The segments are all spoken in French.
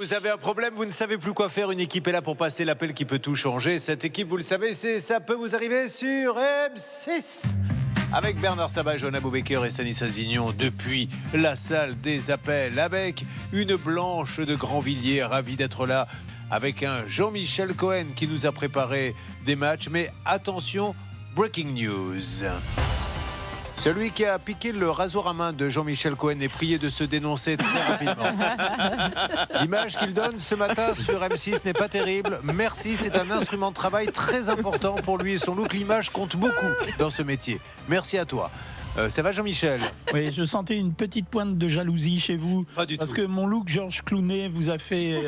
Vous avez un problème, vous ne savez plus quoi faire, une équipe est là pour passer l'appel qui peut tout changer. Cette équipe, vous le savez, ça peut vous arriver sur M6. Avec Bernard Sabat, Johanna Boubaker et Stanislas Vignon depuis la salle des appels. Avec une Blanche de Grandvilliers, ravie d'être là. Avec un Jean-Michel Cohen qui nous a préparé des matchs. Mais attention, breaking news. Celui qui a piqué le rasoir à main de Jean-Michel Cohen est prié de se dénoncer très rapidement. L'image qu'il donne ce matin sur M6 n'est pas terrible. Merci, c'est un instrument de travail très important pour lui et son look. L'image compte beaucoup dans ce métier. Merci à toi. Ça va Jean-Michel? Oui, je sentais une petite pointe de jalousie chez vous. Pas du parce tout. que mon look Georges Clooney vous a fait...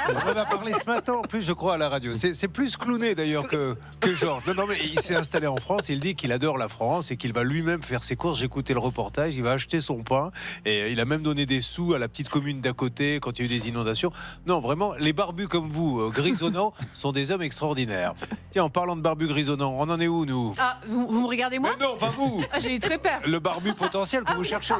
On en a parlé ce matin en plus, je crois, à la radio. C'est plus Clooney d'ailleurs que Georges. Non, mais il s'est installé en France. Il dit qu'il adore la France et qu'il va lui-même faire ses courses. J'ai écouté le reportage. Il va acheter son pain et il a même donné des sous à la petite commune d'à côté quand il y a eu des inondations. Non, vraiment, les barbus comme vous, grisonnants, sont des hommes extraordinaires. Tiens, en parlant de barbus grisonnants, on en est où nous? Ah, vous me regardez moi? Mais non, pas vous. Ah, j'ai eu très peur. Le barbu potentiel que vous cherchez.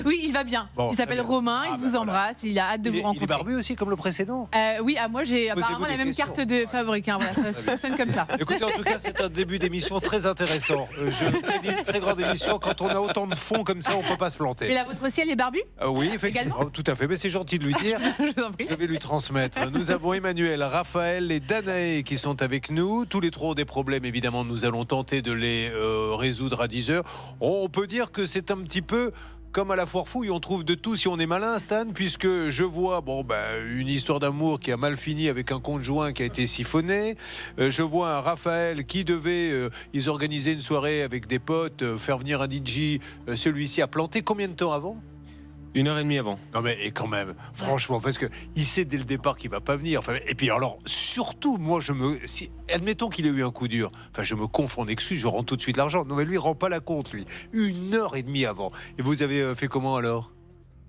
Oui, il va bien. Bon, Il s'appelle très bien. Romain, Ah, il bah, vous voilà. embrasse, il a hâte de vous Il est rencontrer. barbu aussi comme le précédent? Oui, moi j'ai Posez-vous apparemment des la même questions. carte de fabrique. Voilà, ça fonctionne comme ça. Écoutez, en tout cas, c'est un début d'émission très intéressant. Je prédis une très grande émission. Quand on a autant de fonds comme ça, on ne peut pas se Mais planter. la vôtre aussi, elle est barbue? Oui, effectivement. Également Tout à fait. Mais c'est gentil de lui dire. Je vous en prie. Je vais lui transmettre. Nous avons Emmanuel, Raphaël et Danae qui sont avec nous. Tous les trois ont des problèmes, évidemment. Nous allons tenter de les résoudre à 10h. On peut dire que c'est un petit peu comme à la foire fouille, on trouve de tout si on est malin, Stan, puisque je vois une histoire d'amour qui a mal fini avec un conjoint qui a été siphonné. Je vois un Raphaël qui devait, ils organisaient une soirée avec des potes, faire venir un DJ. Celui-ci a planté combien de temps avant ? 1h30 avant. Non mais et quand même, franchement, parce que il sait dès le départ qu'il va pas venir. Enfin, et puis alors, surtout, moi, admettons qu'il ait eu un coup dur. Enfin, je me confonds d'excuses, je rends tout de suite l'argent. Non mais lui, il rend pas la compte, lui. 1h30 avant. Et vous avez fait comment alors ?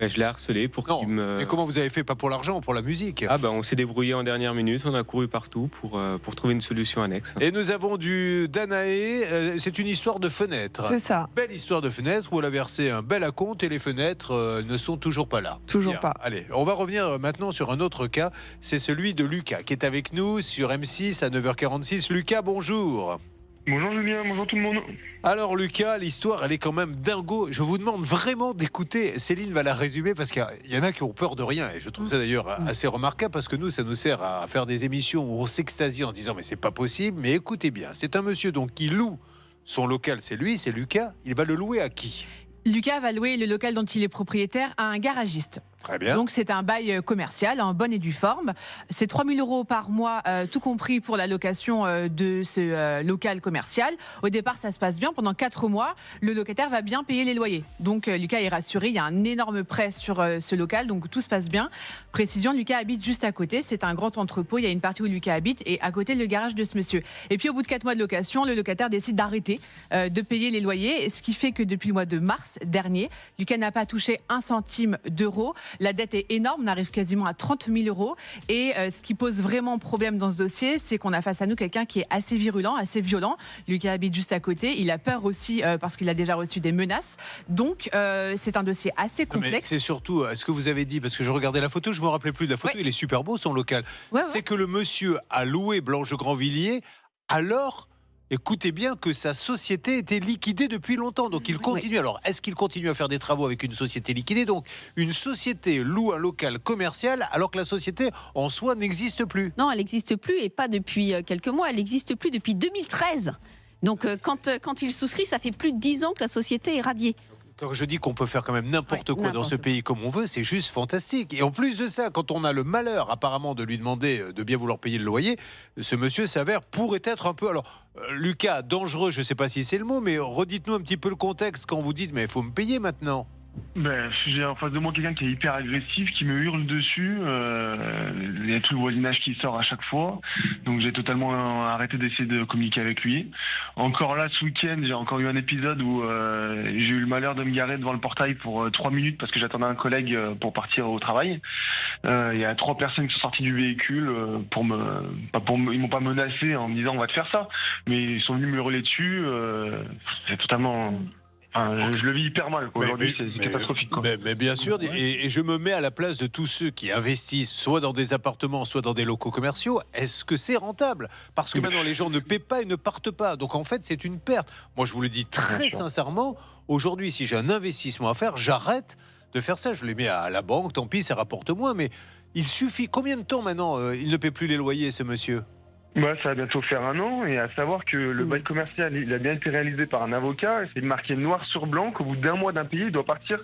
Je l'ai harcelé pour Non, qu'il me... mais comment vous avez fait? Pas pour l'argent, pour la musique. On s'est débrouillé en dernière minute, on a couru partout pour trouver une solution annexe. Et nous avons du Danae, c'est une histoire de fenêtre. C'est ça. Belle histoire de fenêtre où elle a versé un bel acompte et les fenêtres ne sont toujours pas là. Toujours Bien. pas. Allez, on va revenir maintenant sur un autre cas. C'est celui de Lucas qui est avec nous sur M6 à 9h46. Lucas, bonjour. Bonjour Julien, bonjour tout le monde. Alors Lucas, l'histoire elle est quand même dingo. Je vous demande vraiment d'écouter. Céline va la résumer parce qu'il y en a qui ont peur de rien. Et je trouve ça d'ailleurs assez remarquable parce que nous, ça nous sert à faire des émissions où on s'extasie en disant mais c'est pas possible. Mais écoutez bien, c'est un monsieur donc qui loue son local, c'est lui, c'est Lucas. Il va le louer à qui? Lucas va louer le local dont il est propriétaire à un garagiste. Très bien. Donc c'est un bail commercial en bonne et due forme. C'est 3 000 € par mois, tout compris pour la location de ce local commercial. Au départ, ça se passe bien. Pendant 4 mois, le locataire va bien payer les loyers. Donc Lucas est rassuré. Il y a un énorme prêt sur ce local, donc tout se passe bien. Précision, Lucas habite juste à côté. C'est un grand entrepôt. Il y a une partie où Lucas habite et à côté le garage de ce monsieur. Et puis au bout de 4 mois de location, le locataire décide d'arrêter de payer les loyers. Ce qui fait que depuis le mois de mars dernier, Lucas n'a pas touché 1 centime d'euro. La dette est énorme, on arrive quasiment à 30 000 €. Et ce qui pose vraiment problème dans ce dossier, c'est qu'on a face à nous quelqu'un qui est assez virulent, assez violent. Lucas habite juste à côté. Il a peur aussi parce qu'il a déjà reçu des menaces. Donc, c'est un dossier assez Non, mais complexe. c'est surtout ce que vous avez dit, parce que je regardais la photo, je me rappelais plus de la photo. Ouais. Il est super beau son local. Ouais, C'est que le monsieur a loué Blanche de Grandvilliers alors. Écoutez bien que sa société était liquidée depuis longtemps, donc il continue. Alors, est-ce qu'il continue à faire des travaux avec une société liquidée? Donc, une société loue un local commercial alors que la société en soi n'existe plus. Non, elle n'existe plus et pas depuis quelques mois. Elle n'existe plus depuis 2013. Donc quand il souscrit, ça fait plus de 10 ans que la société est radiée. Quand je dis qu'on peut faire quand même n'importe quoi dans ce n'importe pays comme on veut, c'est juste fantastique. Et en plus de ça, quand on a le malheur apparemment de lui demander de bien vouloir payer le loyer, ce monsieur s'avère pourrait être un peu... Alors, Lucas, dangereux, je ne sais pas si c'est le mot, mais redites-nous un petit peu le contexte quand vous dites « mais il faut me payer maintenant ». J'ai en face de moi quelqu'un qui est hyper agressif, qui me hurle dessus. Il y a tout le voisinage qui sort à chaque fois. Donc j'ai totalement arrêté d'essayer de communiquer avec lui. Encore là, ce week-end, j'ai encore eu un épisode où j'ai eu le malheur de me garer devant le portail pour 3 minutes parce que j'attendais un collègue pour partir au travail. Il y a 3 personnes qui sont sorties du véhicule ils m'ont pas menacé en me disant on va te faire ça, mais ils sont venus me hurler dessus. C'est totalement... Je le vis hyper mal, quoi. Aujourd'hui, c'est catastrophique, quoi. Mais bien sûr, et je me mets à la place de tous ceux qui investissent soit dans des appartements, soit dans des locaux commerciaux. Est-ce que c'est rentable? Parce que maintenant, les gens ne paient pas et ne partent pas. Donc en fait, c'est une perte. Moi, je vous le dis très sincèrement, aujourd'hui, si j'ai un investissement à faire, j'arrête de faire ça. Je les mets à la banque, tant pis, ça rapporte moins. Mais il suffit. Combien de temps maintenant il ne paie plus les loyers, ce monsieur? Ça va bientôt faire 1 an, et à savoir que le bail commercial, il a bien été réalisé par un avocat, et c'est marqué noir sur blanc qu'au bout d'1 mois d'impayé, il doit partir.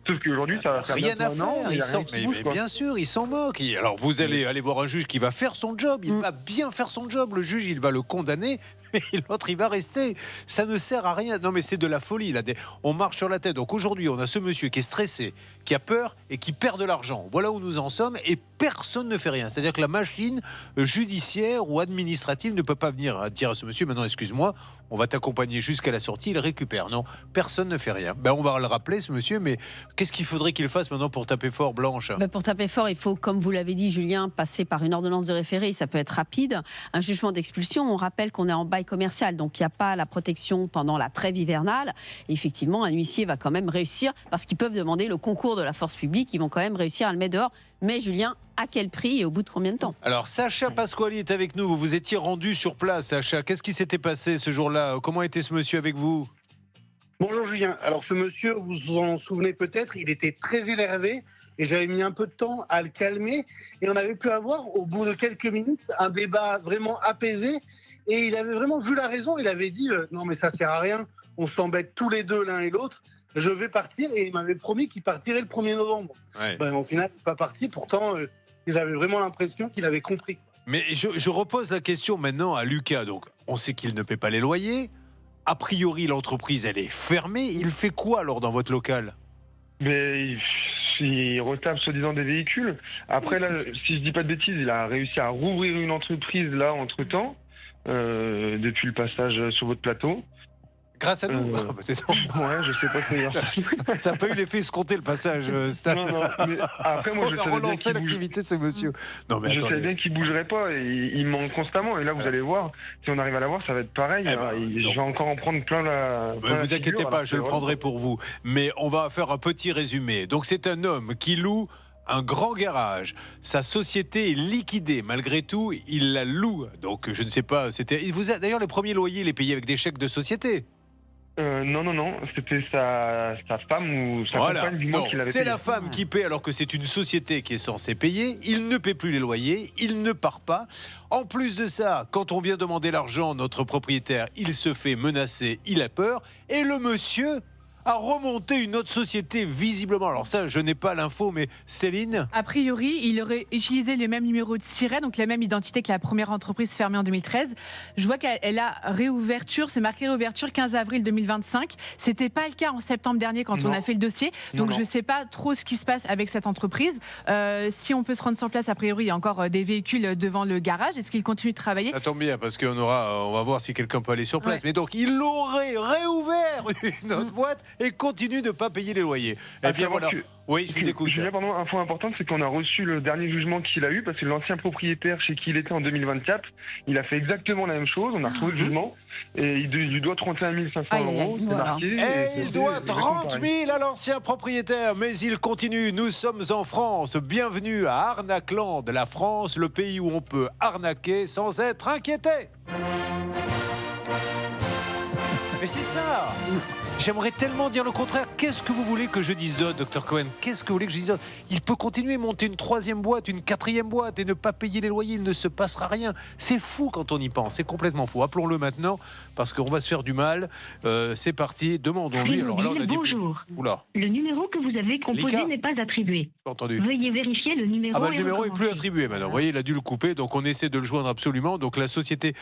Sauf qu'aujourd'hui, ça va faire rien à bientôt 1 an, faire. Mais bien sûr, il s'en moque. Alors vous allez aller voir un juge qui va faire son job. Il va bien faire son job. Le juge, il va le condamner. Mais l'autre, il va rester. Ça ne sert à rien. Non, mais c'est de la folie. Là. On marche sur la tête. Donc aujourd'hui, on a ce monsieur qui est stressé, qui a peur et qui perd de l'argent. Voilà où nous en sommes. Et personne ne fait rien. C'est-à-dire que la machine judiciaire ou administrative ne peut pas venir dire à ce monsieur, maintenant, excuse-moi, on va t'accompagner jusqu'à la sortie, il récupère. Non, personne ne fait rien. On va le rappeler, ce monsieur, mais qu'est-ce qu'il faudrait qu'il fasse maintenant pour taper fort, Blanche? Pour taper fort, il faut, comme vous l'avez dit, Julien, passer par une ordonnance de référé. Ça peut être rapide. Un jugement d'expulsion, on rappelle qu'on est en bail commercial, donc il n'y a pas la protection pendant la trêve hivernale. Et effectivement, un huissier va quand même réussir, parce qu'ils peuvent demander le concours de la force publique, ils vont quand même réussir à le mettre dehors. Mais Julien, à quel prix et au bout de combien de temps? Alors Sacha Pasquali est avec nous, vous vous étiez rendu sur place. Sacha, qu'est-ce qui s'était passé ce jour-là? Comment était ce monsieur avec vous? Bonjour Julien, alors ce monsieur, vous vous en souvenez peut-être, il était très énervé et j'avais mis un peu de temps à le calmer, et on avait pu avoir au bout de quelques minutes un débat vraiment apaisé, et il avait vraiment vu la raison. Il avait dit non mais ça sert à rien, on s'embête tous les deux l'un et l'autre, je vais partir, et il m'avait promis qu'il partirait le 1er novembre. Ouais. Au final, il n'est pas parti, pourtant j'avais vraiment l'impression qu'il avait compris. Mais je repose la question maintenant à Lucas. Donc, on sait qu'il ne paie pas les loyers. A priori, l'entreprise, elle est fermée. Il fait quoi alors dans votre local? Il retape soi-disant des véhicules. Après, là, si je dis pas de bêtises, il a réussi à rouvrir une entreprise là entre-temps, depuis le passage sur votre plateau. Grâce à nous. Ouais, je sais pas très Ça n'a pas eu l'effet escompté, le passage, Stan. Non, mais après, moi, je savais bien qu'il l'activité de ce monsieur. Non, mais je savais bien qu'il bougerait pas, et il manque constamment. Et là, vous allez voir, si on arrive à l'avoir, ça va être pareil. Je vais encore en prendre plein la. Vous inquiétez pas, je le prendrai pour vous. Mais on va faire un petit résumé. Donc, c'est un homme qui loue un grand garage. Sa société est liquidée. Malgré tout, il la loue. Donc, je ne sais pas. D'ailleurs, les premiers loyers, il est payé avec des chèques de société. Non. C'était sa femme ou sa compagne du moins qui l'avait payé. C'est la femme qui paie alors que c'est une société qui est censée payer. Il ne paie plus les loyers, il ne part pas. En plus de ça, quand on vient demander l'argent, notre propriétaire, il se fait menacer, il a peur. Et le monsieur a remonté une autre société, visiblement. Alors ça, je n'ai pas l'info, mais Céline? A priori, il aurait utilisé le même numéro de siret, donc la même identité que la première entreprise fermée en 2013. Je vois qu'elle a réouverture, c'est marqué réouverture 15 avril 2025. C'était pas le cas en septembre dernier quand on a fait le dossier. Donc je sais pas trop ce qui se passe avec cette entreprise. Si on peut se rendre sur place, a priori, il y a encore des véhicules devant le garage. Est-ce qu'il continue de travailler? Ça tombe bien, parce on va voir si quelqu'un peut aller sur place. Ouais. Mais donc, il aurait réouvert une autre boîte et continue de ne pas payer les loyers. Eh bien voilà. Oui, je vous écoute. Julien, pardon, info importante, c'est qu'on a reçu le dernier jugement qu'il a eu, parce que l'ancien propriétaire chez qui il était en 2024, il a fait exactement la même chose. On a retrouvé le jugement, et il lui doit 31 500 €. C'est marqué. Et il doit 30 000 à l'ancien propriétaire, mais il continue. Nous sommes en France. Bienvenue à Arnaqueland, la France, le pays où on peut arnaquer sans être inquiété. Mais c'est ça. J'aimerais tellement dire le contraire. Qu'est-ce que vous voulez que je dise d'autre, Dr Cohen? Qu'est-ce que vous voulez que je dise d'autre? Il peut continuer à monter une 3e boîte, une 4e boîte et ne pas payer les loyers. Il ne se passera rien. C'est fou quand on y pense. C'est complètement fou. Appelons-le maintenant parce qu'on va se faire du mal. C'est parti. Demandons-lui. Alors là, on a dit... Bonjour. Oula. Le numéro que vous avez composé n'est pas attribué. Entendu. Veuillez vérifier le numéro. Le numéro est plus attribué maintenant. Vous voyez, il a dû le couper. Donc on essaie de le joindre absolument. Donc la société...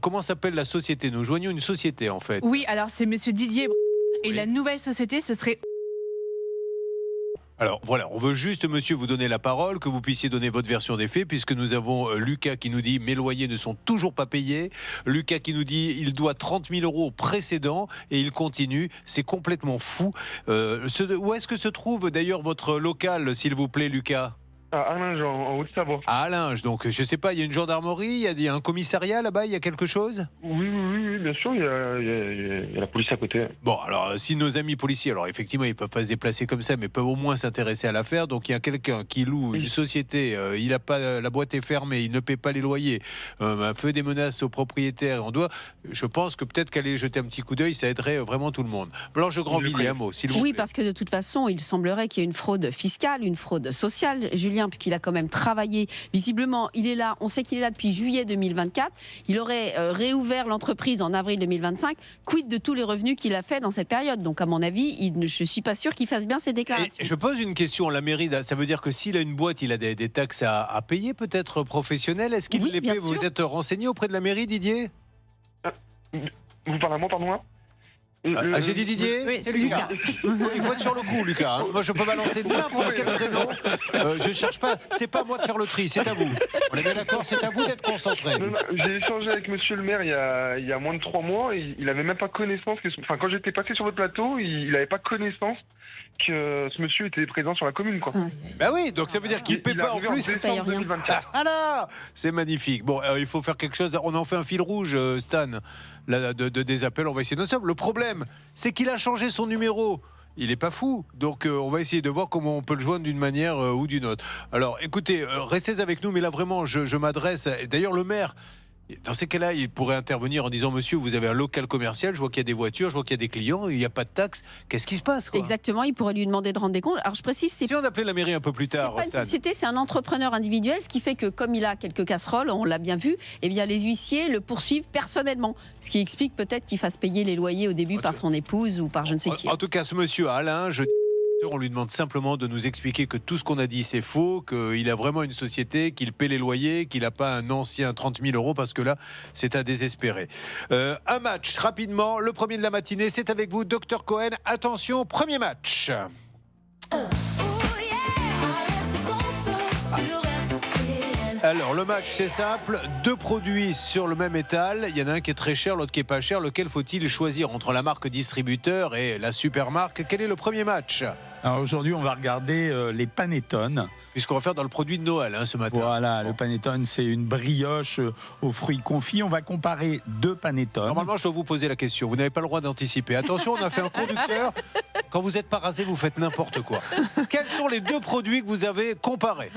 comment s'appelle la société? Nous joignons une société en fait. Oui, alors c'est monsieur Didier. Et la nouvelle société, ce serait... Alors voilà, on veut juste, monsieur, vous donner la parole, que vous puissiez donner votre version des faits, puisque nous avons Lucas qui nous dit « Mes loyers ne sont toujours pas payés ». Lucas qui nous dit « Il doit 30 000 € au précédent » et il continue. C'est complètement fou. Où est-ce que se trouve d'ailleurs votre local, s'il vous plaît, Lucas ? À Arlinge, en Haute-Savoie. À Allinges, donc je sais pas, il y a une gendarmerie, il y a un commissariat là-bas, il y a quelque chose? Oui, bien sûr, il y a la police à côté. Bon, alors si nos amis policiers, alors effectivement ils peuvent pas se déplacer comme ça, mais peuvent au moins s'intéresser à l'affaire. Donc il y a quelqu'un qui loue une société, il a pas, la boîte est fermée, il ne paie pas les loyers, fait des menaces aux propriétaires. Je pense que peut-être qu'aller jeter un petit coup d'œil, ça aiderait vraiment tout le monde. Blanche Grandvilliers, un mot, s'il vous plaît. Oui, parce que de toute façon, il semblerait qu'il y ait une fraude fiscale, une fraude sociale, Julien, puisqu'il a quand même travaillé. Visiblement, il est là, on sait qu'il est là depuis juillet 2024. Il aurait réouvert l'entreprise en avril 2025. Quid de tous les revenus qu'il a fait dans cette période? Donc, à mon avis, je ne suis pas sûr qu'il fasse bien ses déclarations. Et je pose une question, la mairie, ça veut dire que s'il a une boîte, il a des taxes à payer, peut-être professionnelles. Est-ce qu'il les paie? Vous êtes renseigné auprès de la mairie, Didier? Vous parlez à moi, pardon? J'ai dit Didier? Oui, c'est Lucas. Il faut être sur le coup, Lucas. Moi, je peux balancer n'importe quel prénom. Je cherche pas. C'est pas à moi de faire le tri, c'est à vous. On est bien d'accord, c'est à vous d'être concentré. Non, j'ai échangé avec monsieur le maire il y a moins de 3 mois. Il n'avait même pas connaissance quand j'étais passé sur votre plateau, il n'avait pas connaissance que ce monsieur était présent sur la commune, quoi. Bah oui, donc ça veut dire qu'il ne paie pas en plus. Il paye rien. Ah là, c'est magnifique. Bon, il faut faire quelque chose. On en fait un fil rouge, Stan, là, des appels. On va essayer de nous. Le problème, c'est qu'il a changé son numéro. Il n'est pas fou. Donc, on va essayer de voir comment on peut le joindre d'une manière ou d'une autre. Alors, écoutez, restez avec nous. Mais là, vraiment, je m'adresse. D'ailleurs, le maire, dans ces cas-là, il pourrait intervenir en disant: monsieur, vous avez un local commercial, je vois qu'il y a des voitures, je vois qu'il y a des clients, il n'y a pas de taxes. Qu'est-ce qui se passe, quoi? Exactement, il pourrait lui demander de rendre des comptes. Alors, je précise, Si on appelait la mairie un peu plus tard, c'est pas une Stan. société, c'est un entrepreneur individuel, ce qui fait que comme il a quelques casseroles, on l'a bien vu, eh bien les huissiers le poursuivent personnellement, ce qui explique peut-être qu'il fasse payer les loyers au début par son épouse ou par je ne sais qui. En tout cas, ce monsieur Alain, on lui demande simplement de nous expliquer que tout ce qu'on a dit c'est faux, qu'il a vraiment une société, qu'il paie les loyers, qu'il n'a pas un ancien 30 000 euros, parce que là c'est à désespérer. Un match rapidement, le premier de la matinée, c'est avec vous, Dr Cohen. Attention, premier match. Alors le match c'est simple, 2 produits sur le même étal, il y en a un qui est très cher, l'autre qui est pas cher. Lequel faut-il choisir entre la marque distributeur et la super marque? Quel est le premier match? Alors aujourd'hui, on va regarder les panettone. Puisqu'on va faire dans le produit de Noël ce matin. Voilà, le panettone, c'est une brioche aux fruits confits. On va comparer 2 panettone. Normalement, je dois vous poser la question. Vous n'avez pas le droit d'anticiper. Attention, on a fait un conducteur. Quand vous n'êtes pas rasé, vous faites n'importe quoi. Quels sont les 2 produits que vous avez comparés?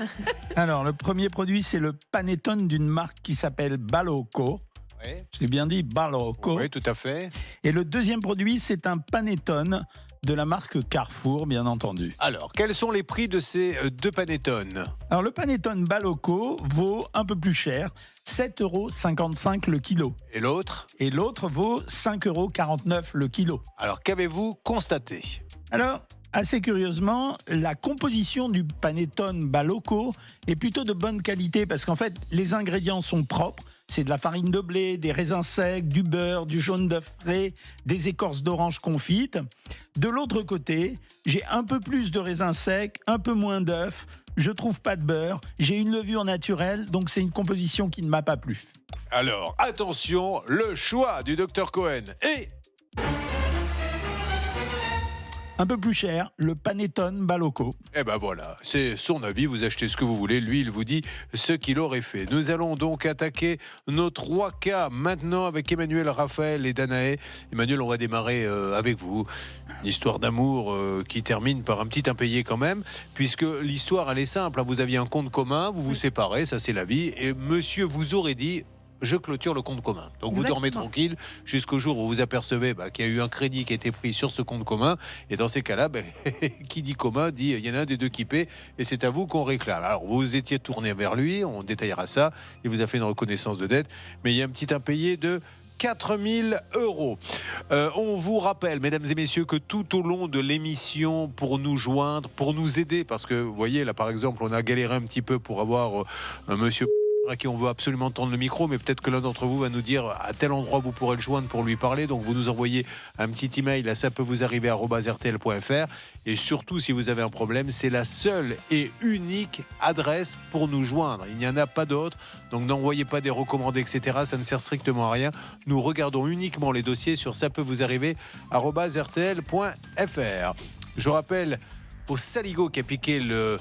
Alors, le premier produit, c'est le panettone d'une marque qui s'appelle Balocco. Oui. J'ai bien dit Balocco. Oui, tout à fait. Et le deuxième produit, c'est un panettone de la marque Carrefour, bien entendu. Alors, quels sont les prix de ces 2 panettone? Alors, le panettone Balocco vaut un peu plus cher, 7,55 € le kilo. Et l'autre? Et l'autre vaut 5,49 € le kilo. Alors, qu'avez-vous constaté? Alors, assez curieusement, la composition du panettone Balocco est plutôt de bonne qualité parce qu'en fait, les ingrédients sont propres. C'est de la farine de blé, des raisins secs, du beurre, du jaune d'œuf frais, des écorces d'orange confites. De l'autre côté, j'ai un peu plus de raisins secs, un peu moins d'œufs. Je trouve pas de beurre. J'ai une levure naturelle, donc c'est une composition qui ne m'a pas plu. Alors, attention, le choix du Dr Cohen est... Un peu plus cher, le panettone Balocco. Eh ben voilà, c'est son avis, vous achetez ce que vous voulez, lui il vous dit ce qu'il aurait fait. Nous allons donc attaquer nos 3 cas maintenant avec Emmanuel, Raphaël et Danae. Emmanuel, on va démarrer avec vous. Une histoire d'amour qui termine par un petit impayé quand même, puisque l'histoire elle est simple, vous aviez un compte commun, vous vous séparez, ça c'est la vie, et monsieur vous aurait dit... je clôture le compte commun. Donc vous dormez tranquille jusqu'au jour où vous apercevez qu'il y a eu un crédit qui a été pris sur ce compte commun. Et dans ces cas-là, qui dit commun dit il y en a un des 2 qui paie et c'est à vous qu'on réclame. Alors vous étiez tourné vers lui, on détaillera ça. Il vous a fait une reconnaissance de dette, mais il y a un petit impayé de 4 000 €. On vous rappelle, mesdames et messieurs, que tout au long de l'émission, pour nous joindre, pour nous aider, parce que vous voyez là par exemple, on a galéré un petit peu pour avoir un monsieur à qui on veut absolument tendre le micro, mais peut-être que l'un d'entre vous va nous dire à tel endroit vous pourrez le joindre pour lui parler. Donc vous nous envoyez un petit email à ça peut vous arriver @rtl.fr. Et surtout, si vous avez un problème, c'est la seule et unique adresse pour nous joindre. Il n'y en a pas d'autre. Donc n'envoyez pas des recommandés, etc. Ça ne sert strictement à rien. Nous regardons uniquement les dossiers sur ça peut vous arriver @rtl.fr. Je rappelle au saligo qui a piqué le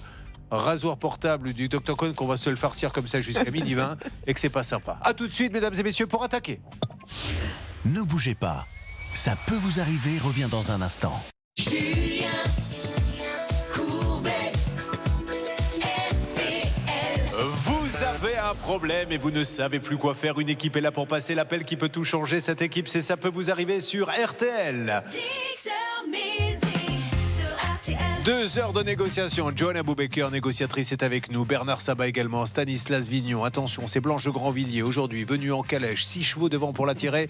rasoir portable du Dr Cohen qu'on va se le farcir comme ça jusqu'à midi 20 et que c'est pas sympa. A tout de suite, mesdames et messieurs, pour attaquer. Ne bougez pas. Ça peut vous arriver, revient dans un instant. Julien Courbet, Vous avez un problème et vous ne savez plus quoi faire. Une équipe est là pour passer l'appel qui peut tout changer. Cette équipe, c'est Ça peut vous arriver sur RTL. 10h midi sur RTL. 2 heures de négociation. Johanna Boubaker, négociatrice, est avec nous. Bernard Sabat également. Stanislas Vignon. Attention, c'est Blanche de Grandvilliers. Aujourd'hui, venue en calèche. 6 chevaux devant pour la tirer.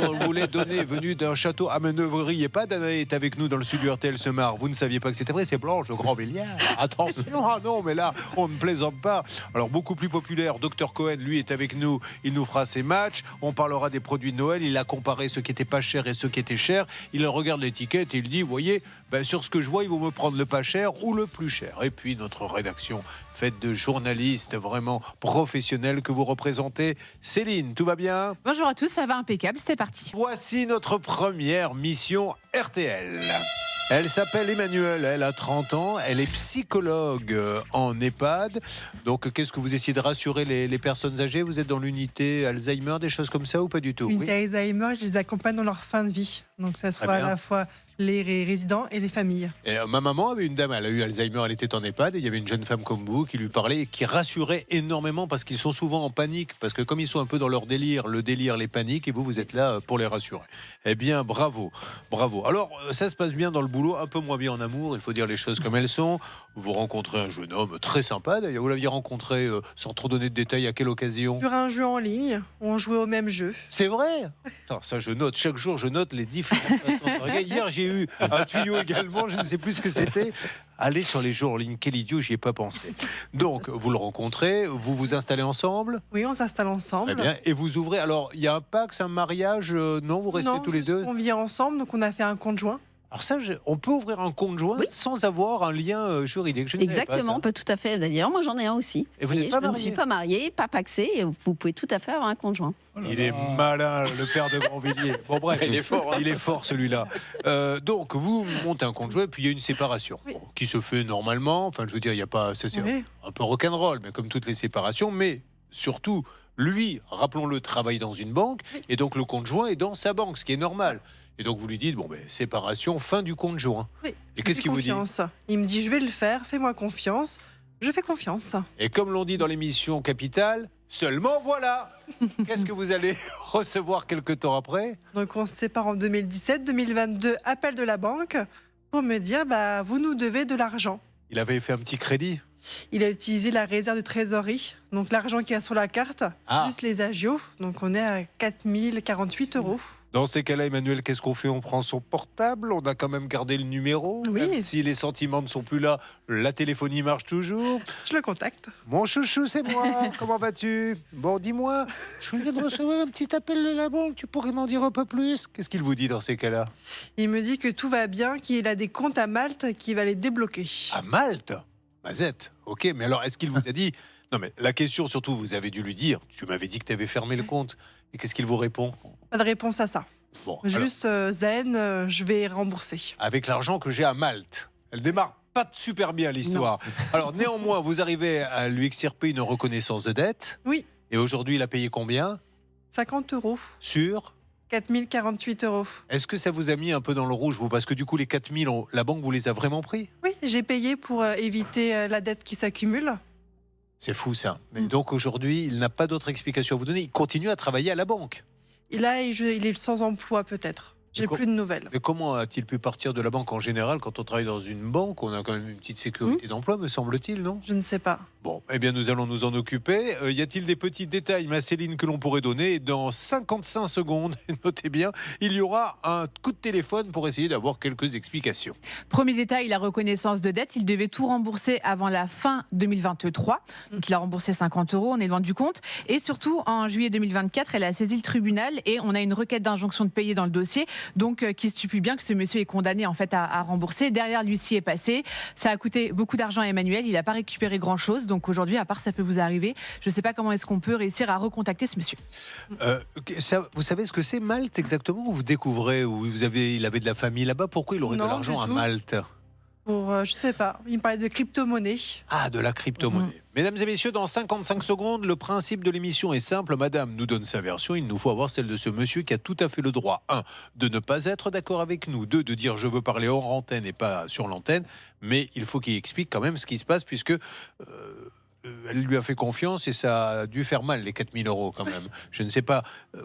On vous les donner, venue d'un château à Manœuvrerie. Et pas Danae est avec nous dans le sud du RTL se marre. Vous ne saviez pas que c'était vrai, c'est Blanche de Grandvilliers. Attention, ah non, mais là, on ne plaisante pas. Alors, beaucoup plus populaire, Dr Cohen, lui, est avec nous. Il nous fera ses matchs. On parlera des produits de Noël. Il a comparé ceux qui étaient pas chers et ceux qui étaient chers. Il regarde l'étiquette et il dit, vous voyez, sur ce que je vois, il vaut me prendre le pas cher ou le plus cher. Et puis notre rédaction faite de journalistes vraiment professionnels que vous représentez. Céline, tout va bien? Bonjour à tous, ça va impeccable, c'est parti. Voici notre première mission RTL. Elle s'appelle Emmanuelle, elle a 30 ans, elle est psychologue en EHPAD. Donc qu'est-ce que vous essayez de rassurer les personnes âgées? Vous êtes dans l'unité Alzheimer, des choses comme ça ou pas du tout? L'unité Alzheimer, je les accompagne dans leur fin de vie. Donc ça soit à la fois les résidents et les familles. Et ma maman avait une dame, elle a eu Alzheimer, elle était en EHPAD et il y avait une jeune femme comme vous qui lui parlait et qui rassurait énormément parce qu'ils sont souvent en panique, parce que comme ils sont un peu dans leur délire, le délire les paniques, et vous êtes là pour les rassurer. Eh bien, bravo, bravo. Alors, ça se passe bien dans le boulot, un peu moins bien en amour, il faut dire les choses comme elles sont. Vous rencontrez un jeune homme très sympa, d'ailleurs, vous l'aviez rencontré sans trop donner de détails, à quelle occasion? Sur un jeu en ligne, on jouait au même jeu. C'est vrai? Attends, ça je note, chaque jour je note les différentes façons de regarder. Hier j'ai eu un tuyau également, je ne sais plus ce que c'était. Allez sur les jeux en ligne, quel idiot, j'y ai pas pensé. Donc vous le rencontrez, vous vous installez ensemble? Oui, on s'installe ensemble. Très bien, et vous ouvrez, alors il y a un pax, un mariage, non, vous restez tous les deux? On vit ensemble, donc on a fait un compte joint. Alors ça, on peut ouvrir un compte joint sans avoir un lien juridique. Je ne savais pas Exactement, ça. on peut tout à fait. D'ailleurs, moi j'en ai un aussi. Et vous n'êtes pas je ne marié? suis pas mariée, pas paxée, et vous pouvez tout à fait avoir un conjoint. Il est malin, le père de Grandvilliers. Bon bref, Il est fort, hein. Il est fort celui-là. Donc vous montez un compte joint, puis il y a une séparation bon, qui se fait normalement. Enfin, je veux dire, il n'y a pas, ça c'est un peu rock'n'roll, mais comme toutes les séparations. Mais surtout, lui, rappelons-le, travaille dans une banque, et donc le compte joint est dans sa banque, ce qui est normal. Et donc vous lui dites, bon ben séparation, fin du compte joint. Oui. Et qu'est-ce qu'il vous dit? Il me dit, je vais le faire, fais-moi confiance. Je fais confiance. Et comme l'on dit dans l'émission Capitale, seulement voilà. Qu'est-ce que vous allez recevoir quelques temps après? Donc on se sépare en 2017, 2022, appel de la banque pour me dire, vous nous devez de l'argent. Il avait fait un petit crédit? Il a utilisé la réserve de trésorerie, donc l'argent qu'il y a sur la carte, plus les agios. Donc on est à 4048 €. Dans ces cas-là, Emmanuel, qu'est-ce qu'on fait? On prend son portable, on a quand même gardé le numéro. Oui. Même si les sentiments ne sont plus là, la téléphonie marche toujours. Je le contacte. Mon chouchou, c'est moi. Comment vas-tu? Bon, dis-moi, je viens de recevoir un petit appel de la banque. Tu pourrais m'en dire un peu plus? Qu'est-ce qu'il vous dit dans ces cas-là? Il me dit que tout va bien, qu'il a des comptes à Malte, qu'il va les débloquer. À Malte? Mazette, ok. Mais alors, est-ce qu'il vous a dit... Non, mais la question, surtout, vous avez dû lui dire. Tu m'avais dit que tu avais fermé le compte. Et qu'est-ce qu'il vous répond? Pas de réponse à ça. Bon, juste zen, je vais rembourser. Avec l'argent que j'ai à Malte. Elle démarre pas super bien l'histoire. Alors néanmoins, vous arrivez à lui extirper une reconnaissance de dette. Oui. Et aujourd'hui, il a payé combien? 50 € Sur 4048 €. Est-ce que ça vous a mis un peu dans le rouge, vous? Parce que du coup, les 4000, la banque vous les a vraiment pris? Oui, j'ai payé pour éviter la dette qui s'accumule. C'est fou ça. Mais donc aujourd'hui, il n'a pas d'autre explication à vous donner. Il continue à travailler à la banque. Et là, il est sans emploi peut-être. J'ai plus de nouvelles. Mais comment a-t-il pu partir de la banque? En général, quand on travaille dans une banque, on a quand même une petite sécurité d'emploi, me semble-t-il, non? Je ne sais pas. Bon, eh bien, nous allons nous en occuper. Y a-t-il des petits détails, ma Céline, que l'on pourrait donner? Dans 55 secondes, notez bien, il y aura un coup de téléphone pour essayer d'avoir quelques explications. Premier détail, la reconnaissance de dette. Il devait tout rembourser avant la fin 2023. Donc, il a remboursé 50 €, on est loin du compte. Et surtout, en juillet 2024, elle a saisi le tribunal et on a une requête d'injonction de payer dans le dossier. Donc, qui stipule bien que ce monsieur est condamné en fait à rembourser. Derrière, l'huissier est passé. Ça a coûté beaucoup d'argent à Emmanuel. Il n'a pas récupéré grand-chose. Donc aujourd'hui, à part ça peut vous arriver, je ne sais pas comment est-ce qu'on peut réussir à recontacter ce monsieur. Vous savez ce que c'est Malte exactement? Vous découvrez, ou il avait de la famille là-bas? Pourquoi il aurait de l'argent à Malte? Pour, je sais pas, il me parlait de crypto-monnaie. Ah, de la crypto-monnaie. Mesdames et messieurs, dans 55 secondes, le principe de l'émission est simple. Madame nous donne sa version, il nous faut avoir celle de ce monsieur qui a tout à fait le droit, 1, de ne pas être d'accord avec nous, 2, de dire je veux parler hors antenne et pas sur l'antenne, mais il faut qu'il explique quand même ce qui se passe puisque... elle lui a fait confiance et ça a dû faire mal, les 4 000 € quand même. Je ne sais pas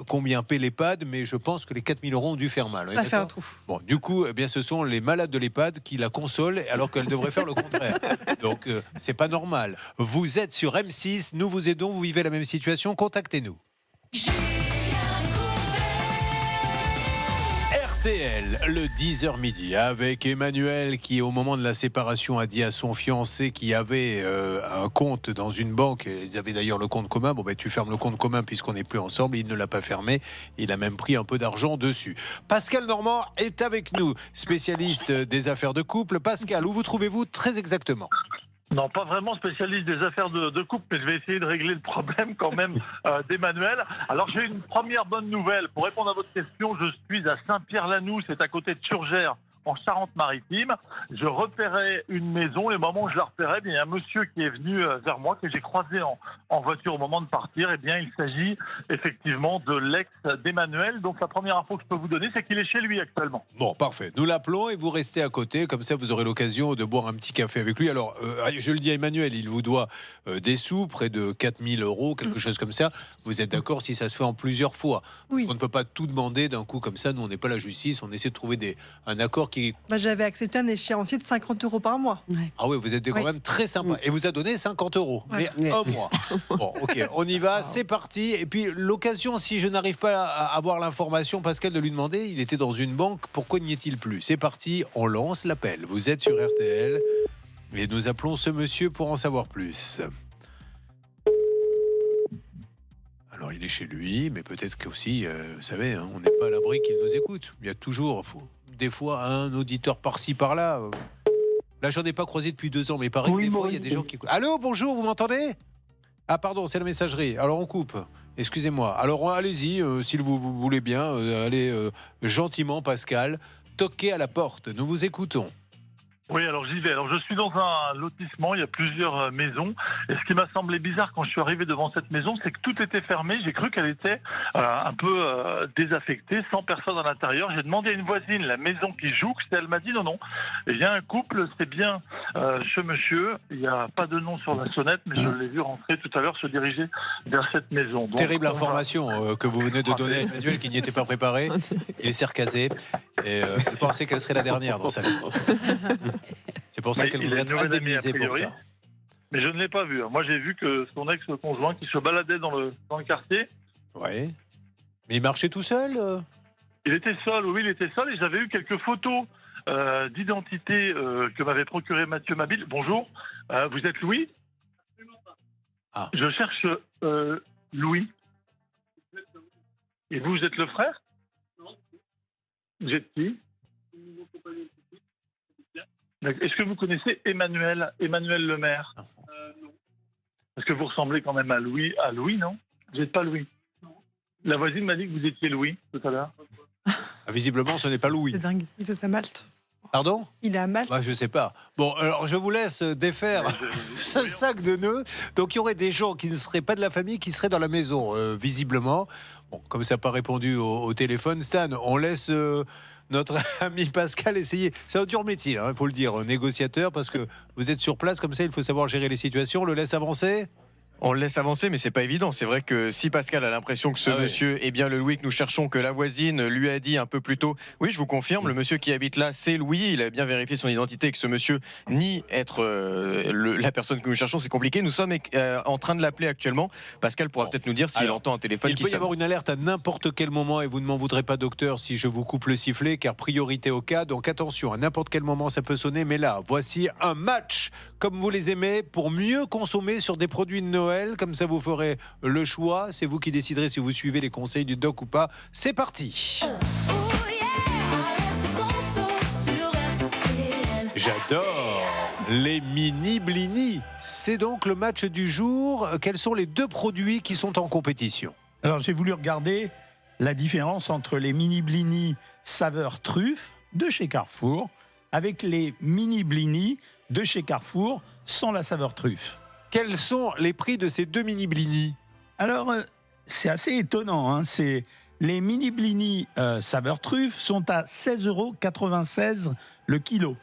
combien paie l'EHPAD, mais je pense que les 4 000 € ont dû faire mal. Ça fait un trou. Bon, du coup, eh bien, ce sont les malades de l'EHPAD qui la consolent alors qu'elle devrait faire le contraire. Donc, c'est pas normal. Vous êtes sur M6, nous vous aidons, vous vivez la même situation, contactez-nous. RTL, le 10h midi, avec Emmanuel qui, au moment de la séparation, a dit à son fiancé qui avait un compte dans une banque. Ils avaient d'ailleurs le compte commun. Bon, ben, tu fermes le compte commun puisqu'on n'est plus ensemble. Il ne l'a pas fermé. Il a même pris un peu d'argent dessus. Pascal Normand est avec nous, spécialiste des affaires de couple. Pascal, où vous trouvez-vous très exactement ? Non, pas vraiment spécialiste des affaires de couple, mais je vais essayer de régler le problème quand même d'Emmanuel. Alors j'ai une première bonne nouvelle. Pour répondre à votre question, je suis à Saint-Pierre-Lannou, c'est à côté de Surgères, en Charente-Maritime. Je repérais une maison, et au moment où je la repérais, il y a un monsieur qui est venu vers moi, que j'ai croisé en voiture au moment de partir. Eh bien, il s'agit effectivement de l'ex d'Emmanuel. Donc la première info que je peux vous donner, c'est qu'il est chez lui actuellement. Bon, parfait. Nous l'appelons et vous restez à côté. Comme ça, vous aurez l'occasion de boire un petit café avec lui. Alors, je le dis à Emmanuel, il vous doit des sous, près de 4 000 €, quelque chose comme ça. Vous êtes d'accord si ça se fait en plusieurs fois? Oui. On ne peut pas tout demander d'un coup comme ça. Nous, on n'est pas la justice. On essaie de trouver un accord qui... Bah, j'avais accepté un échéancier de 50 € par mois. Ouais. Ah oui, vous êtes quand même très sympa. Et vous a donné 50 €, mais un mois. Bon, ok, on y va, c'est parti. Et puis, l'occasion, si je n'arrive pas à avoir l'information, Pascal, de lui demander, il était dans une banque, pourquoi n'y est-il plus? C'est parti, on lance l'appel. Vous êtes sur RTL et nous appelons ce monsieur pour en savoir plus. Alors, il est chez lui, mais peut-être qu'aussi, vous savez, hein, on n'est pas à l'abri qu'il nous écoute. Il y a toujours, des fois, un auditeur par-ci, par-là. Là, j'en ai pas croisé depuis 2 ans, mais pareil, des fois, il y a des gens qui écoutent. Allô, bonjour, vous m'entendez? Ah, pardon, c'est la messagerie. Alors, on coupe. Excusez-moi. Alors, allez-y, si vous voulez bien. Allez gentiment, Pascal. Toquez à la porte. Nous vous écoutons. Oui, alors j'y vais. Alors je suis dans un lotissement, il y a plusieurs maisons. Et ce qui m'a semblé bizarre quand je suis arrivé devant cette maison, c'est que tout était fermé. J'ai cru qu'elle était un peu désaffectée, sans personne à l'intérieur. J'ai demandé à une voisine la maison qui jouxte et elle m'a dit non. Il y a un couple, c'est bien ce monsieur. Il n'y a pas de nom sur la sonnette, mais je l'ai vu rentrer tout à l'heure, se diriger vers cette maison. Donc, terrible information que vous venez de donner à Emmanuel qui n'y était pas préparé. Il s'est recasé et il pensait qu'elle serait la dernière dans sa vie. C'est pour ça qu'elle voudrait être indemnisée pour ça. Mais je ne l'ai pas vu. Moi, j'ai vu que son ex-conjoint qui se baladait dans le quartier. Oui. Mais il marchait tout seul Il était seul, oui, il était seul. Et j'avais eu quelques photos d'identité que m'avait procuré Mathieu Mabille. Bonjour, vous êtes Louis? Ah. Je cherche Louis. Et vous êtes le frère? Non. Vous êtes qui? Est-ce que vous connaissez Emmanuel Le Maire? Non. Est-ce que vous ressemblez quand même à Louis, non? Vous n'êtes pas Louis? Non. La voisine m'a dit que vous étiez Louis tout à l'heure. Visiblement, ce n'est pas Louis. C'est dingue. Il est à Malte. Pardon? Il est à Malte. Je ne sais pas. Bon, alors je vous laisse défaire ce sac de nœuds. Donc il y aurait des gens qui ne seraient pas de la famille, qui seraient dans la maison, visiblement. Bon, comme ça n'a pas répondu au téléphone, Stan, on laisse... notre ami Pascal essayer. C'est un dur métier, il faut le dire, négociateur, parce que vous êtes sur place, comme ça, il faut savoir gérer les situations. On le laisse avancer? On le laisse avancer, mais c'est pas évident. C'est vrai que si Pascal a l'impression que ce monsieur est bien le Louis que nous cherchons, que la voisine lui a dit un peu plus tôt, oui, je vous confirme, le monsieur qui habite là, c'est Louis. Il a bien vérifié son identité et que ce monsieur nie être la personne que nous cherchons. C'est compliqué. Nous sommes en train de l'appeler actuellement. Pascal pourra peut-être nous dire s'il entend un téléphone. Il peut y avoir une alerte à n'importe quel moment et vous ne m'en voudrez pas, docteur, si je vous coupe le sifflet, car priorité au cas. Donc attention, à n'importe quel moment ça peut sonner. Mais là, voici un match comme vous les aimez pour mieux consommer sur des produits de Noël. Comme ça, vous ferez le choix. C'est vous qui déciderez si vous suivez les conseils du doc ou pas. C'est parti. J'adore les mini blini. C'est donc le match du jour. Quels sont les 2 produits qui sont en compétition? Alors, j'ai voulu regarder la différence entre les mini blini saveur truffe de chez Carrefour avec les mini blinis de chez Carrefour, sans la saveur truffe. Quels sont les prix de ces 2 mini blinis? Alors, c'est assez étonnant. Hein. Les mini blinis saveur truffe sont à 16,96 € le kilo.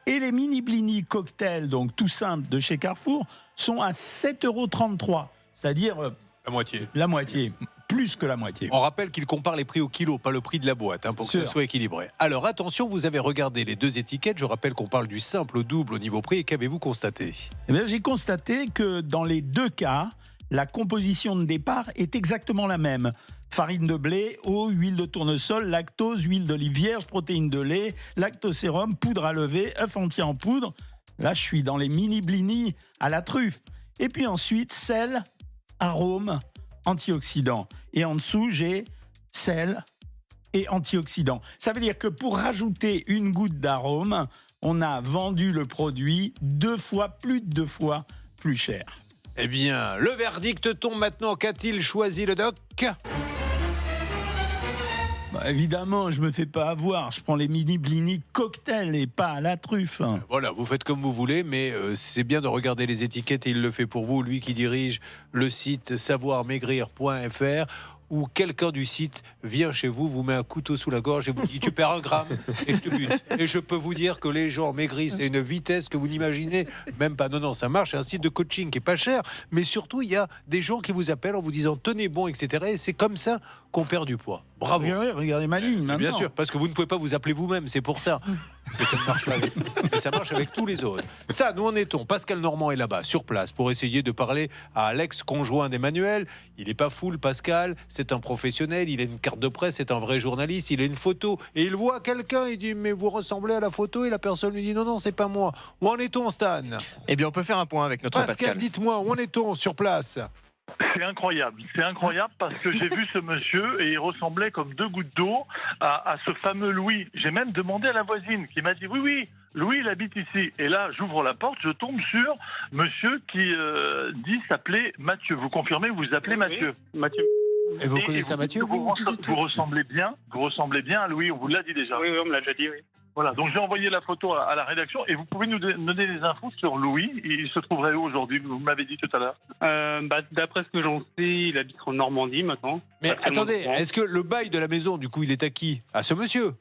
Et les mini blinis cocktail, donc tout simple de chez Carrefour, sont à 7,33 €. C'est-à-dire la moitié. La moitié, plus que la moitié. On rappelle qu'il compare les prix au kilo, pas le prix de la boîte, pour que ça soit équilibré. Alors attention, vous avez regardé les 2 étiquettes. Je rappelle qu'on parle du simple au double au niveau prix. Et qu'avez-vous constaté? Eh bien, j'ai constaté que dans les 2 cas, la composition de départ est exactement la même. Farine de blé, eau, huile de tournesol, lactose, huile d'olive vierge, protéines de lait, lactosérum, poudre à lever, œuf entier en poudre. Là, je suis dans les mini blinis à la truffe. Et puis ensuite, sel, arôme, antioxydants. Et en dessous, j'ai sel et antioxydants. Ça veut dire que pour rajouter une goutte d'arôme, on a vendu le produit plus de 2 fois plus cher. Eh bien, le verdict tombe maintenant. Qu'a-t-il choisi le doc? Évidemment, je me fais pas avoir. Je prends les mini blinis cocktail et pas à la truffe. Voilà, vous faites comme vous voulez, mais c'est bien de regarder les étiquettes et il le fait pour vous. Lui qui dirige le site savoirmaigrir.fr, où quelqu'un du site vient chez vous, vous met un couteau sous la gorge et vous dit tu perds 1 gramme et je te bute. Et je peux vous dire que les gens maigrissent à une vitesse que vous n'imaginez même pas. Non, ça marche. C'est un site de coaching qui est pas cher, mais surtout il y a des gens qui vous appellent en vous disant tenez bon, etc. Et c'est comme ça qu'on perd du poids. Bravo. Regardez ma ligne maintenant. Bien sûr, parce que vous ne pouvez pas vous appeler vous-même, c'est pour ça. Mais ça ne marche pas avec vous. Et ça marche avec tous les autres. Ça, nous en étons. Pascal Normand est là-bas, sur place, pour essayer de parler à l'ex-conjoint d'Emmanuel. Il n'est pas fou, le Pascal. C'est un professionnel. Il a une carte de presse. C'est un vrai journaliste. Il a une photo. Et il voit quelqu'un. Il dit mais vous ressemblez à la photo. Et la personne lui dit non, c'est pas moi. Où en est-on, Stan? Eh bien, on peut faire un point avec notre Pascal. Dites-moi, où en est-on sur place? C'est incroyable parce que j'ai vu ce monsieur et il ressemblait comme 2 gouttes d'eau à ce fameux Louis. J'ai même demandé à la voisine qui m'a dit oui, Louis il habite ici. Et là j'ouvre la porte, je tombe sur monsieur qui dit s'appeler Mathieu. Vous confirmez, vous vous appelez Mathieu? Mathieu. Et vous connaissez Mathieu? Vous ressemblez bien à Louis, on vous l'a dit déjà. Oui, on me l'a déjà dit, oui. Voilà, donc j'ai envoyé la photo à la rédaction et vous pouvez nous donner des infos sur Louis. Il se trouverait où aujourd'hui? Vous m'avez dit tout à l'heure. D'après ce que j'en sais, il habite en Normandie maintenant. Mais attendez, est-ce que le bail de la maison, du coup, il est à qui? À ce monsieur?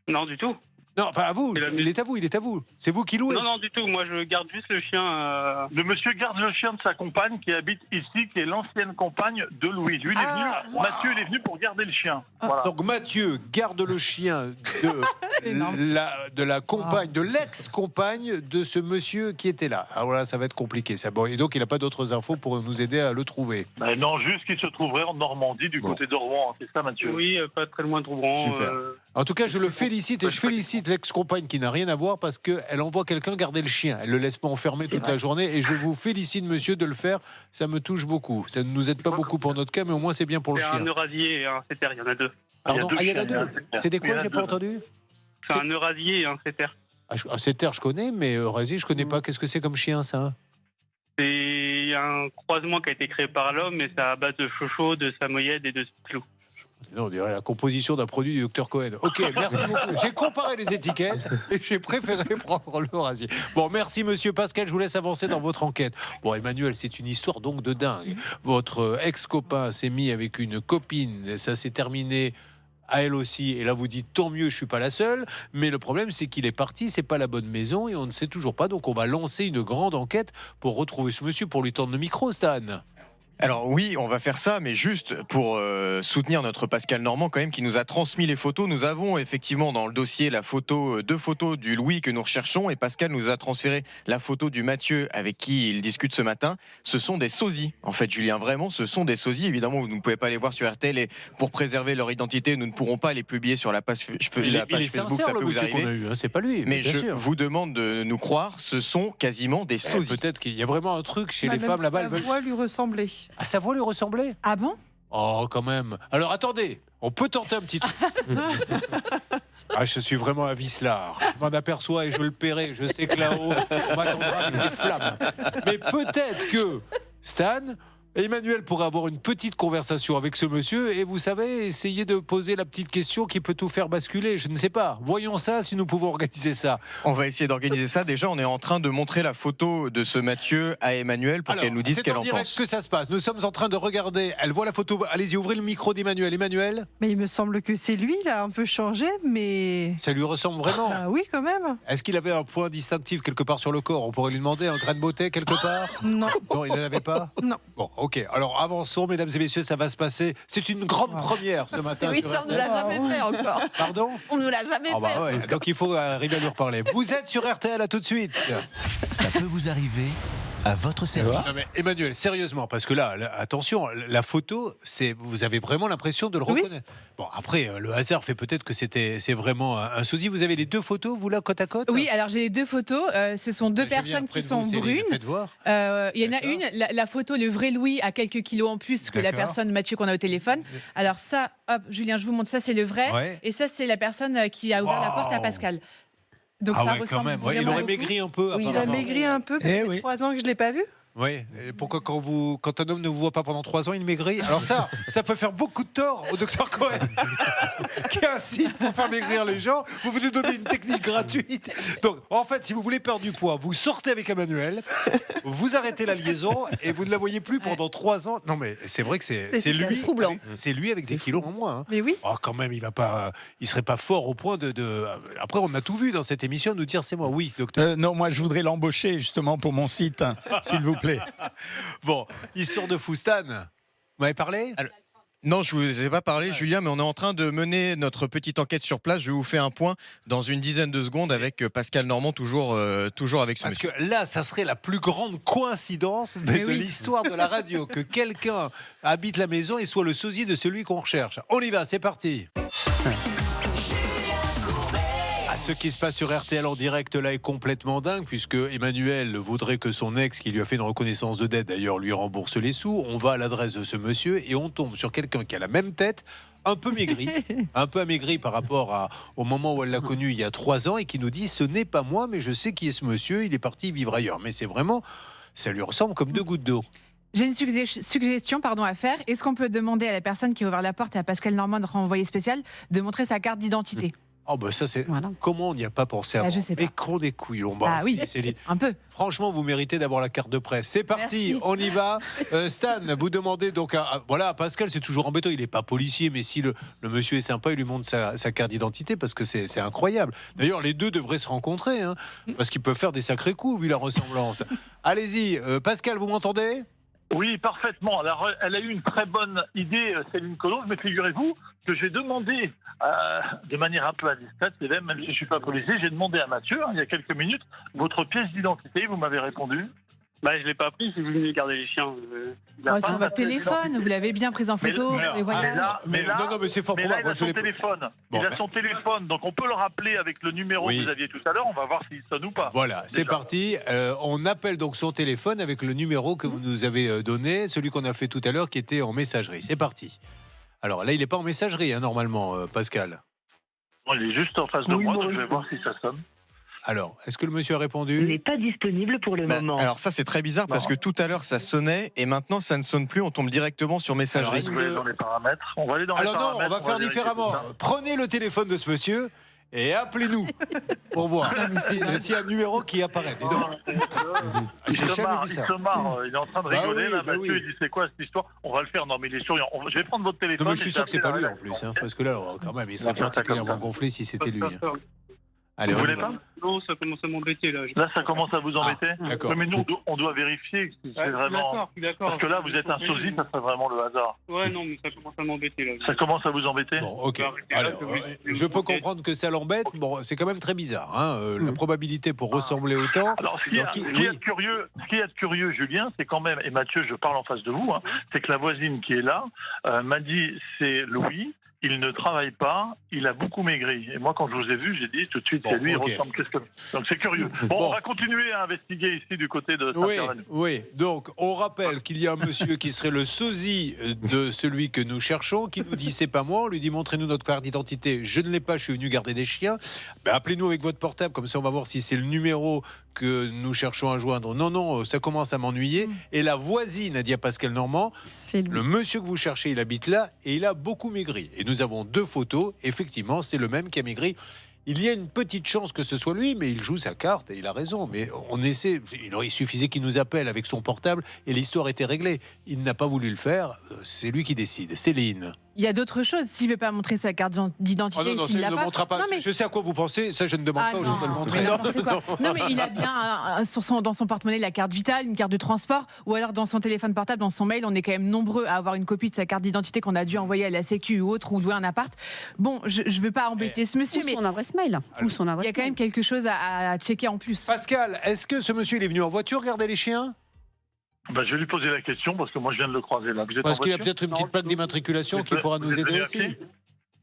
Non, du tout. Non, enfin à vous, il est à vous. C'est vous qui louez? Non, du tout. Moi, je garde juste le chien. Le monsieur garde le chien de sa compagne qui habite ici, qui est l'ancienne compagne de Louis. Lui, il est venu. Mathieu, il est venu pour garder le chien. Voilà. Donc Mathieu garde le chien de la compagne, de l'ex-compagne de ce monsieur qui était là. Ah voilà, ça va être compliqué. Ça. Bon, et donc il n'a pas d'autres infos pour nous aider à le trouver. Non, juste qu'il se trouverait en Normandie, du côté de Rouen. C'est ça, Mathieu? Oui, pas très loin de Rouen. Super. En tout cas, je le félicite et je félicite l'ex-compagne qui n'a rien à voir parce qu'elle envoie quelqu'un garder le chien. Elle ne le laisse pas enfermer toute la journée et je vous félicite, monsieur, de le faire. Ça me touche beaucoup. Ça ne nous aide pas beaucoup pour notre cas, mais au moins c'est bien pour le chien. C'est un eurasier et un setter, il y en a 2. Pardon, il y en a 2. C'était quoi, j'ai pas entendu? C'est un eurasier et un setter. Un setter, je connais, mais eurasier, je connais pas. Qu'est-ce que c'est comme chien, ça? C'est un croisement qui a été créé par l'homme, mais c'est à base de chocho, de samoyède et de spiclou. Non, on dirait la composition d'un produit du Dr Cohen. Ok, merci beaucoup. J'ai comparé les étiquettes et j'ai préféré prendre le rasier. Bon, merci monsieur Pascal, je vous laisse avancer dans votre enquête. Bon, Emmanuel, c'est une histoire donc de dingue. Votre ex-copain s'est mis avec une copine, ça s'est terminé à elle aussi, et là vous dites tant mieux, je suis pas la seule, mais le problème c'est qu'il est parti, c'est pas la bonne maison et on ne sait toujours pas, donc on va lancer une grande enquête pour retrouver ce monsieur, pour lui tendre le micro, Stan. Alors oui, on va faire ça, mais juste pour soutenir notre Pascal Normand quand même, qui nous a transmis les photos. Nous avons effectivement dans le dossier deux photos du Louis que nous recherchons, et Pascal nous a transféré la photo du Mathieu avec qui il discute ce matin. Ce sont des sosies, en fait, Julien, vraiment, ce sont des sosies. Évidemment, vous ne pouvez pas les voir sur RTL, et pour préserver leur identité, nous ne pourrons pas les publier sur la page Facebook, ça peut vous arriver. C'est pas lui, mais je vous demande de nous croire, ce sont quasiment des sosies. Peut-être qu'il y a vraiment un truc chez les femmes là-bas. Sa voix lui ressemblait. Ah, sa voix lui ressemblait? Ah bon? Oh, quand même. Alors attendez, on peut tenter un petit truc. Je suis vraiment à Vicelard. Je m'en aperçois et je le paierai. Je sais que là-haut, on m'attendra avec des flammes. Mais peut-être que Stan Emmanuel pourrait avoir une petite conversation avec ce monsieur et vous savez, essayer de poser la petite question qui peut tout faire basculer. Je ne sais pas. Voyons ça si nous pouvons organiser ça. On va essayer d'organiser ça. Déjà, on est en train de montrer la photo de ce Mathieu à Emmanuel pour qu'elle nous dise ce qu'elle en C'est en direct pense. que ça se passe. Nous sommes en train de regarder. Elle voit la photo. Allez-y, ouvrez le micro d'Emmanuel. Emmanuel, Mais il me semble que c'est lui, il a un peu changé, mais. ça lui ressemble vraiment. Bah oui, quand même. Est-ce qu'il avait un point distinctif quelque part sur le corps? On pourrait lui demander un grain de beauté quelque part? Non. Non, il n'en avait pas? Non. Bon, ok. Alors avançons, mesdames et messieurs, ça va se passer. C'est une grande première ce matin. Oui, sur ça, on ne RTL. l'a jamais fait encore. Pardon? On ne l'a jamais Ah bah fait. ouais, donc il faut arriver à lui reparler. Vous êtes sur RTL, à tout de suite. Ça peut vous arriver à votre service. Non mais Emmanuel, sérieusement, parce que là, attention, la photo, vous avez vraiment l'impression de le Oui. reconnaître. Bon, après, le hasard fait peut-être que c'est vraiment un sosie. Vous avez les deux photos, vous là, côte à côte? Oui, alors j'ai les deux photos. Ce sont deux personnes qui sont brunes. Faites voir. Il y en a une, la photo, le vrai Louis, a quelques kilos en plus que la D'accord. personne Mathieu qu'on a au téléphone. Alors ça, hop, Julien, je vous montre, ça c'est le vrai. Ouais. Et ça, c'est la personne qui a ouvert la porte à Pascal. Donc Ah ça ouais, quand ressemble même. Ouais, il vraiment aurait beaucoup. maigri un peu. Oui, il a apparemment. maigri un peu, ça Eh fait oui. 3 ans que je ne l'ai pas vu. Oui. Et pourquoi quand un homme ne vous voit pas pendant 3 ans, il maigrit? Alors ça peut faire beaucoup de tort au docteur Cohen, qui insiste pour faire maigrir les gens. Vous venez donner une technique gratuite. Donc, en fait, si vous voulez perdre du poids, vous sortez avec Emmanuel, vous arrêtez la liaison et vous ne la voyez plus pendant 3 ans. Non, mais c'est vrai que c'est lui. C'est troublant. C'est lui avec des kilos en moins. Hein. Mais oui. Oh, quand même, il serait pas fort au point de. Après, on a tout vu dans cette émission, nous dire c'est moi. Oui, docteur. Non, moi je voudrais l'embaucher justement pour mon site, hein, s'il vous plaît. Bon, histoire de Foustane. Vous m'avez parlé? Non, je ne vous ai pas parlé, Julien, mais on est en train de mener notre petite enquête sur place. Je vais vous faire un point dans une dizaine de secondes avec Pascal Normand, toujours avec ce Parce monsieur. que là, ça serait la plus grande coïncidence de oui. l'histoire de la radio, que quelqu'un habite la maison et soit le sosie de celui qu'on recherche. On y va, c'est parti. Ce qui se passe sur RTL en direct là est complètement dingue, puisque Emmanuel voudrait que son ex, qui lui a fait une reconnaissance de dette d'ailleurs, lui rembourse les sous. On va à l'adresse de ce monsieur et on tombe sur quelqu'un qui a la même tête, un peu maigri, un peu amaigri par rapport au moment où elle l'a connu il y a 3 ans, et qui nous dit: ce n'est pas moi, mais je sais qui est ce monsieur, il est parti vivre ailleurs. Mais c'est vraiment, ça lui ressemble comme 2 gouttes d'eau. J'ai une suggestion à faire. Est-ce qu'on peut demander à la personne qui a ouvert la porte et à Pascal Normand, notre envoyé spécial, de montrer sa carte d'identité? Oh bah ça c'est... Voilà. Comment on n'y a pas pensé avant? Je sais pas. Mais qu'on des couillons. Bah, Ah oui, si, Céline. un peu. Franchement, vous méritez d'avoir la carte de presse. C'est parti, Merci. on y va. Stan, vous demandez donc voilà, Pascal, c'est toujours embêtant. Il n'est pas policier, mais si le monsieur est sympa, il lui montre sa carte d'identité, parce que c'est incroyable. D'ailleurs, les deux devraient se rencontrer, hein, parce qu'ils peuvent faire des sacrés coups vu la ressemblance. Allez-y, Pascal, vous m'entendez? Oui, parfaitement. Alors, elle a eu une très bonne idée, Céline Collomb, mais figurez-vous que j'ai demandé, de manière un peu indiscrète, et même si je ne suis pas policier, j'ai demandé à Mathieu, il y a quelques minutes, votre pièce d'identité. Vous m'avez répondu. Bah, je ne l'ai pas pris, c'est venu garder les chiens. Il a pas Sur de votre téléphone, vous l'avez bien prise en photo. les voyages. Non, mais c'est fort Mais pour là, moi. il Moi, a je son l'ai- téléphone. Bon, Il a bah. son téléphone, donc on peut le rappeler avec le numéro Oui. que vous aviez tout à l'heure. On va voir s'il sonne ou pas. Voilà, c'est Déjà. parti. On appelle donc son téléphone avec le numéro que vous nous avez donné, celui qu'on a fait tout à l'heure qui était en messagerie. C'est parti. Alors là, il n'est pas en messagerie, hein, normalement, Pascal. Bon, il est juste en face de Oui, moi, bon, donc oui. je vais voir si ça sonne. Alors, est-ce que le monsieur a Il répondu? n'est pas disponible pour le Bah, moment. alors ça c'est très bizarre parce que tout à l'heure ça sonnait et maintenant ça ne sonne plus, on tombe directement sur messagerie. Alors, On va aller dans les paramètres. On va aller dans les Alors non, paramètres. on va faire vérifier différemment. tout ça. Prenez le téléphone de ce monsieur et appelez-nous pour voir s'il y a un numéro qui apparaît. Dis donc. Il J'ai se jamais marre, vu ça. il se marre, il est en train de Bah rigoler. oui, là, bah Mathieu, oui. il dit c'est quoi cette histoire? On va le faire. Non, mais il est souriant. Je vais prendre votre téléphone. Non, mais je suis et sûr que c'est pas appeler lui la en plus, rédaction. hein, parce que là, quand même, il serait On va faire ça particulièrement comme ça. gonflé si c'était lui. hein. Allez, Vous on y voulez va. pas? Non, ça commence à m'embêter là. Là, ça commence à vous embêter. D'accord. Ouais, mais nous, on doit vérifier si c'est vraiment. Je suis d'accord. Parce que là, vous êtes un sosie, ça serait vraiment le hasard. Ouais, non, mais ça commence à m'embêter là. Ça commence à vous embêter? Bon, ok. Arrêtez là, Alors, que vous- je peux comprendre que ça l'embête. Bon, c'est quand même très bizarre. Hein, la probabilité pour ressembler autant. Alors, ce qui est oui. de curieux, Julien, c'est quand même, et Mathieu, je parle en face de vous, hein, c'est que la voisine qui est là m'a dit c'est Louis. Il ne travaille pas, il a beaucoup maigri. Et moi, quand je vous ai vu, j'ai dit tout de suite, Bon, c'est lui, ok. il ressemble. Qu'est-ce Donc c'est curieux. Bon, on va continuer à investiguer ici du côté de Saint-Pierre-la-Noué. Oui, donc on rappelle qu'il y a un monsieur qui serait le sosie de celui que nous cherchons, qui nous dit c'est pas moi, on lui dit montrez-nous notre carte d'identité, je ne l'ai pas, je suis venu garder des chiens. Ben, appelez-nous avec votre portable, comme ça on va voir si c'est le numéro que nous cherchons à joindre. Non, ça commence à m'ennuyer. Et la voisine a dit à Pascal Normand, le monsieur que vous cherchez, il habite là et il a beaucoup maigri. Et nous avons 2 photos, effectivement, c'est le même qui a maigri. Il y a une petite chance que ce soit lui, mais il joue sa carte et il a raison. Mais on essaie, il suffisait qu'il nous appelle avec son portable et l'histoire était réglée. Il n'a pas voulu le faire, c'est lui qui décide. Céline. Il y a d'autres choses. S'il ne veut pas montrer sa carte d'identité, non, s'il il l'a ne le montrera pas. Non, mais... Je sais à quoi vous pensez, ça je ne demande pas, je vais le montrer. Non, mais il a bien dans son porte-monnaie la carte vitale, une carte de transport, ou alors dans son téléphone portable, dans son mail, on est quand même nombreux à avoir une copie de sa carte d'identité qu'on a dû envoyer à la Sécu ou autre, ou louer un appart. Bon, je ne veux pas embêter ce monsieur, mais son adresse mail. Il y a quand même quelque chose à checker en plus. Pascal, est-ce que ce monsieur il est venu en voiture regarder les chiens ? Je vais lui poser la question parce que moi je viens de le croiser là. Parce qu'il a peut-être une petite plaque d'immatriculation qui pourra nous aider aussi.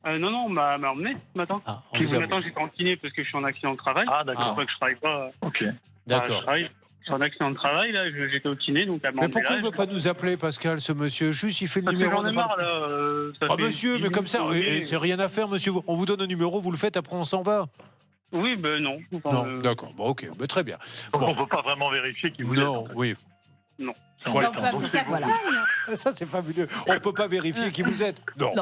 Non, on m'a emmené ce matin. Puis ce matin, j'étais en kiné parce que je suis en accident de travail. Ah, d'accord. C'est pour ça que je travaille pas. Ok. D'accord. Je suis en accident de travail, là, j'étais au kiné, donc elle m'a Mais emmené pourquoi là, il ne veut pas nous appeler, Pascal, ce monsieur ? Juste, il fait le Parce que numéro. j'en ai marre, là. Monsieur, mais comme ça, c'est rien à faire, monsieur. On vous donne un numéro, vous le faites, après on s'en va. Oui, non. Non, d'accord. Bon, ok, très bien. Donc on ne peut pas vraiment vérifier qui vous êtes. Non, oui. Non. Voilà. Voilà. Ça, c'est fabuleux. On ne peut pas vérifier qui vous êtes. Non.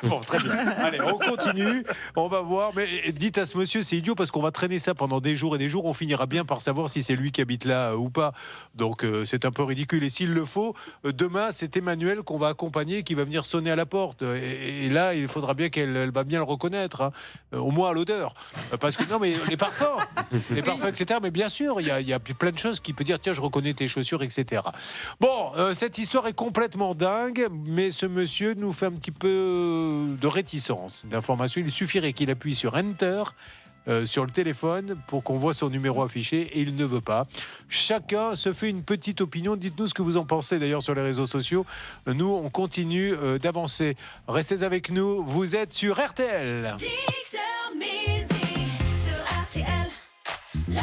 Bon, très bien. Allez, on continue. On va voir. Mais dites à ce monsieur, c'est idiot parce qu'on va traîner ça pendant des jours et des jours. On finira bien par savoir si c'est lui qui habite là ou pas. Donc, c'est un peu ridicule. Et s'il le faut, demain, c'est Emmanuel qu'on va accompagner qui va venir sonner à la porte. Et là, il faudra bien qu'elle va bien le reconnaître. Hein. Au moins à l'odeur. Parce que, non, mais les parfums, etc. Mais bien sûr, il y a plein de choses qui peut dire, tiens, je reconnais tes chaussures, etc. Bon, cette histoire est complètement dingue, mais ce monsieur nous fait un petit peu de réticence d'information. Il suffirait qu'il appuie sur Enter sur le téléphone pour qu'on voit son numéro affiché et il ne veut pas. Chacun se fait une petite opinion. Dites-nous ce que vous en pensez d'ailleurs sur les réseaux sociaux. Nous, on continue d'avancer. Restez avec nous. Vous êtes sur RTL. 10h midi sur RTL. La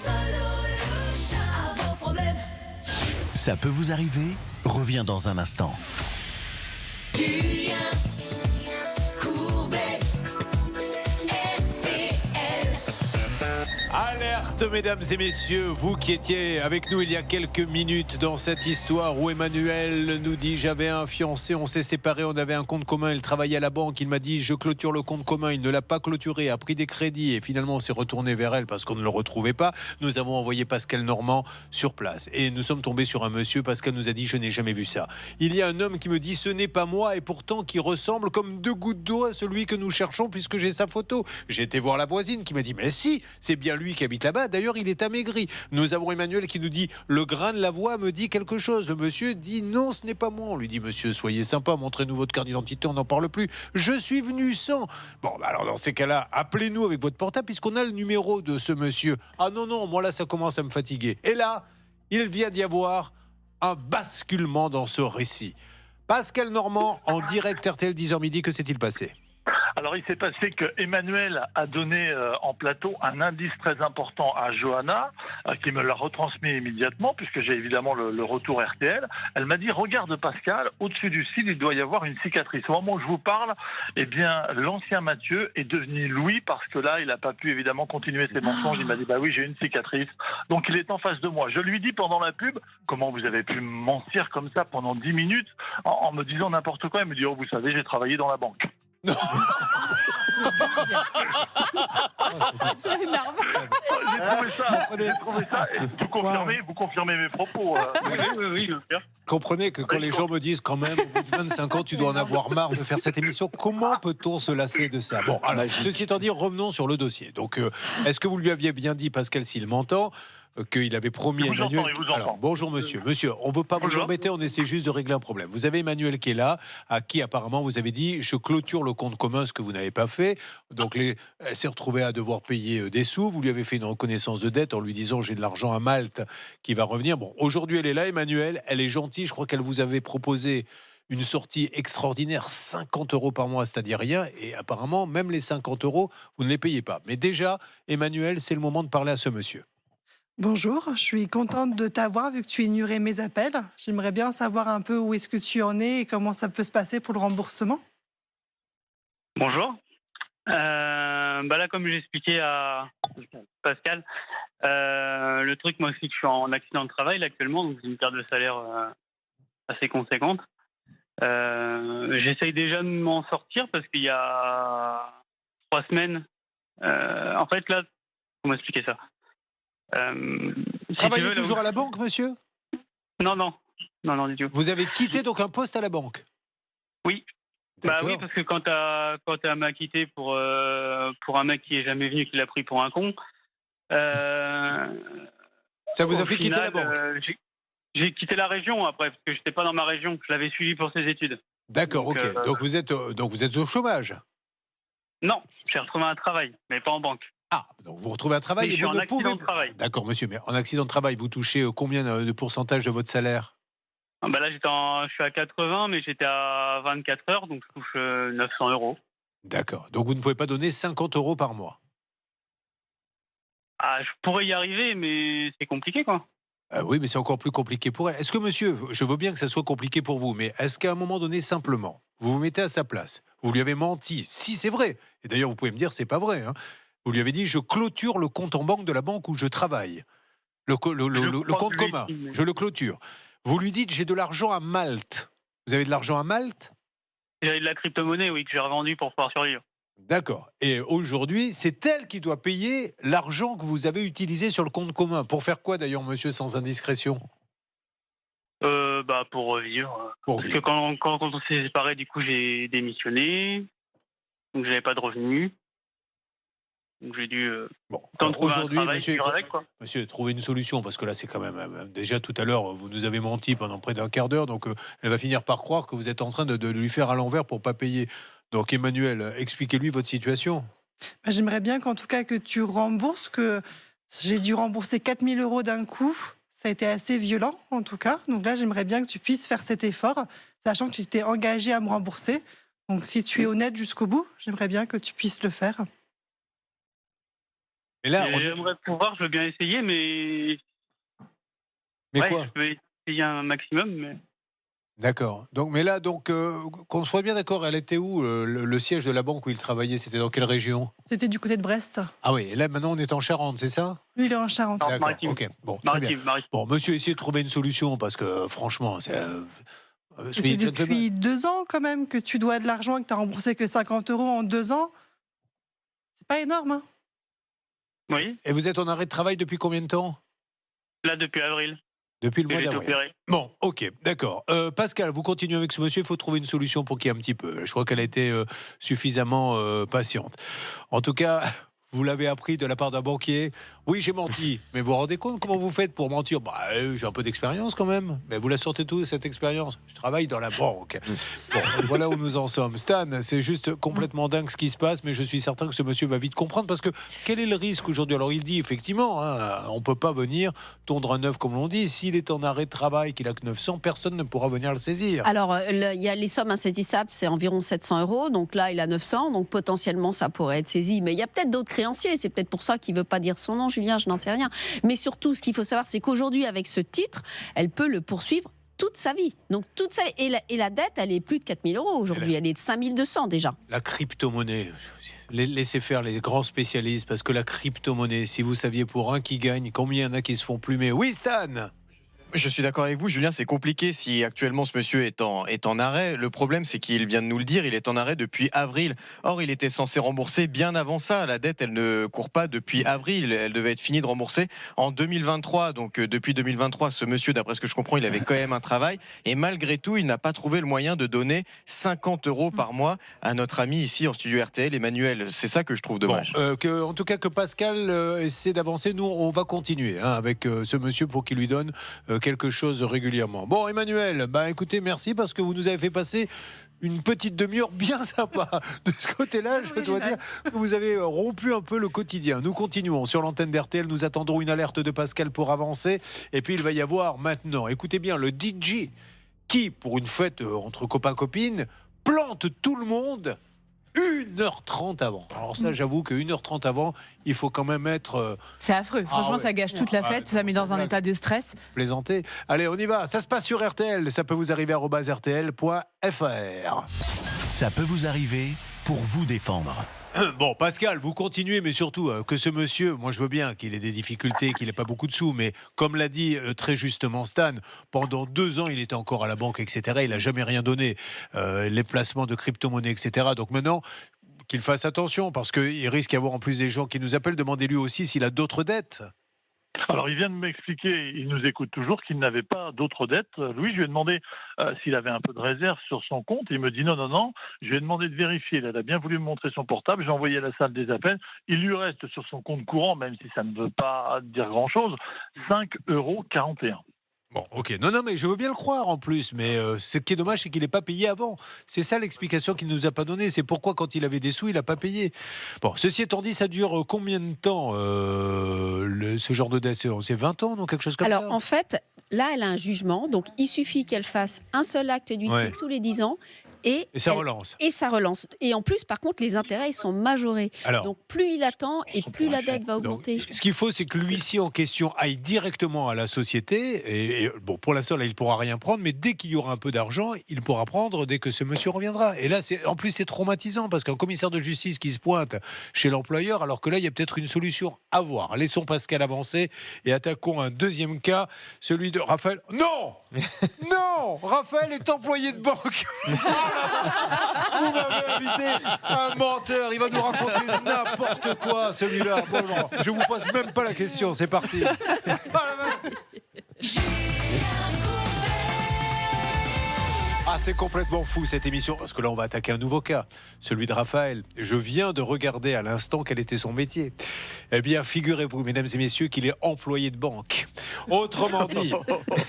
solution à vos problèmes. Ça peut vous arriver ? Reviens dans un instant. Julien Courbet, RTL. Alerte, mesdames et messieurs, vous qui étiez avec nous il y a quelques minutes dans cette histoire où Emmanuel nous dit j'avais un fiancé, on s'est séparés, on avait un compte commun, il travaillait à la banque, il m'a dit je clôture le compte commun, il ne l'a pas clôturé, a pris des crédits et finalement on s'est retourné vers elle parce qu'on ne le retrouvait pas. Nous avons envoyé Pascal Normand sur place et nous sommes tombés sur un monsieur. Pascal nous a dit je n'ai jamais vu ça. Il y a un homme qui me dit ce n'est pas moi et pourtant qui ressemble comme 2 gouttes d'eau à celui que nous cherchons puisque j'ai sa photo. J'ai été voir la voisine qui m'a dit mais si, c'est bien lui qui habite là-bas. D'ailleurs, il est amaigri. Nous avons Emmanuel qui nous dit le grain de la voix me dit quelque chose. Le monsieur dit non, ce n'est pas moi. On lui dit monsieur, soyez sympa, montrez-nous votre carte d'identité, on n'en parle plus. Je suis venu sans. Bon, alors dans ces cas-là, appelez-nous avec votre portable puisqu'on a le numéro de ce monsieur. Ah non, moi là, ça commence à me fatiguer. Et là, il vient d'y avoir un basculement dans ce récit. Pascal Normand, en direct RTL 10h midi, que s'est-il passé ? Alors, il s'est passé que Emmanuel a donné en plateau un indice très important à Johanna, qui me l'a retransmis immédiatement, puisque j'ai évidemment le retour RTL. Elle m'a dit, regarde Pascal, au-dessus du cil, il doit y avoir une cicatrice. Au moment où je vous parle, eh bien, l'ancien Mathieu est devenu Louis, parce que là, il n'a pas pu évidemment continuer ses mensonges. Il m'a dit, bah oui, j'ai une cicatrice. Donc, il est en face de moi. Je lui dis pendant la pub, comment vous avez pu mentir comme ça pendant 10 minutes, en me disant n'importe quoi. Il me dit, oh, vous savez, j'ai travaillé dans la banque. C'est énervant. J'ai trouvé ça. Et vous confirmez mes propos. Oui, Comprenez que quand les gens me disent quand même, au bout de 25 ans, tu dois en avoir marre de faire cette émission, comment peut-on se lasser de ça ? Bon, alors, ceci étant dit, revenons sur le dossier. Donc, est-ce que vous lui aviez bien dit, Pascal, s'il m'entend, qu'il avait promis à Emmanuel... Alors, bonjour monsieur. Monsieur, on ne veut pas vous embêter, on essaie juste de régler un problème. Vous avez Emmanuel qui est là, à qui apparemment vous avez dit, je clôture le compte commun, ce que vous n'avez pas fait. Donc, elle s'est retrouvée à devoir payer des sous. Vous lui avez fait une reconnaissance de dette en lui disant, j'ai de l'argent à Malte qui va revenir. Bon, aujourd'hui, elle est là, Emmanuel. Elle est gentille. Je crois qu'elle vous avait proposé une sortie extraordinaire, 50 € par mois, c'est-à-dire rien. Et apparemment, même les 50 €, vous ne les payez pas. Mais déjà, Emmanuel, c'est le moment de parler à ce monsieur. Bonjour, je suis contente de t'avoir vu que tu ignorais mes appels. J'aimerais bien savoir un peu où est-ce que tu en es et comment ça peut se passer pour le remboursement. Bonjour. Là, comme j'ai expliqué à Pascal, le truc, moi, c'est que je suis en accident de travail là, actuellement, donc j'ai une perte de salaire assez conséquente. J'essaye déjà de m'en sortir parce qu'il y a 3 semaines, en fait, là, comment expliquer ça Vous travaillez toujours à la banque, monsieur? Non, du tout. Vous avez quitté donc un poste à la banque? Oui. Bah oui, parce que quand t'as m'acquitté pour un mec qui est jamais venu, qui l'a pris pour un con. Ça vous a fait quitter la banque? J'ai quitté la région après, parce que j'étais pas dans ma région. Je l'avais suivi pour ses études. D'accord, ok. Donc vous êtes au chômage? Non, j'ai retrouvé un travail, mais pas en banque. Ah, donc vous retrouvez un travail Mais et je suis vous en ne pouvez... accident de travail. D'accord, monsieur, mais en accident de travail, vous touchez combien de pourcentage de votre salaire? Là, je suis à 80, mais j'étais à 24 heures, donc je touche 900 €. D'accord, donc vous ne pouvez pas donner 50 € par mois? Ah, je pourrais y arriver, mais c'est compliqué, quoi. Oui, mais c'est encore plus compliqué pour elle. Est-ce que, monsieur, je veux bien que ça soit compliqué pour vous, mais est-ce qu'à un moment donné, simplement, vous vous mettez à sa place, vous lui avez menti, si c'est vrai, et d'ailleurs vous pouvez me dire c'est pas vrai, hein, vous lui avez dit je clôture le compte en banque de la banque où je travaille, le compte commun, je le clôture. Vous lui dites j'ai de l'argent à Malte. Vous avez de l'argent à Malte? J'avais de la crypto-monnaie, oui, que j'ai revendue pour pouvoir survivre. D'accord. Et aujourd'hui, c'est elle qui doit payer l'argent que vous avez utilisé sur le compte commun. Pour faire quoi d'ailleurs, monsieur, sans indiscrétion? Pour vivre. Parce que quand on s'est séparés, du coup, j'ai démissionné. Donc, j'avais pas de revenus. Donc, j'ai dû. Aujourd'hui, monsieur, monsieur, trouver une solution, parce que là, c'est quand même. Déjà, tout à l'heure, vous nous avez menti pendant près d'un quart d'heure, donc elle va finir par croire que vous êtes en train de lui faire à l'envers pour pas payer. Donc, Emmanuel, expliquez-lui votre situation. J'aimerais bien qu'en tout cas que tu rembourses, que j'ai dû rembourser 4 000 € d'un coup. Ça a été assez violent, en tout cas. Donc là, j'aimerais bien que tu puisses faire cet effort, sachant que tu t'es engagé à me rembourser. Donc, si tu es honnête jusqu'au bout, j'aimerais bien que tu puisses le faire. Et là, j'aimerais pouvoir, je veux bien essayer, mais. Mais quoi? Je peux essayer un maximum, mais. D'accord. Donc, mais là, qu'on soit bien d'accord, elle était où le siège de la banque où il travaillait? C'était dans quelle région? C'était du côté de Brest. Ah oui, et là maintenant on est en Charente, c'est ça? Lui, il est en Charente. D'accord, ok. Bon, très bien. Bon, monsieur, essayez de trouver une solution parce que franchement, c'est. C'est depuis 2 ans quand même que tu dois de l'argent et que tu n'as remboursé que 50 € en 2 ans. C'est pas énorme, hein? Oui. Et vous êtes en arrêt de travail depuis combien de temps? Là, depuis avril. Depuis le mois d'avril. Bon, ok, d'accord. Pascal, vous continuez avec ce monsieur, il faut trouver une solution pour qu'il y ait un petit peu. Je crois qu'elle a été suffisamment patiente. En tout cas, vous l'avez appris de la part d'un banquier. Oui, j'ai menti. Mais vous vous rendez compte comment vous faites pour mentir? J'ai un peu d'expérience quand même. Mais vous la sortez tout, cette expérience? Je travaille dans la banque. Bon, voilà où nous en sommes. Stan, c'est juste complètement dingue ce qui se passe, mais je suis certain que ce monsieur va vite comprendre parce que quel est le risque aujourd'hui? Alors il dit effectivement, hein, on ne peut pas venir tondre un œuf comme l'on dit. S'il est en arrêt de travail, qu'il a que 900, personne ne pourra venir le saisir. Alors, il y a les sommes insaisissables, c'est environ 700 €. Donc là, il a 900, donc potentiellement, ça pourrait être saisi. Mais il y a peut-être d'autres créanciers. C'est peut-être pour ça qu'il ne veut pas dire son nom, Julien, je n'en sais rien. Mais surtout, ce qu'il faut savoir, c'est qu'aujourd'hui, avec ce titre, elle peut le poursuivre toute sa vie. Donc, toute sa vie. Et la dette, elle est plus de 4 000 € aujourd'hui. Elle est de 5 200 déjà. La crypto-monnaie, laissez faire les grands spécialistes, parce que la crypto-monnaie, si vous saviez pour un qui gagne, combien il y en a qui se font plumer? Oui, Stan! Je suis d'accord avec vous, Julien, c'est compliqué si actuellement ce monsieur est en arrêt. Le problème, c'est qu'il vient de nous le dire, il est en arrêt depuis avril. Or, il était censé rembourser bien avant ça. La dette, elle ne court pas depuis avril. Elle devait être finie de rembourser en 2023. Donc, depuis 2023, ce monsieur, d'après ce que je comprends, il avait quand même un travail. Et malgré tout, il n'a pas trouvé le moyen de donner 50 € par mois à notre ami ici en studio RTL, Emmanuel. C'est ça que je trouve dommage. Bon, en tout cas, que Pascal essaie d'avancer. Nous, on va continuer avec ce monsieur pour qu'il lui donne quelque chose régulièrement. Bon, Emmanuel, écoutez, merci parce que vous nous avez fait passer une petite demi-heure bien sympa. De ce côté-là, je dois dire que vous avez rompu un peu le quotidien. Nous continuons sur l'antenne d'RTL. Nous attendrons une alerte de Pascal pour avancer. Et puis, il va y avoir maintenant, écoutez bien, le DJ qui, pour une fête entre copains-copines, plante tout le monde 1h30 avant. Alors ça, j'avoue que 1h30 avant, il faut quand même être... C'est affreux. Franchement, ça gâche toute la fête. Ça met dans un état de stress. Plaisanter. Allez, on y va. Ça se passe sur RTL. Ça peut vous arriver @rtl.fr. Ça peut vous arriver pour vous défendre. Bon, Pascal, vous continuez, mais surtout que ce monsieur, moi je veux bien qu'il ait des difficultés, qu'il n'ait pas beaucoup de sous, mais comme l'a dit très justement Stan, pendant 2 ans, il était encore à la banque, etc. Il n'a jamais rien donné, les placements de crypto-monnaies, etc. Donc maintenant, qu'il fasse attention, parce qu'il risque d'y avoir en plus des gens qui nous appellent, demandez-lui aussi s'il a d'autres dettes. Alors, il vient de m'expliquer, il nous écoute toujours, qu'il n'avait pas d'autres dettes. Louis, je lui ai demandé s'il avait un peu de réserve sur son compte. Il me dit non. Je lui ai demandé de vérifier. Il a bien voulu me montrer son portable. J'ai envoyé à la salle des appels. Il lui reste sur son compte courant, même si ça ne veut pas dire grand-chose, 5,41 €. Bon, ok. Non, mais je veux bien le croire en plus, mais ce qui est dommage, c'est qu'il n'est pas payé avant. C'est ça l'explication qu'il ne nous a pas donnée. C'est pourquoi, quand il avait des sous, il n'a pas payé. Bon, ceci étant dit, ça dure combien de temps, ce genre de dette? C'est 20 ans, non? Quelque chose comme ça? Alors, en fait, là, elle a un jugement. Donc, il suffit qu'elle fasse un seul acte d'huissier tous les 10 ans. Et ça relance. Et ça relance. Et en plus, par contre, les intérêts, ils sont majorés. Alors, donc, plus il attend et plus la dette va augmenter. Donc, ce qu'il faut, c'est que l'huissier en question aille directement à la société. Et bon, pour l'instant, là, il ne pourra rien prendre, mais dès qu'il y aura un peu d'argent, il pourra prendre dès que ce monsieur reviendra. Et là, en plus, c'est traumatisant parce qu'un commissaire de justice qui se pointe chez l'employeur, alors que là, il y a peut-être une solution à voir. Laissons Pascal avancer et attaquons un deuxième cas, celui de Raphaël. Non Non Raphaël est employé de banque. Vous m'avez invité un menteur, il va nous raconter n'importe quoi celui-là. Bon, non, je vous pose même pas la question, c'est parti. Ah, c'est complètement fou cette émission, parce que là on va attaquer un nouveau cas, celui de Raphaël. Je viens de regarder à l'instant quel était son métier. Eh bien, figurez-vous, mesdames et messieurs, qu'il est employé de banque. Autrement dit,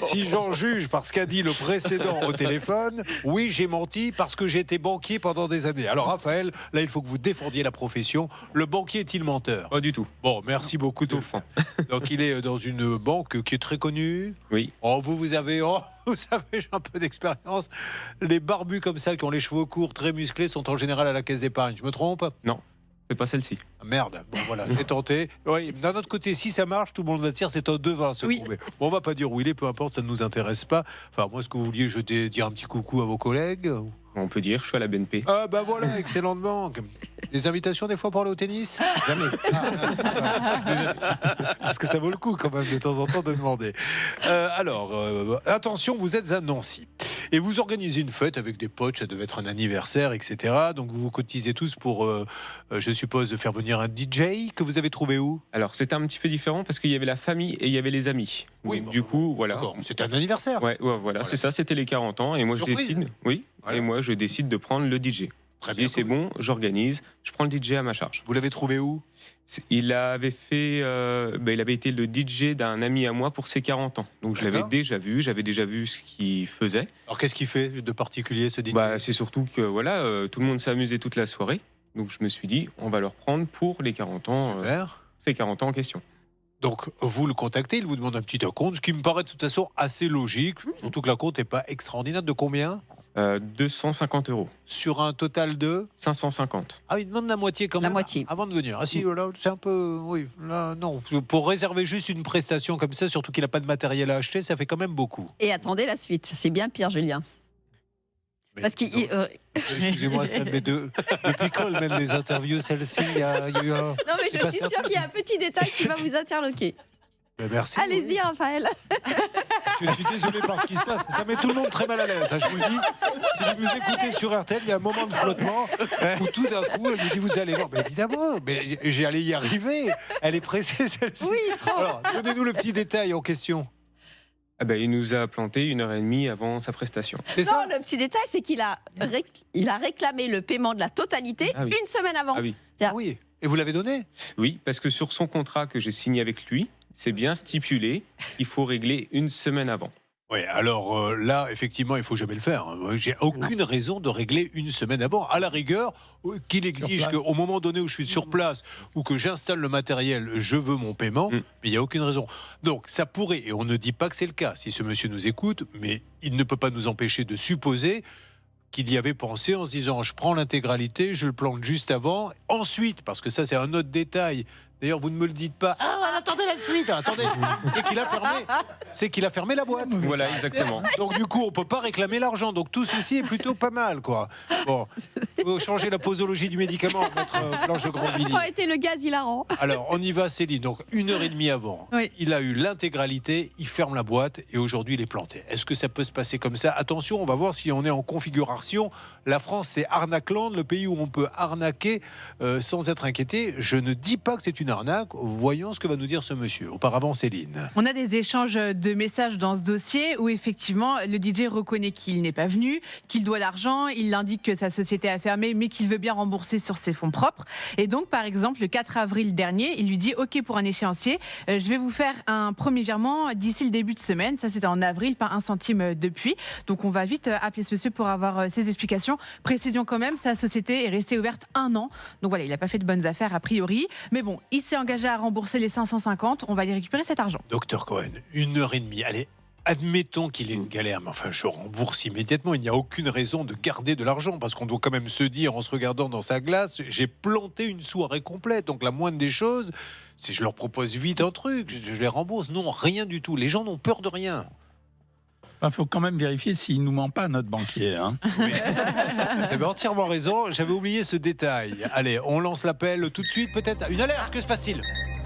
si j'en juge par ce qu'a dit le précédent au téléphone, oui, j'ai menti parce que j'ai été banquier pendant des années. Alors Raphaël, là il faut que vous défendiez la profession. Le banquier est-il menteur? Pas du tout. Bon, merci beaucoup. Donc il est dans une banque qui est très connue. Oui. Oh, vous avez... Oh, vous savez, j'ai un peu d'expérience. Les barbus comme ça, qui ont les cheveux courts, très musclés, sont en général à la caisse d'épargne. Je me trompe? Non, c'est pas celle-ci. Merde, bon voilà, j'ai tenté. Oui, d'un autre côté, si ça marche, tout le monde va dire c'est un devin ce coup. Mais bon, on va pas dire où il est, peu importe, ça ne nous intéresse pas. Enfin, moi, est-ce que vous vouliez dire un petit coucou à vos collègues? On peut dire, je suis à la BNP. Ah bah voilà, excellente banque. Des invitations des fois pour aller au tennis? Jamais. Parce que ça vaut le coup quand même de temps en temps de demander. Alors, attention, vous êtes à Nancy. Et vous organisez une fête avec des potes, ça devait être un anniversaire, etc. Donc vous vous cotisez tous pour, je suppose, faire venir un DJ que vous avez trouvé où? Alors c'était un petit peu différent parce qu'il y avait la famille et il y avait les amis. Oui, donc, du coup, voilà. C'était un anniversaire. Ouais, voilà, c'est ça, c'était les 40 ans. Et moi je décide. Oui. Voilà. Et moi je décide de prendre le DJ. Très bien. C'est bon, j'organise, je prends le DJ à ma charge. Vous l'avez trouvé où? Il avait fait, il avait été le DJ d'un ami à moi pour ses 40 ans. Donc je l'avais déjà vu, j'avais déjà vu ce qu'il faisait. Alors qu'est-ce qu'il fait de particulier ce DJ? C'est surtout que voilà, tout le monde s'est amusé toute la soirée. Donc je me suis dit, on va le reprendre pour les 40 ans. Ces 40 ans en question. Donc vous le contactez, il vous demande un petit acompte, ce qui me paraît de toute façon assez logique, surtout que l'acompte n'est pas extraordinaire. De combien? 250 €. Sur un total de 550. Ah, il demande la moitié quand même. La moitié. Avant de venir. Ah si, là, c'est un peu... Oui, là, non. Pour réserver juste une prestation comme ça, surtout qu'il n'a pas de matériel à acheter, ça fait quand même beaucoup. Et attendez la suite, c'est bien pire, Julien. Mais parce qu'il... Excusez-moi, ça met depuis quand elle mène les interviews, celle-ci, il y a eu un... Non, mais je suis sûre qu'il y a un petit détail qui va vous interloquer. Merci. Allez-y, Raphaël. Je suis désolé par ce qui se passe. Ça met tout le monde très mal à l'aise. Je vous le dis. Si vous nous écoutez sur RTL, il y a un moment de flottement où tout d'un coup, elle me dit vous allez voir. Mais évidemment, mais j'allais y arriver. Elle est pressée, celle-ci. Oui, trop. Alors, donnez-nous le petit détail en question. Il nous a planté 1h30 avant sa prestation. C'est ça? Non, le petit détail, c'est qu'il a, réclamé le paiement de la totalité une semaine avant. Ah oui. Oui. Et vous l'avez donné? Oui, parce que sur son contrat que j'ai signé avec lui, c'est bien stipulé, il faut régler une semaine avant. Oui, alors là, effectivement, il faut jamais le faire. J'ai aucune raison de régler une semaine avant. À la rigueur, qu'il exige qu'au moment donné où je suis sur place ou que j'installe le matériel, je veux mon paiement, mais il n'y a aucune raison. Donc ça pourrait, et on ne dit pas que c'est le cas, si ce monsieur nous écoute, mais il ne peut pas nous empêcher de supposer qu'il y avait pensé en se disant je prends l'intégralité, je le plante juste avant. Ensuite, parce que ça c'est un autre détail, d'ailleurs vous ne me le dites pas, attendez la suite, attendez, c'est qu'il a fermé la boîte. Voilà, exactement. Donc du coup on peut pas réclamer l'argent, donc tout ceci est plutôt pas mal quoi. Bon, faut changer la posologie du médicament, mettre Blanche de Grandvilliers. Ça a été le gaz hilarant. Alors on y va Céline, donc 1h30 avant, il a eu l'intégralité, il ferme la boîte et aujourd'hui il est planté. Est-ce que ça peut se passer comme ça? Attention, on va voir si on est en configuration. La France c'est Arnaqueland, le pays où on peut arnaquer sans être inquiété. Je ne dis pas que c'est une arnaque, voyons ce que va nous dire ce monsieur. Auparavant Céline. On a des échanges de messages dans ce dossier où effectivement le DJ reconnaît qu'il n'est pas venu, qu'il doit l'argent, il indique que sa société a fermé mais qu'il veut bien rembourser sur ses fonds propres. Et donc par exemple le 4 avril dernier, il lui dit OK pour un échéancier, je vais vous faire un premier virement d'ici le début de semaine. Ça c'était en avril, pas un centime depuis. Donc on va vite appeler ce monsieur pour avoir ses explications. Précision quand même, sa société est restée ouverte 1 an. Donc voilà, il n'a pas fait de bonnes affaires a priori. Mais bon, il s'est engagé à rembourser les 550. On va aller récupérer cet argent. Docteur Cohen, 1h30. Allez, admettons qu'il ait une galère, mais enfin, je rembourse immédiatement. Il n'y a aucune raison de garder de l'argent parce qu'on doit quand même se dire, en se regardant dans sa glace, j'ai planté une soirée complète. Donc la moindre des choses, c'est je leur propose vite un truc, je les rembourse. Non, rien du tout. Les gens n'ont peur de rien. Il faut quand même vérifier s'il ne nous ment pas, notre banquier. Hein. Vous avez entièrement raison, j'avais oublié ce détail. Allez, on lance l'appel tout de suite, peut-être. Une alerte, que se passe-t-il?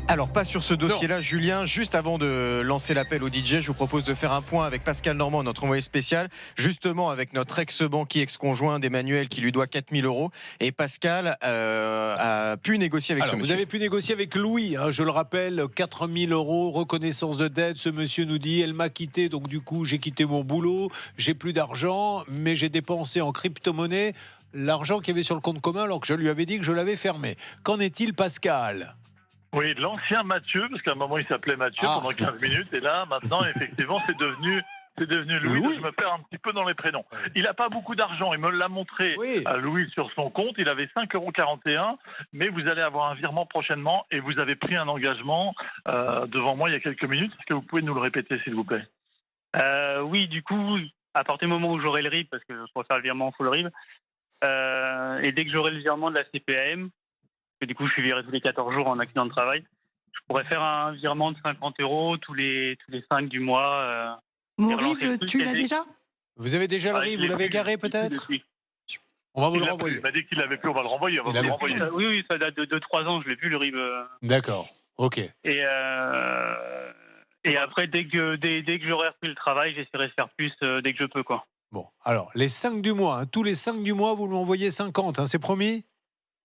Alors, pas sur ce dossier-là, Julien. Juste avant de lancer l'appel au DJ, je vous propose de faire un point avec Pascal Normand, notre envoyé spécial, justement avec notre ex-banquier, ex-conjoint d'Emmanuel qui lui doit 4 000 €. Et Pascal a pu négocier avec ce monsieur. Vous avez pu négocier avec Louis, hein, je le rappelle, 4 000 €, reconnaissance de dette. Ce monsieur nous dit, elle m'a quitté, donc du coup, j'ai quitté mon boulot, j'ai plus d'argent, mais j'ai dépensé en crypto-monnaie l'argent qu'il y avait sur le compte commun alors que je lui avais dit que je l'avais fermé. Qu'en est-il, Pascal ? Oui, l'ancien Mathieu, parce qu'à un moment il s'appelait Mathieu pendant 15 minutes, et là maintenant effectivement c'est devenu Louis, donc je me perds un petit peu dans les prénoms. Il n'a pas beaucoup d'argent, il me l'a montré à Louis sur son compte, il avait 5,41 €, mais vous allez avoir un virement prochainement et vous avez pris un engagement devant moi il y a quelques minutes. Est-ce que vous pouvez nous le répéter s'il vous plaît? Oui, du coup, à partir du moment où j'aurai le RIB, parce que je pourrais faire le virement full RIB, et dès que j'aurai le virement de la CPAM, et du coup, je suis viré tous les 14 jours en accident de travail. Je pourrais faire un virement de 50 € tous les 5 du mois. Mon RIB, tu l'as déjà? Vous avez déjà le RIB, vous l'avez garé peut-être? On va vous le renvoyer. Il m'a dit qu'il l'avait plus, on va le renvoyer. Oui, ça date de 3 ans, je l'ai plus le RIB. D'accord, ok. Et après, dès que j'aurai repris le travail, j'essaierai de faire plus dès que je peux, quoi. Bon, alors, les 5 du mois, hein, tous les 5 du mois, vous lui envoyez 50, hein, c'est promis?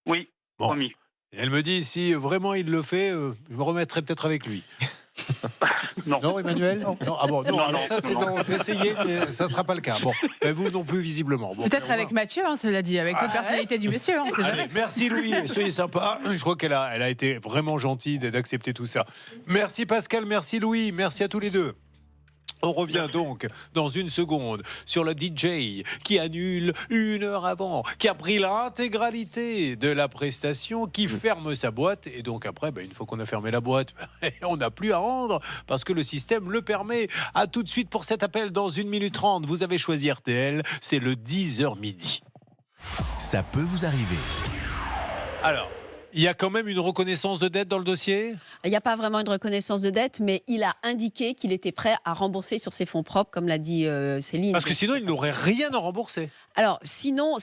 Oui, promis. Et elle me dit, si vraiment il le fait, je me remettrai peut-être avec lui. Non, Emmanuel? Non. Ah bon, non, alors ça c'est non, je vais essayer, mais ça ne sera pas le cas. Bon, mais vous non plus visiblement. Bon, peut-être avec Mathieu, hein, cela dit, avec la personnalité du monsieur, on sait jamais. Merci Louis, soyez sympa. Je crois qu'elle a été vraiment gentille d'accepter tout ça. Merci Pascal, merci Louis, merci à tous les deux. On revient donc dans une seconde sur le DJ qui annule 1 heure avant, qui a pris l'intégralité de la prestation, qui ferme sa boîte. Et donc après, une fois qu'on a fermé la boîte, on n'a plus à rendre parce que le système le permet. À tout de suite pour cet appel dans 1 minute 30. Vous avez choisi RTL, c'est le 10h midi. Ça peut vous arriver. Alors, il y a quand même une reconnaissance de dette dans le dossier? Il n'y a pas vraiment une reconnaissance de dette, mais il a indiqué qu'il était prêt à rembourser sur ses fonds propres, comme l'a dit Céline. Parce que sinon, il n'aurait rien à rembourser. Alors, sinon,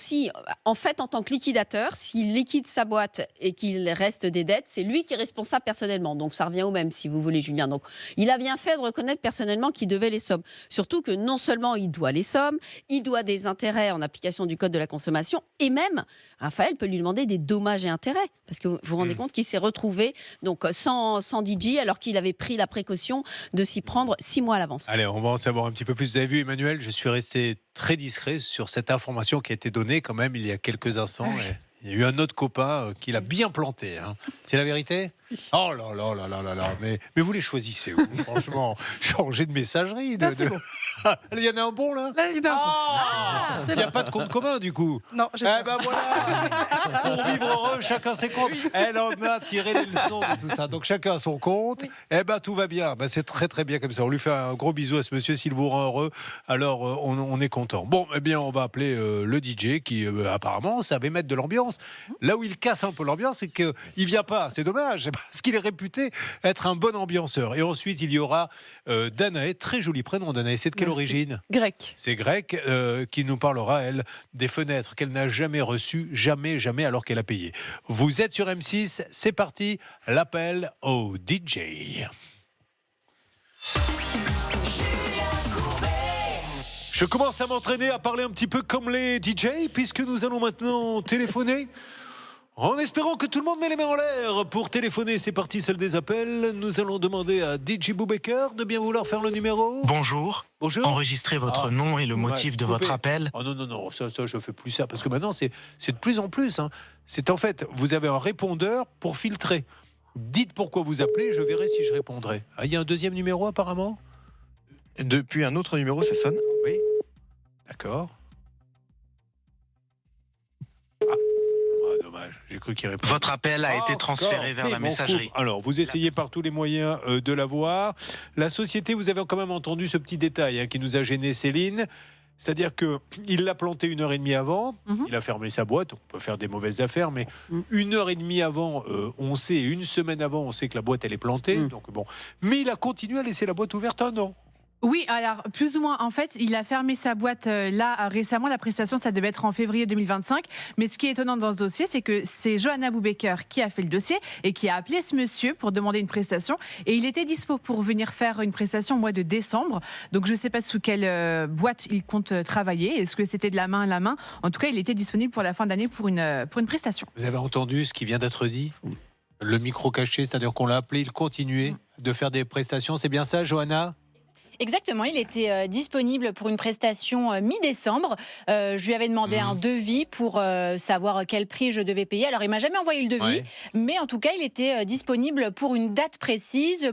en fait, en tant que liquidateur, s'il liquide sa boîte et qu'il reste des dettes, c'est lui qui est responsable personnellement. Donc, ça revient au même, si vous voulez, Julien. Donc, il a bien fait de reconnaître personnellement qu'il devait les sommes. Surtout que non seulement il doit les sommes, il doit des intérêts en application du Code de la consommation, et même, Raphaël peut lui demander des dommages et intérêts. Parce que vous vous rendez compte qu'il s'est retrouvé donc, sans DJ, alors qu'il avait pris la précaution de s'y prendre 6 mois à l'avance. Allez, on va en savoir un petit peu plus. Vous avez vu, Emmanuel, je suis resté très discret sur cette information qui a été donnée quand même il y a quelques instants. Il y a eu un autre copain qui l'a bien planté. Hein. C'est la vérité? Oh là là là là là là. Mais vous les choisissez où? Franchement, changez de messagerie. Là, c'est bon. Il y en a un bon là? Là, il y en a un bon. Il n'y a pas de compte commun du coup? Non, j'ai Eh ben voilà. Pour vivre heureux, chacun ses comptes. Elle en a tiré les leçons de tout ça. Donc chacun a son compte. Eh ben tout va bien. Ben, c'est très très bien comme ça. On lui fait un gros bisou à ce monsieur s'il vous rend heureux. Alors on est content. Bon, eh bien on va appeler le DJ qui apparemment savait mettre de l'ambiance. Là où il casse un peu l'ambiance, c'est qu'il vient pas. C'est dommage parce qu'il est réputé être un bon ambianceur. Et ensuite il y aura Danae, très joli prénom Danae. C'est de quelle origine? Grec. C'est grec qui nous parlera, elle, des fenêtres qu'elle n'a jamais reçues, jamais, alors qu'elle a payé. Vous êtes sur M6, c'est parti, l'appel au DJ. Je commence à m'entraîner à parler un petit peu comme les DJ, puisque nous allons maintenant téléphoner. En espérant que tout le monde met les mains en l'air pour téléphoner, c'est parti, celle des appels. Nous allons demander à DJ Boubaker de bien vouloir faire le numéro. Bonjour. Bonjour. Enregistrez votre nom et le motif de votre appel. Oh non, ça je fais plus ça parce que maintenant c'est de plus en plus. Hein. C'est en fait, vous avez un répondeur pour filtrer. Dites pourquoi vous appelez, je verrai si je répondrai. Ah, il y a un deuxième numéro apparemment. Depuis un autre numéro, ça sonne. Oui. D'accord. Dommage, j'ai cru qu'il répondait. Votre appel a été transféré vers la messagerie. Alors, vous essayez par tous les moyens de l'avoir. La société, vous avez quand même entendu ce petit détail qui nous a gêné Céline. C'est-à-dire qu'il l'a planté 1h30 avant, il a fermé sa boîte, on peut faire des mauvaises affaires, mais 1h30 avant, on sait, une semaine avant, on sait que la boîte, elle est plantée. Donc bon. Mais il a continué à laisser la boîte ouverte un an. Oui, alors plus ou moins, en fait, il a fermé sa boîte là récemment. La prestation, ça devait être en février 2025. Mais ce qui est étonnant dans ce dossier, c'est que c'est Johanna Boubaker qui a fait le dossier et qui a appelé ce monsieur pour demander une prestation. Et il était dispo pour venir faire une prestation au mois de décembre. Donc je ne sais pas sous quelle boîte il compte travailler. Est-ce que c'était de la main à la main? En tout cas, il était disponible pour la fin d'année pour une prestation. Vous avez entendu ce qui vient d'être dit? Le micro caché, c'est-à-dire qu'on l'a appelé, il continuait de faire des prestations. C'est bien ça, Johanna? Exactement, il était disponible pour une prestation mi-décembre. Je lui avais demandé un devis pour savoir quel prix je devais payer. Alors, il m'a jamais envoyé le devis, mais en tout cas, il était disponible pour une date précise.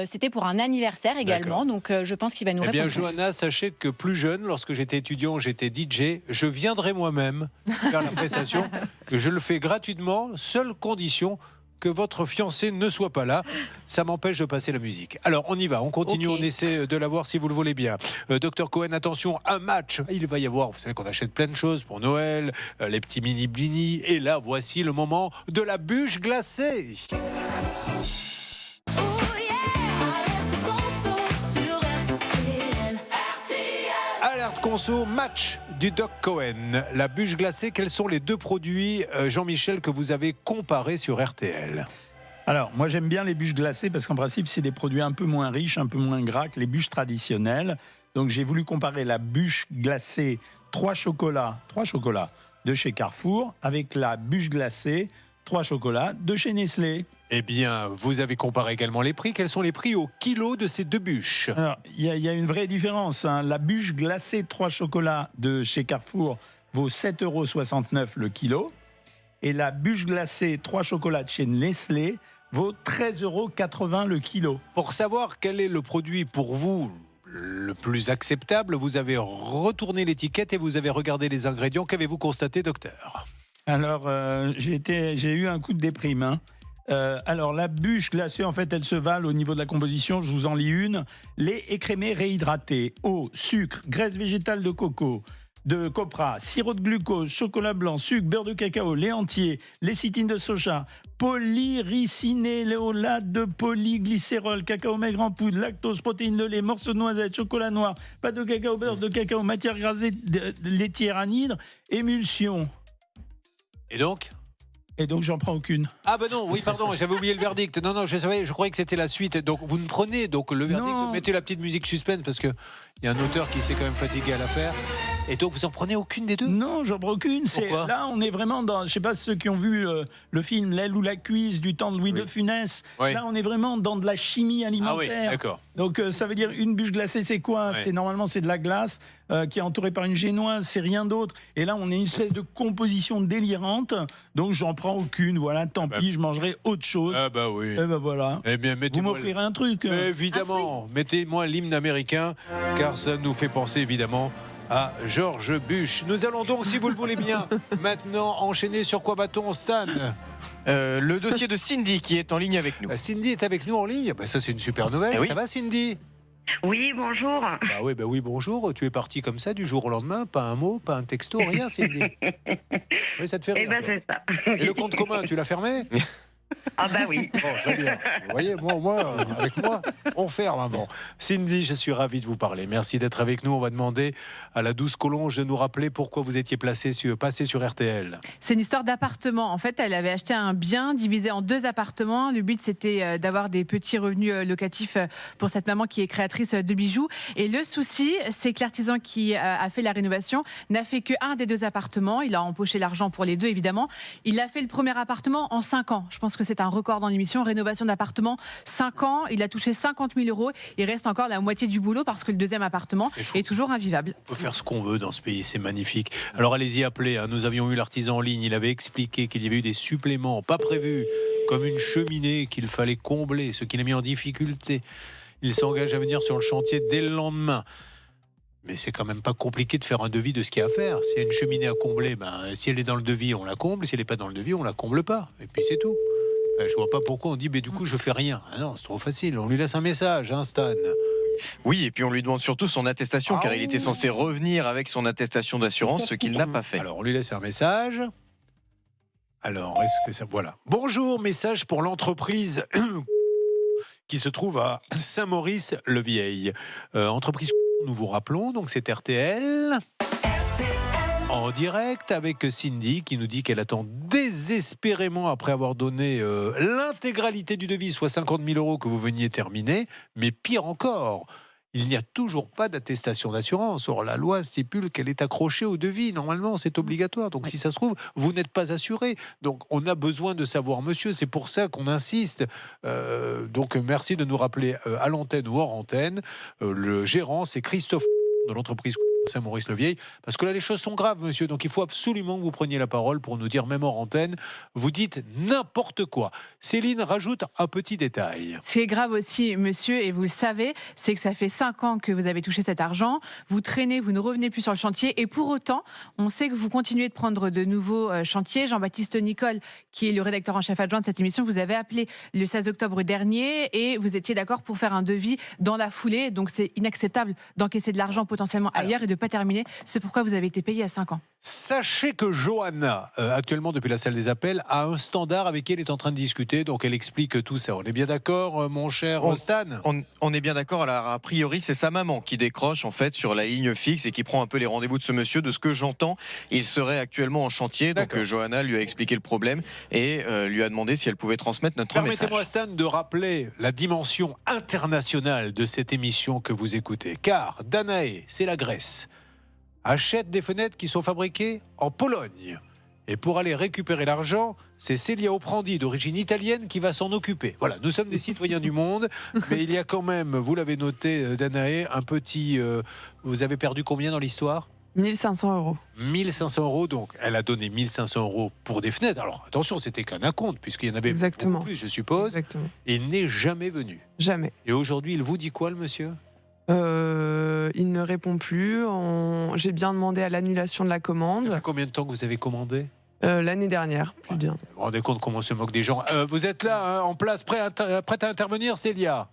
C'était pour un anniversaire également, donc je pense qu'il va nous répondre. Eh bien, Johanna, sachez que plus jeune, lorsque j'étais étudiant, j'étais DJ, je viendrai moi-même faire la prestation. Je le fais gratuitement, seule condition que votre fiancé ne soit pas là. Ça m'empêche de passer la musique. Alors, on y va, on continue, on essaie de la voir si vous le voulez bien. Docteur Cohen, attention, un match. Il va y avoir, vous savez qu'on achète plein de choses pour Noël, les petits mini-blini. Et là, voici le moment de la bûche glacée. Alerte conso, match du Doc Cohen. La bûche glacée, quels sont les deux produits, Jean-Michel, que vous avez comparés sur RTL? Alors, moi j'aime bien les bûches glacées parce qu'en principe, c'est des produits un peu moins riches, un peu moins gras que les bûches traditionnelles. Donc j'ai voulu comparer la bûche glacée 3 chocolats de chez Carrefour avec la bûche glacée 3 chocolats de chez Nestlé. Eh bien, vous avez comparé également les prix. Quels sont les prix au kilo de ces deux bûches? Alors, il y a une vraie différence. La bûche glacée 3 chocolats de chez Carrefour vaut 7,69 € le kilo. Et la bûche glacée 3 chocolats de chez Nestlé vaut 13,80 € le kilo. Pour savoir quel est le produit pour vous le plus acceptable, vous avez retourné l'étiquette et vous avez regardé les ingrédients. Qu'avez-vous constaté, docteur? Alors, j'ai eu un coup de déprime, hein. Alors, la bûche glacée, en fait, elle se vale au niveau de la composition. Je vous en lis une. Lait écrémé réhydraté, eau, sucre, graisse végétale de coco, de copra, sirop de glucose, chocolat blanc, sucre, beurre de cacao, lait entier, lécithine de soja, polyricinéléolate de polyglycérol, cacao maigre en poudre, lactose, protéines de lait, morceaux de noisette, chocolat noir, pâte de cacao, beurre de cacao, matière grasse laitière anhydre, émulsion. Et donc, j'en prends aucune. Ah ben non, oui, pardon, j'avais oublié le verdict. Non, je croyais que c'était la suite. Donc vous ne prenez donc le verdict, vous mettez la petite musique suspense parce que Il y a un auteur qui s'est quand même fatigué à l'affaire. Et donc, vous en prenez aucune des deux? Non, j'en prends aucune. Pourquoi? Là, on est vraiment dans. Je ne sais pas ceux qui ont vu le film L'aile ou la cuisse du temps de Louis de Funès. Oui. Là, on est vraiment dans de la chimie alimentaire. Ah oui, d'accord. Donc, ça veut dire une bûche glacée, c'est quoi? Ouais. Normalement, c'est de la glace qui est entourée par une génoise, c'est rien d'autre. Et là, on est une espèce de composition délirante. Donc, j'en prends aucune. Voilà, tant pis, je mangerai autre chose. Ah bah oui. Et ben voilà. Eh bien, Vous mettez-moi m'offrirez un truc. Mais évidemment, mettez-moi l'hymne américain, car ça nous fait penser évidemment à George Bush. Nous allons donc, si vous le voulez bien, maintenant enchaîner sur quoi va-t-on, Stan? Le dossier de Cindy qui est en ligne avec nous. Cindy est avec nous en ligne. Bah, ça, c'est une super nouvelle. Eh oui. Ça va, Cindy? Oui, bonjour. Bah oui, bonjour. Tu es parti comme ça du jour au lendemain, pas un mot, pas un texto, rien, Cindy. Oui, ça te fait rire. Eh ben, toi. c'est ça. Et le compte commun, tu l'as fermé? Ah bah oui. Bon, très bien. Vous voyez, avec moi, on ferme. Bon. Cindy, je suis ravi de vous parler. Merci d'être avec nous. On va demander à la douce Collonges de nous rappeler pourquoi vous étiez passé sur RTL. C'est une histoire d'appartement. En fait, elle avait acheté un bien divisé en 2 appartements. Le but, c'était d'avoir des petits revenus locatifs pour cette maman qui est créatrice de bijoux. Et le souci, c'est que l'artisan qui a fait la rénovation n'a fait qu'un des 2 appartements. Il a empoché l'argent pour les 2, évidemment. Il a fait le premier appartement en 5 ans. Je pense que c'est un record dans l'émission. Rénovation d'appartement, 5 ans. Il a touché 50 000 €. Il reste encore la moitié du boulot parce que le 2e appartement est toujours invivable. On peut faire ce qu'on veut dans ce pays, c'est magnifique. Alors allez-y, appelez. Hein. Nous avions eu l'artisan en ligne. Il avait expliqué qu'il y avait eu des suppléments pas prévus, comme une cheminée qu'il fallait combler, ce qui l'a mis en difficulté. Il s'engage à venir sur le chantier dès le lendemain. Mais c'est quand même pas compliqué de faire un devis de ce qu'il y a à faire. S'il y a une cheminée à combler, si elle est dans le devis, on la comble. Si elle n'est pas dans le devis, on la comble pas. Et puis c'est tout. Je vois pas pourquoi on dit, mais du coup, je fais rien. Ah non, c'est trop facile. On lui laisse un message, hein, Stan. Oui, et puis on lui demande surtout son attestation, car il était censé revenir avec son attestation d'assurance, ce qu'il n'a pas fait. Alors, on lui laisse un message. Alors, est-ce que ça... Voilà. Bonjour, message pour l'entreprise qui se trouve à Saint-Maurice-le-Vieil. Entreprise, nous vous rappelons, donc c'est RTL. En direct avec Cindy qui nous dit qu'elle attend désespérément, après avoir donné l'intégralité du devis, soit 50 000 € que vous veniez terminer, mais pire encore, il n'y a toujours pas d'attestation d'assurance. Or, la loi stipule qu'elle est accrochée au devis. Normalement, c'est obligatoire. Donc, si ça se trouve, vous n'êtes pas assuré. Donc, on a besoin de savoir, monsieur. C'est pour ça qu'on insiste. Donc, merci de nous rappeler à l'antenne ou hors antenne. Le gérant, c'est Christophe de l'entreprise Saint-Maurice-le-Vieil, parce que là les choses sont graves, monsieur, donc il faut absolument que vous preniez la parole pour nous dire, même hors antenne, vous dites n'importe quoi. Céline rajoute un petit détail. Ce qui est grave aussi, monsieur, et vous le savez, c'est que ça fait 5 ans que vous avez touché cet argent, vous traînez, vous ne revenez plus sur le chantier, et pour autant, on sait que vous continuez de prendre de nouveaux chantiers. Jean-Baptiste Nicole, qui est le rédacteur en chef adjoint de cette émission, vous avez appelé le 16 octobre dernier, et vous étiez d'accord pour faire un devis dans la foulée, donc c'est inacceptable d'encaisser de l'argent potentiellement ailleurs et de ne pas terminer. C'est pourquoi vous avez été payé à 5 ans. Sachez que Johanna, actuellement depuis la salle des appels, a un standard avec qui elle est en train de discuter, donc elle explique tout ça. On est bien d'accord, mon cher Stan? On est bien d'accord. Alors, a priori, c'est sa maman qui décroche en fait sur la ligne fixe et qui prend un peu les rendez-vous de ce monsieur. De ce que j'entends, il serait actuellement en chantier. Donc Johanna lui a expliqué le problème et lui a demandé si elle pouvait transmettre notre message. Permettez-moi, Stan, de rappeler la dimension internationale de cette émission que vous écoutez. Car Danae, c'est la Grèce, achète des fenêtres qui sont fabriquées en Pologne. Et pour aller récupérer l'argent, c'est Célia Oprandi, d'origine italienne, qui va s'en occuper. Voilà, nous sommes des citoyens du monde, mais il y a quand même, vous l'avez noté, Danae, un petit... vous avez perdu combien dans l'histoire ? 1 500 €. 1 500 €, donc elle a donné 1 500 € pour des fenêtres. Alors attention, c'était qu'un acompte, puisqu'il y en avait beaucoup plus, je suppose. Exactement. Et il n'est jamais venu. Jamais. Et aujourd'hui, il vous dit quoi, le monsieur ? Il ne répond plus. J'ai bien demandé à l'annulation de la commande. Ça fait combien de temps que vous avez commandé ? L'année dernière, plus bien. Vous vous rendez compte comment on se moque des gens. Vous êtes là, hein, en place, prête à intervenir, Célia ?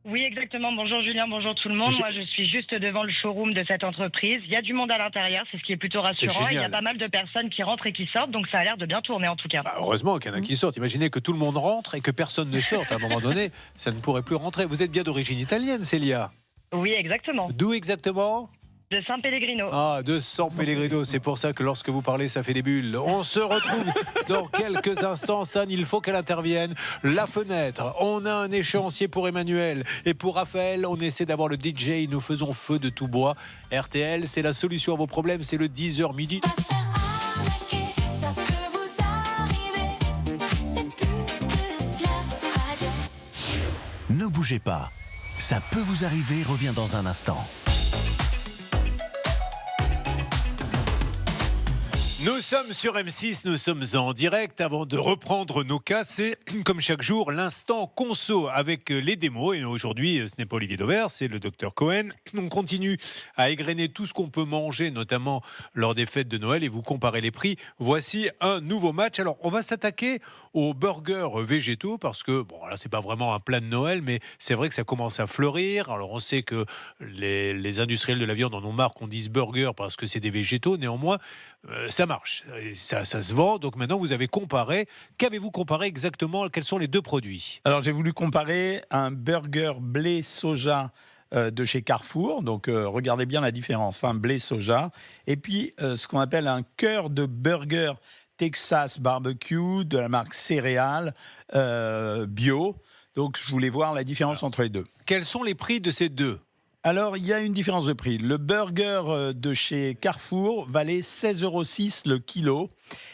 Oui, exactement. Bonjour Julien, bonjour tout le monde. Moi, je suis juste devant le showroom de cette entreprise. Il y a du monde à l'intérieur, c'est ce qui est plutôt rassurant. Il y a pas mal de personnes qui rentrent et qui sortent, donc ça a l'air de bien tourner en tout cas. Heureusement qu'il y en a qui sortent. Imaginez que tout le monde rentre et que personne ne sorte. À un moment donné, ça ne pourrait plus rentrer. Vous êtes bien d'origine italienne, Célia ? Oui, exactement. D'où exactement ? De San Pellegrino. Ah, de San Pellegrino, c'est pour ça que lorsque vous parlez, ça fait des bulles. On se retrouve dans quelques instants, Stan, il faut qu'elle intervienne. La fenêtre, on a un échéancier pour Emmanuel. Et pour Raphaël, on essaie d'avoir le DJ, nous faisons feu de tout bois. RTL, c'est la solution à vos problèmes, c'est le 10h midi. Ça peut vous arriver, c'est plus de la radio. Ne bougez pas. Ça peut vous arriver, revient dans un instant. Nous sommes sur M6, nous sommes en direct. Avant de reprendre nos cas, c'est comme chaque jour l'instant conso avec les démos. Et aujourd'hui, ce n'est pas Olivier Dauvert, c'est le docteur Cohen. On continue à égrener tout ce qu'on peut manger, notamment lors des fêtes de Noël, et vous comparez les prix. Voici un nouveau match. Alors, on va s'attaquer aux burgers végétaux parce que, bon, là, c'est pas vraiment un plat de Noël, mais c'est vrai que ça commence à fleurir. Alors, on sait que les industriels de la viande en ont marre qu'on dise burger parce que c'est des végétaux. Néanmoins, ça marche, ça se vend. Donc maintenant, vous avez comparé. Qu'avez-vous comparé exactement? Quels sont les deux produits? Alors, j'ai voulu comparer un burger blé soja de chez Carrefour. Donc, regardez bien la différence, un blé soja. Et puis, ce qu'on appelle un cœur de burger Texas barbecue de la marque Céréales bio. Donc, je voulais voir la différence entre les deux. Quels sont les prix de ces deux? Alors, il y a une différence de prix. Le burger de chez Carrefour valait 16,06 € le kilo.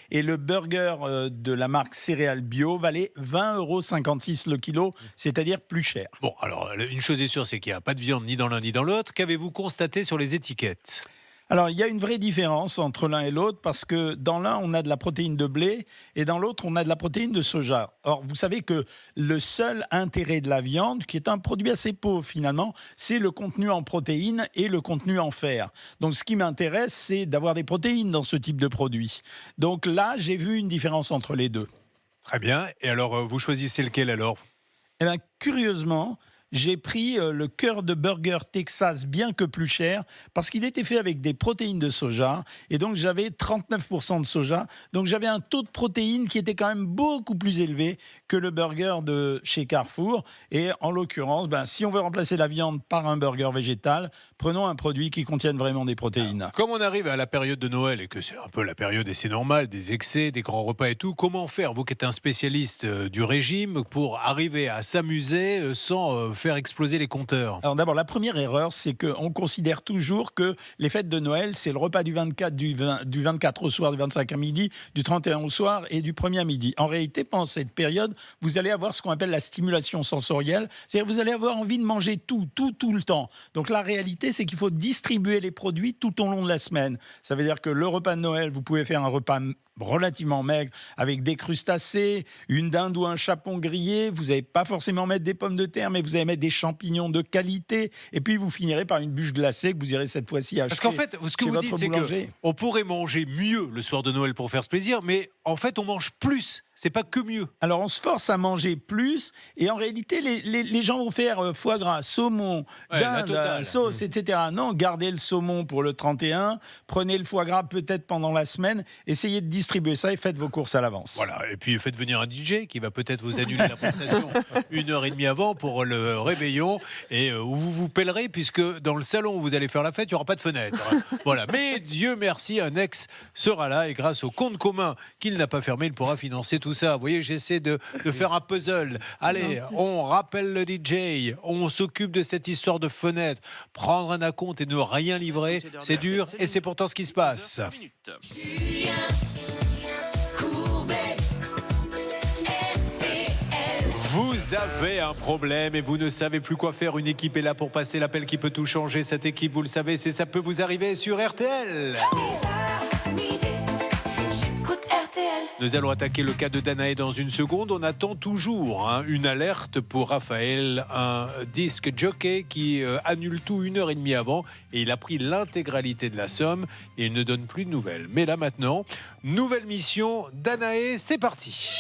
Et le burger de la marque Céréales Bio valait 20,56 € le kilo, c'est-à-dire plus cher. Bon, alors, une chose est sûre, c'est qu'il n'y a pas de viande ni dans l'un ni dans l'autre. Qu'avez-vous constaté sur les étiquettes? Alors, il y a une vraie différence entre l'un et l'autre parce que dans l'un, on a de la protéine de blé et dans l'autre, on a de la protéine de soja. Or, vous savez que le seul intérêt de la viande, qui est un produit assez pauvre finalement, c'est le contenu en protéines et le contenu en fer. Donc, ce qui m'intéresse, c'est d'avoir des protéines dans ce type de produit. Donc là, j'ai vu une différence entre les deux. Très bien. Et alors, vous choisissez lequel alors? Eh bien, curieusement, j'ai pris le cœur de burger Texas, bien que plus cher, parce qu'il était fait avec des protéines de soja. Et donc, j'avais 39% de soja. Donc, j'avais un taux de protéines qui était quand même beaucoup plus élevé que le burger de chez Carrefour. Et en l'occurrence, si on veut remplacer la viande par un burger végétal, prenons un produit qui contienne vraiment des protéines. Alors, comme on arrive à la période de Noël et que c'est un peu la période, et c'est normal, des excès, des grands repas et tout, comment faire, vous qui êtes un spécialiste du régime, pour arriver à s'amuser sans faire exploser les compteurs? Alors d'abord, la première erreur, c'est qu'on considère toujours que les fêtes de Noël, c'est le repas du 24, du 24 au soir, du 25 à midi, du 31 au soir et du 1er à midi. En réalité, pendant cette période, vous allez avoir ce qu'on appelle la stimulation sensorielle, c'est-à-dire que vous allez avoir envie de manger tout le temps. Donc la réalité, c'est qu'il faut distribuer les produits tout au long de la semaine. Ça veut dire que le repas de Noël, vous pouvez faire un repas relativement maigre, avec des crustacés, une dinde ou un chapon grillé. Vous n'allez pas forcément mettre des pommes de terre, mais vous allez mettre des champignons de qualité. Et puis, vous finirez par une bûche glacée que vous irez cette fois-ci acheter. Parce qu'en fait, ce que vous dites, c'est qu'on pourrait manger mieux le soir de Noël pour faire ce plaisir, mais en fait, on mange plus. C'est pas que mieux. Alors, on se force à manger plus, et en réalité, les gens vont faire foie gras, saumon, dinde, sauce, etc. Non, gardez le saumon pour le 31, prenez le foie gras peut-être pendant la semaine, essayez de distribuer ça et faites vos courses à l'avance. Voilà, et puis faites venir un DJ qui va peut-être vous annuler la prestation 1h30 avant pour le réveillon, et où vous vous pèlerez, puisque dans le salon où vous allez faire la fête, il n'y aura pas de fenêtre. Voilà, mais Dieu merci, un ex sera là, et grâce au compte commun qu'il n'a pas fermé, il pourra financer tout ça. Vous voyez, j'essaie de faire un puzzle. Allez, on rappelle le DJ, on s'occupe de cette histoire de fenêtre. Prendre un acompte et ne rien livrer, c'est dur, et c'est pourtant ce qui se passe. Julien Courbet, RTL. Vous avez un problème et vous ne savez plus quoi faire. Une équipe est là pour passer l'appel qui peut tout changer. Cette équipe, vous le savez, c'est Ça peut vous arriver sur RTL. 10h midi, j'écoute RTL. Nous allons attaquer le cas de Danae dans une seconde. On attend toujours une alerte pour Raphaël, un disque jockey qui annule tout 1h30 avant, et il a pris l'intégralité de la somme et il ne donne plus de nouvelles. Mais là maintenant, nouvelle mission. Danae, c'est parti.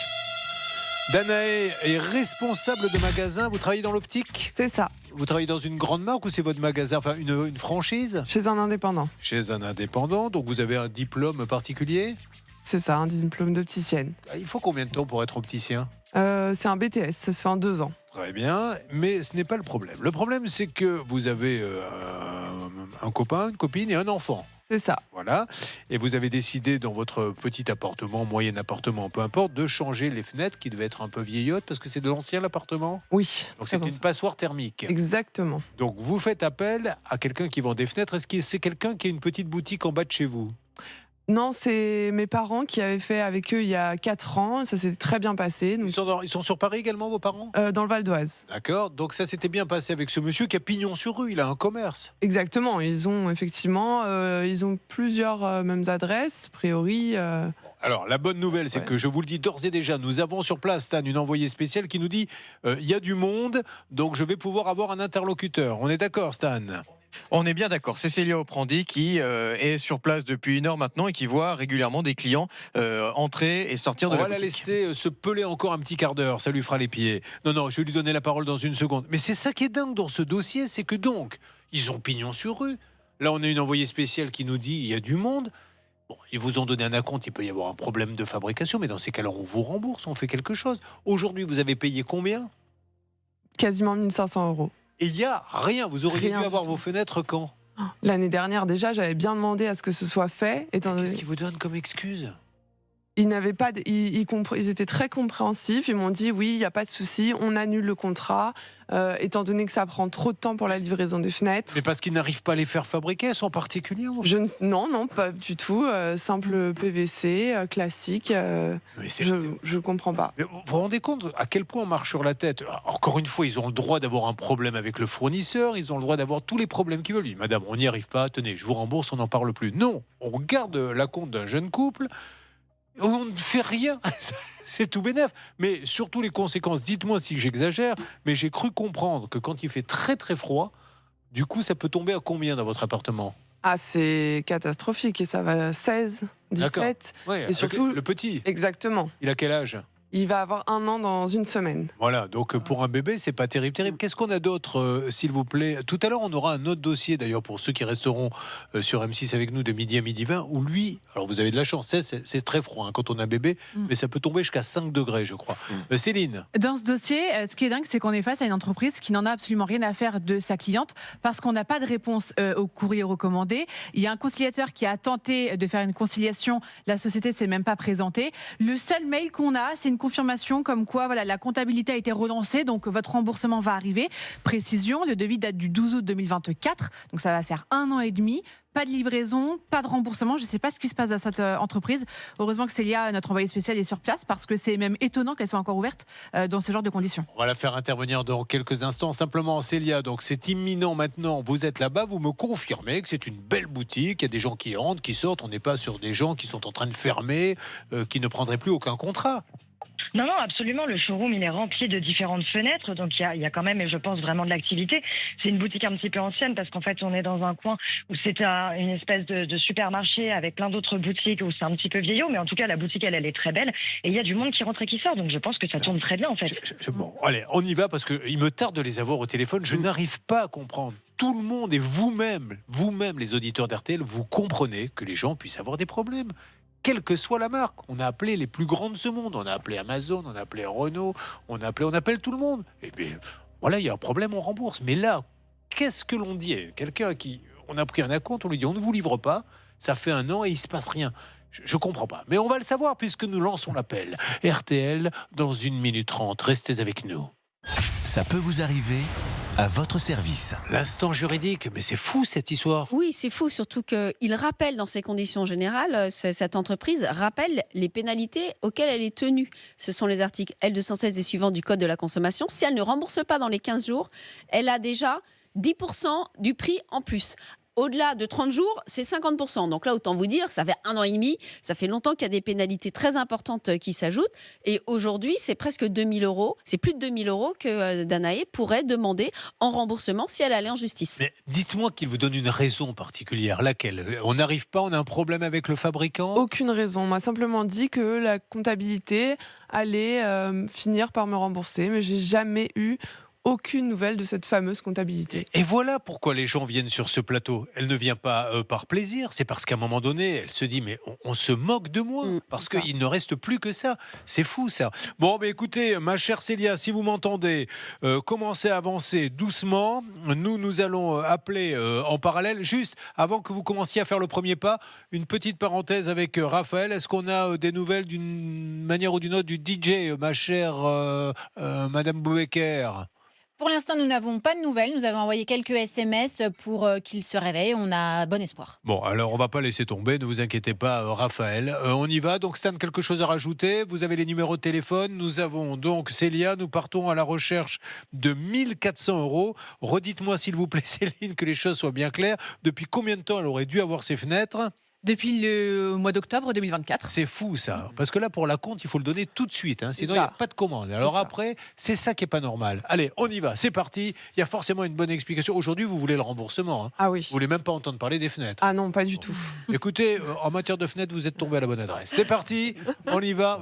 Danae est responsable de magasin. Vous travaillez dans l'optique ? C'est ça. Vous travaillez dans une grande marque ou c'est votre magasin, enfin une franchise ? Chez un indépendant. Chez un indépendant, donc vous avez un diplôme particulier ? C'est ça, un diplôme d'opticienne. Il faut combien de temps pour être opticien ? C'est un BTS, ça se fait en 2 ans. Très bien, mais ce n'est pas le problème. Le problème, c'est que vous avez un copain, une copine et un enfant. C'est ça. Voilà. Et vous avez décidé dans votre petit appartement, moyen appartement, peu importe, de changer les fenêtres qui devaient être un peu vieillottes parce que c'est de l'ancien l'appartement. Oui. Donc c'est une passoire thermique. Exactement. Donc vous faites appel à quelqu'un qui vend des fenêtres. Est-ce que c'est quelqu'un qui a une petite boutique en bas de chez vous? Non, c'est mes parents qui avaient fait avec eux il y a 4 ans. Ça s'est très bien passé. Donc... Ils sont sur Paris également, vos parents? Dans le Val d'Oise. D'accord. Donc ça s'était bien passé avec ce monsieur qui a pignon sur rue. Il a un commerce. Exactement. Ils ont effectivement ils ont plusieurs mêmes adresses, a priori. Alors, la bonne nouvelle, c'est que je vous le dis d'ores et déjà, nous avons sur place, Stan, une envoyée spéciale qui nous dit il y a du monde, donc je vais pouvoir avoir un interlocuteur. On est d'accord, Stan? On est bien d'accord. C'est Célia Oprandi qui est sur place depuis 1 heure maintenant et qui voit régulièrement des clients entrer et sortir de la boutique. On va la laisser se peler encore un petit quart d'heure, ça lui fera les pieds. Non, je vais lui donner la parole dans une seconde. Mais c'est ça qui est dingue dans ce dossier, c'est que donc, ils ont pignon sur rue. Là, on a une envoyée spéciale qui nous dit il y a du monde. Bon, ils vous ont donné un acompte, il peut y avoir un problème de fabrication, mais dans ces cas-là, on vous rembourse, on fait quelque chose. Aujourd'hui, vous avez payé combien? Quasiment 1 500 €. Et il n'y a rien. Vous auriez dû avoir vos fenêtres quand? L'année dernière, déjà, j'avais bien demandé à ce que ce soit fait. Qu'est-ce qu'ils vous donnent comme excuse? Ils n'avaient pas, ils étaient très compréhensifs. Ils m'ont dit oui, il n'y a pas de souci, on annule le contrat, étant donné que ça prend trop de temps pour la livraison des fenêtres. Mais parce qu'ils n'arrivent pas à les faire fabriquer, elles sont particulières? Non, pas du tout. Simple PVC, classique. Je ne comprends pas. Mais vous vous rendez compte à quel point on marche sur la tête? Encore une fois, ils ont le droit d'avoir un problème avec le fournisseur, ils ont le droit d'avoir tous les problèmes qu'ils veulent. Ils disent, madame, on n'y arrive pas, tenez, je vous rembourse, on n'en parle plus. Non, on garde l'acompte d'un jeune couple. On ne fait rien, c'est tout bénef. Mais surtout les conséquences, dites-moi si j'exagère, mais j'ai cru comprendre que quand il fait très très froid, du coup ça peut tomber à combien dans votre appartement? Ah, c'est catastrophique et ça va 16, 17. Ouais, et surtout le petit. Exactement. Il a quel âge? Il va avoir 1 an dans 1 semaine. Voilà, donc pour un bébé, c'est pas terrible. Qu'est-ce qu'on a d'autre, s'il vous plaît? Tout à l'heure, on aura un autre dossier, d'ailleurs, pour ceux qui resteront sur M6 avec nous de midi à midi 20, où lui, alors vous avez de la chance, c'est très froid hein, quand on a un bébé, mais ça peut tomber jusqu'à 5 degrés, je crois. Céline? Dans ce dossier, ce qui est dingue, c'est qu'on est face à une entreprise qui n'en a absolument rien à faire de sa cliente parce qu'on n'a pas de réponse au courrier recommandé. Il y a un conciliateur qui a tenté de faire une conciliation, la société ne s'est même pas présentée. Le seul mail qu'on a, c'est une confirmation comme quoi voilà, la comptabilité a été relancée, donc votre remboursement va arriver. Précision, le devis date du 12 août 2024, donc ça va faire 1 an et demi. Pas de livraison, pas de remboursement. Je ne sais pas ce qui se passe à cette entreprise. Heureusement que Célia, notre envoyée spéciale, est sur place parce que c'est même étonnant qu'elle soit encore ouverte dans ce genre de conditions. On va la faire intervenir dans quelques instants. Simplement, Célia, donc c'est imminent maintenant. Vous êtes là-bas, vous me confirmez que c'est une belle boutique. Il y a des gens qui rentrent, qui sortent. On n'est pas sur des gens qui sont en train de fermer, qui ne prendraient plus aucun contrat. Non, absolument. Le showroom, il est rempli de différentes fenêtres. Donc, il y a quand même, et je pense, vraiment de l'activité. C'est une boutique un petit peu ancienne parce qu'en fait, on est dans un coin où c'est une espèce de supermarché avec plein d'autres boutiques où c'est un petit peu vieillot. Mais en tout cas, la boutique, elle est très belle. Et il y a du monde qui rentre et qui sort. Donc, je pense que ça tourne très bien, en fait. Bon, allez, on y va parce qu'il me tarde de les avoir au téléphone. Je n'arrive pas à comprendre. Tout le monde et vous-même, les auditeurs d'RTL, vous comprenez que les gens puissent avoir des problèmes. Quelle que soit la marque, on a appelé les plus grands de ce monde, on a appelé Amazon, on a appelé Renault, on appelle tout le monde. Et bien, voilà, il y a un problème, on rembourse. Mais là, qu'est-ce que l'on dit? Quelqu'un qui, on a pris un acompte, on lui dit, on ne vous livre pas, ça fait 1 an et il se passe rien. Je comprends pas. Mais on va le savoir puisque nous lançons l'appel. RTL, dans 1 minute 30, restez avec nous. Ça peut vous arriver à votre service. L'instant juridique, mais c'est fou cette histoire. Oui, c'est fou, surtout qu'il rappelle dans ces conditions générales, cette entreprise rappelle les pénalités auxquelles elle est tenue. Ce sont les articles L216 et suivants du Code de la consommation. Si elle ne rembourse pas dans les 15 jours, elle a déjà 10% du prix en plus. Au-delà de 30 jours, c'est 50%. Donc là, autant vous dire, ça fait 1 an et demi, ça fait longtemps qu'il y a des pénalités très importantes qui s'ajoutent. Et aujourd'hui, c'est presque 2 000 €. C'est plus de 2 000 € que Danae pourrait demander en remboursement si elle allait en justice. Mais dites-moi qu'il vous donne une raison particulière. Laquelle? On n'arrive pas, on a un problème avec le fabricant? Aucune raison. On m'a simplement dit que la comptabilité allait finir par me rembourser. Mais j'ai jamais eu aucune nouvelle de cette fameuse comptabilité. Et voilà pourquoi les gens viennent sur ce plateau. Elle ne vient pas par plaisir, c'est parce qu'à un moment donné, elle se dit mais on se moque de moi, parce qu'il ne reste plus que ça. C'est fou ça. Bon, mais écoutez, ma chère Célia, si vous m'entendez, commencez à avancer doucement. Nous allons appeler en parallèle, juste avant que vous commenciez à faire le premier pas, une petite parenthèse avec Raphaël. Est-ce qu'on a des nouvelles d'une manière ou d'une autre du DJ, ma chère Madame Boubecker? Pour l'instant, nous n'avons pas de nouvelles. Nous avons envoyé quelques SMS pour qu'il se réveille. On a bon espoir. Bon, alors on va pas laisser tomber, ne vous inquiétez pas, Raphaël. On y va. Donc Stan, quelque chose à rajouter? Vous avez les numéros de téléphone. Nous avons donc Célia. Nous partons à la recherche de 1400 €. Redites-moi s'il vous plaît, Céline, que les choses soient bien claires. Depuis combien de temps elle aurait dû avoir ses fenêtres? Depuis le mois d'octobre 2024. C'est fou ça, parce que là pour la compte il faut le donner tout de suite, hein, sinon il n'y a pas de commande. Alors après c'est ça qui est pas normal. Allez, on y va, c'est parti. Il y a forcément une bonne explication. Aujourd'hui vous voulez le remboursement, hein. Ah oui. Vous voulez même pas entendre parler des fenêtres. Ah non, pas du tout. Écoutez, en matière de fenêtres vous êtes tombé à la bonne adresse. C'est parti, on y va.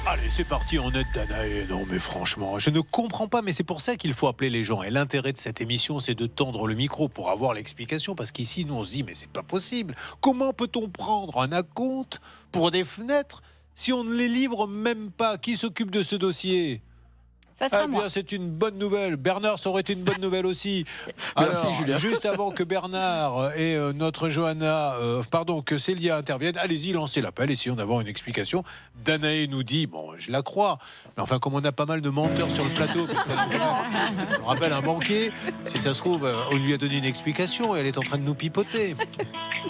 Allez, c'est parti, on aide Danae. Non, mais franchement, je ne comprends pas, mais c'est pour ça qu'il faut appeler les gens. Et l'intérêt de cette émission, c'est de tendre le micro pour avoir l'explication. Parce qu'ici, nous, on se dit, mais c'est pas possible. Comment peut-on prendre un acompte pour des fenêtres si on ne les livre même pas? Qui s'occupe de ce dossier? Ça sera eh bien, moi. c'est une bonne nouvelle. Bernard, ça aurait été une bonne nouvelle aussi. Merci, Alors, Julien. juste avant que Bernard et notre Johanna, que Célia interviennent, allez-y, lancez l'appel, essayons d'avoir une explication. Danae nous dit, bon, je la crois, mais enfin, comme on a pas mal de menteurs sur le plateau, parce qu'on on rappelle un banquier, si ça se trouve, on lui a donné une explication et elle est en train de nous pipoter.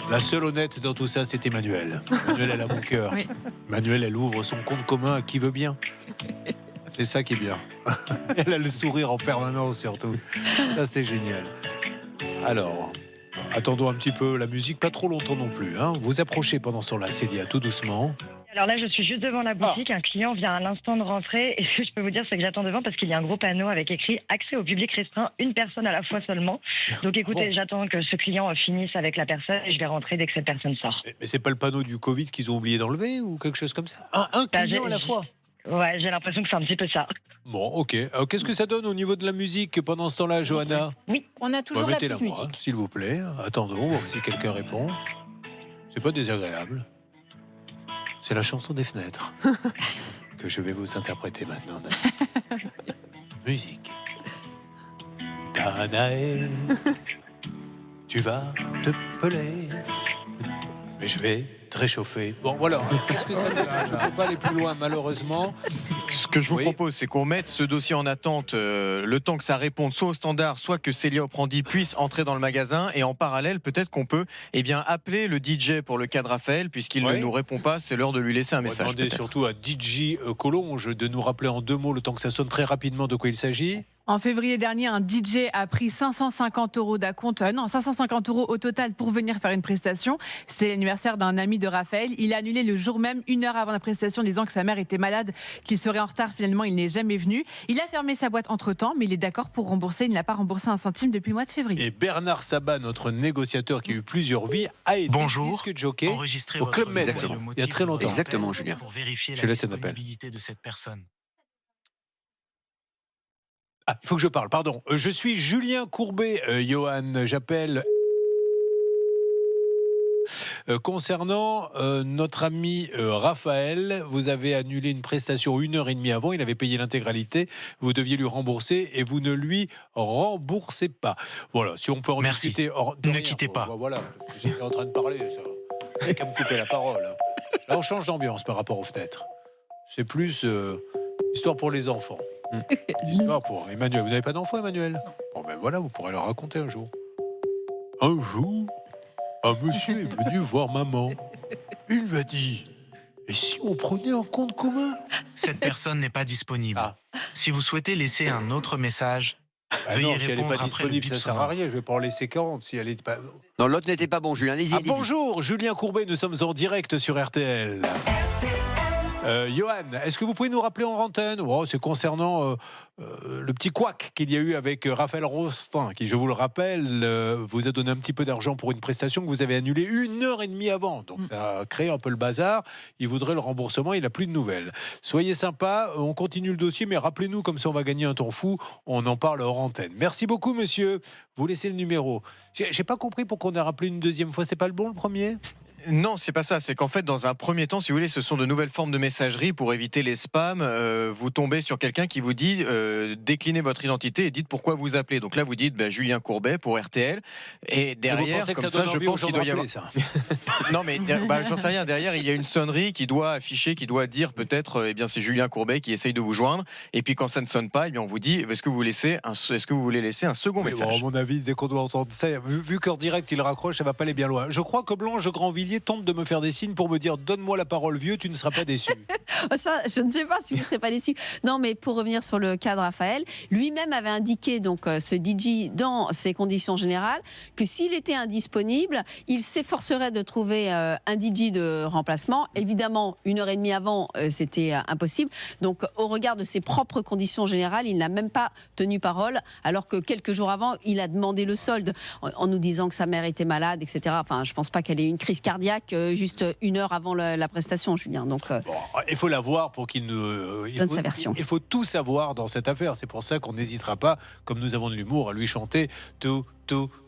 La seule honnête dans tout ça, c'est Emmanuel. Emmanuel, elle a mon cœur. Oui. Emmanuel, elle ouvre son compte commun à qui veut bien. C'est ça qui est bien. Elle a le sourire en permanence surtout. Ça, c'est génial. Alors, attendons un petit peu la musique, pas trop longtemps non plus, hein. Vous approchez pendant ce temps-là, Célia, tout doucement. Alors là, je suis juste devant la boutique. Un client vient à l'instant de rentrer. Et ce que je peux vous dire, c'est que j'attends devant parce qu'il y a un gros panneau avec écrit « Accès au public restreint, une personne à la fois seulement ». Donc écoutez, j'attends que ce client finisse avec la personne et je vais rentrer dès que cette personne sort. Mais c'est pas le panneau du Covid qu'ils ont oublié d'enlever ou quelque chose comme ça? Un client à la fois? Ouais, j'ai l'impression que c'est un petit peu ça. Bon, ok. Qu'est-ce que ça donne au niveau de la musique pendant ce temps-là, Johanna? Oui, on a toujours la petite mettez-la moi, musique. s'il vous plaît. Attendons, voir si quelqu'un répond. C'est pas désagréable. C'est la chanson des fenêtres que je vais vous interpréter maintenant. Musique. Danae, tu vas te peler, mais je vais te réchauffer. Bon, voilà. Qu'est-ce que ça donne? Je ne peux pas aller plus loin, malheureusement. Ce que je vous propose, c'est qu'on mette ce dossier en attente le temps que ça réponde soit au standard, soit que Célia Oprandi puisse entrer dans le magasin. Et en parallèle, peut-être qu'on peut appeler le DJ pour le cas de Raphaël, puisqu'il ne nous répond pas. C'est l'heure de lui laisser un On va message. demander surtout à DJ Collonge de nous rappeler en 2 mots, le temps que ça sonne très rapidement, de quoi il s'agit. En février dernier, un DJ a pris 550 € d'acompte, 550 € au total pour venir faire une prestation. C'était l'anniversaire d'un ami de Raphaël. Il a annulé le jour même, 1 heure avant la prestation, disant que sa mère était malade, qu'il serait en retard. Finalement, il n'est jamais venu. Il a fermé sa boîte entre-temps, mais il est d'accord pour rembourser. Il n'a pas remboursé un centime depuis le mois de février. Et Bernard Sabat, notre négociateur qui a eu plusieurs vies, a été disque jockey au Club Med il y a très longtemps. Exactement, Julien. Pour vérifier Je la laisse un appel. disponibilité de cette personne. Ah, il faut que je parle, pardon. Je suis Julien Courbet, Johan. J'appelle concernant notre ami Raphaël. Vous avez annulé une prestation 1h30 avant. Il avait payé l'intégralité. Vous deviez lui rembourser et vous ne lui remboursez pas. Voilà, si on peut en discuter. Ne quittez pas. Voilà, j'étais en train de parler. Ça. Il n'y a qu'à me couper la parole. Là, on change d'ambiance par rapport aux fenêtres. C'est plus histoire pour les enfants. L'histoire pour Emmanuel. Vous n'avez pas d'enfant, Emmanuel? Bon, ben voilà, vous pourrez leur raconter un jour. Un jour, un monsieur est venu voir maman. Il lui a dit: et si on prenait un compte commun? Cette personne n'est pas disponible. Si vous souhaitez laisser un autre message, Ah veuillez non, si elle n'est répondre pas après le disponible, bip ça sert à sonore. rien. Je vais pas en laisser 40 si elle est pas. Non, l'autre n'était pas bon, Julien. Allez-y, allez-y. Bonjour, Julien Courbet, nous sommes en direct sur RTL. Johan, est-ce que vous pouvez nous rappeler en antenne? C'est concernant le petit couac qu'il y a eu avec Raphaël Rostin, qui, je vous le rappelle, vous a donné un petit peu d'argent pour une prestation que vous avez annulée 1h30 avant. Donc ça a créé un peu le bazar. Il voudrait le remboursement, il n'a plus de nouvelles. Soyez sympa, on continue le dossier, mais rappelez-nous, comme ça on va gagner un temps fou. On en parle hors antenne. Merci beaucoup, monsieur. Vous laissez le numéro. J'ai pas compris pourquoi on a rappelé une deuxième fois. C'est pas le bon, le premier ? Non, c'est pas ça. C'est qu'en fait, dans un premier temps, si vous voulez, ce sont de nouvelles formes de messagerie pour éviter les spams. Vous tombez sur quelqu'un qui vous dit déclinez votre identité et dites pourquoi vous appelez. Donc là, vous dites Julien Courbet pour RTL. Et derrière, vous pensez que comme ça donne ça, je envie aux pense gens qu'il de doit y avoir. rappeler, ça. Non, mais j'en sais rien. Derrière, il y a une sonnerie qui doit afficher, qui doit dire peut-être, eh bien, c'est Julien Courbet qui essaye de vous joindre. Et puis quand ça ne sonne pas, eh bien, on vous dit est-ce que vous voulez laisser un second Oui, message. bon, à mon avis, dès qu'on doit entendre ça, vu qu'en direct il raccroche, ça va pas aller bien loin. Je crois que Blanche Grandvilliers tente de me faire des signes pour me dire donne-moi la parole, vieux, tu ne seras pas déçu. Ça, je ne sais pas si vous ne serez pas déçus. Non, mais pour revenir sur le cas de Raphaël, lui-même avait indiqué, donc ce DJ, dans ses conditions générales, que s'il était indisponible, il s'efforcerait de trouver un DJ de remplacement. Évidemment, 1h30 avant, c'était impossible. Donc, au regard de ses propres conditions générales, il n'a même pas tenu parole, alors que quelques jours avant, il a demandé le solde en nous disant que sa mère était malade, etc. Enfin, je ne pense pas qu'elle ait eu une crise cardiaque juste 1 heure avant la prestation, Julien. Donc, il faut la voir pour qu'il nous donne sa version. Il faut tout savoir dans cette affaire. C'est pour ça qu'on n'hésitera pas, comme nous avons de l'humour, à lui chanter tout,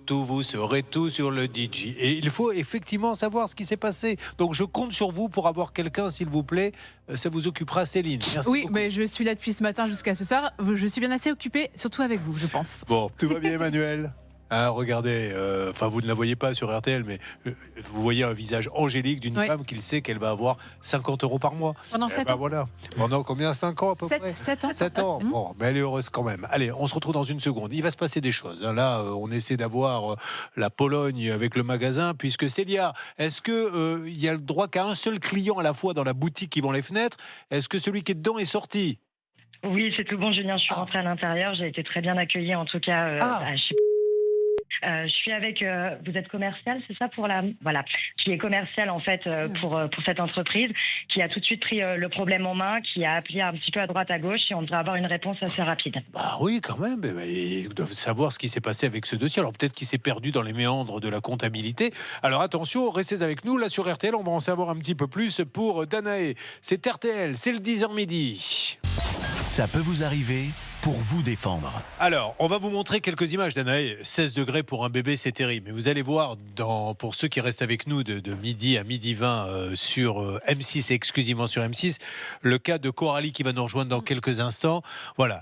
vous serez tout sur le DJ. Et il faut effectivement savoir ce qui s'est passé. Donc je compte sur vous pour avoir quelqu'un, s'il vous plaît. Ça vous occupera, Céline. Merci Oui, beaucoup. mais je suis là depuis ce matin jusqu'à ce soir. Je suis bien assez occupée, surtout avec vous, je pense. Bon, tout va bien, Emmanuel. Regardez, vous ne la voyez pas sur RTL, mais vous voyez un visage angélique d'une femme qui sait qu'elle va avoir 50 € par mois. Pendant 7 ans. Voilà. Pendant combien? 5 ans à peu près 7 ans. 7 ans. Bon, mais elle est heureuse quand même. Allez, on se retrouve dans une seconde. Il va se passer des choses. Là, on essaie d'avoir la Pologne avec le magasin, puisque Célia, est-ce qu'il y a le droit qu'à un seul client à la fois dans la boutique qui vend les fenêtres? Est-ce que celui qui est dedans est sorti? Oui, c'est tout bon, Julien. Je suis rentrée à l'intérieur. J'ai été très bien accueillie, en tout cas. Je suis avec. Vous êtes commercial, c'est ça pour la. Voilà, qui est commercial en fait pour cette entreprise, qui a tout de suite pris le problème en main, qui a appelé un petit peu à droite à gauche et on devrait avoir une réponse assez rapide. Bah oui, quand même. Ils doivent savoir ce qui s'est passé avec ce dossier. Alors peut-être qu'il s'est perdu dans les méandres de la comptabilité. Alors attention, restez avec nous. Là sur RTL, on va en savoir un petit peu plus pour Danae. C'est RTL, c'est le 10h midi. Ça peut vous arriver pour vous défendre. Alors, on va vous montrer quelques images, Danae. 16 degrés pour un bébé, c'est terrible. Mais vous allez voir, pour ceux qui restent avec nous de midi à midi 20 sur M6 et exclusivement sur M6, le cas de Coralie qui va nous rejoindre dans quelques instants. Voilà.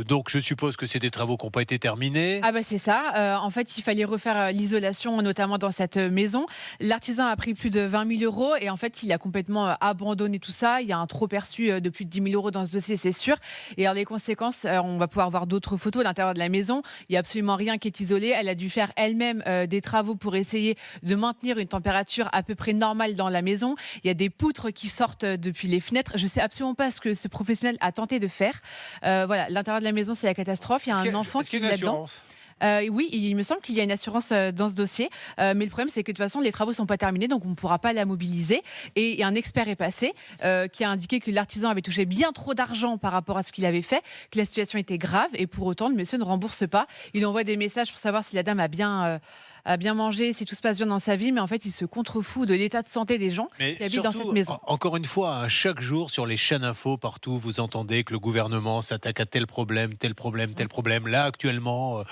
Donc, je suppose que c'est des travaux qui n'ont pas été terminés. Ah bah c'est ça. En fait, il fallait refaire l'isolation, notamment dans cette maison. L'artisan a pris plus de 20 000 € et en fait, il a complètement abandonné tout ça. Il y a un trop perçu de plus de 10 000 € dans ce dossier, c'est sûr. Et alors, les conséquences, on va pouvoir voir d'autres photos à l'intérieur de la maison. Il n'y a absolument rien qui est isolé. Elle a dû faire elle-même des travaux pour essayer de maintenir une température à peu près normale dans la maison. Il y a des poutres qui sortent depuis les fenêtres. Je ne sais absolument pas ce que ce professionnel a tenté de faire. Voilà, l'intérieur de la maison, c'est la catastrophe. Il y a un enfant qui est là-dedans. Oui, il me semble qu'il y a une assurance dans ce dossier, mais le problème c'est que de toute façon les travaux sont pas terminés, donc on ne pourra pas la mobiliser. Et un expert est passé qui a indiqué que l'artisan avait touché bien trop d'argent par rapport à ce qu'il avait fait, que la situation était grave, et pour autant le monsieur ne rembourse pas. Il envoie des messages pour savoir si la dame a bien mangé, si tout se passe bien dans sa vie, mais en fait il se contrefout de l'état de santé des gens qui habitent dans cette maison. Encore une fois, chaque jour sur les chaînes info partout, vous entendez que le gouvernement s'attaque à tel problème. Là actuellement,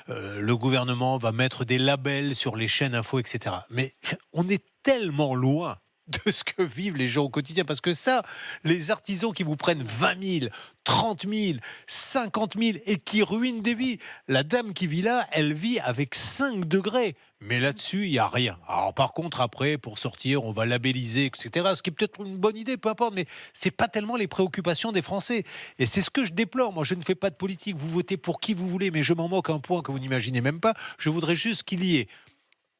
le gouvernement va mettre des labels sur les chaînes info, etc. Mais on est tellement loin de ce que vivent les gens au quotidien, parce que ça, les artisans qui vous prennent 20 000, 30 000, 50 000 et qui ruinent des vies. La dame qui vit là, elle vit avec 5 degrés. Mais là-dessus, il n'y a rien. Alors par contre, après, pour sortir, on va labelliser, etc. Ce qui est peut-être une bonne idée, peu importe, mais c'est pas tellement les préoccupations des Français. Et c'est ce que je déplore. Moi, je ne fais pas de politique. Vous votez pour qui vous voulez, mais je m'en moque à un point que vous n'imaginez même pas. Je voudrais juste qu'il y ait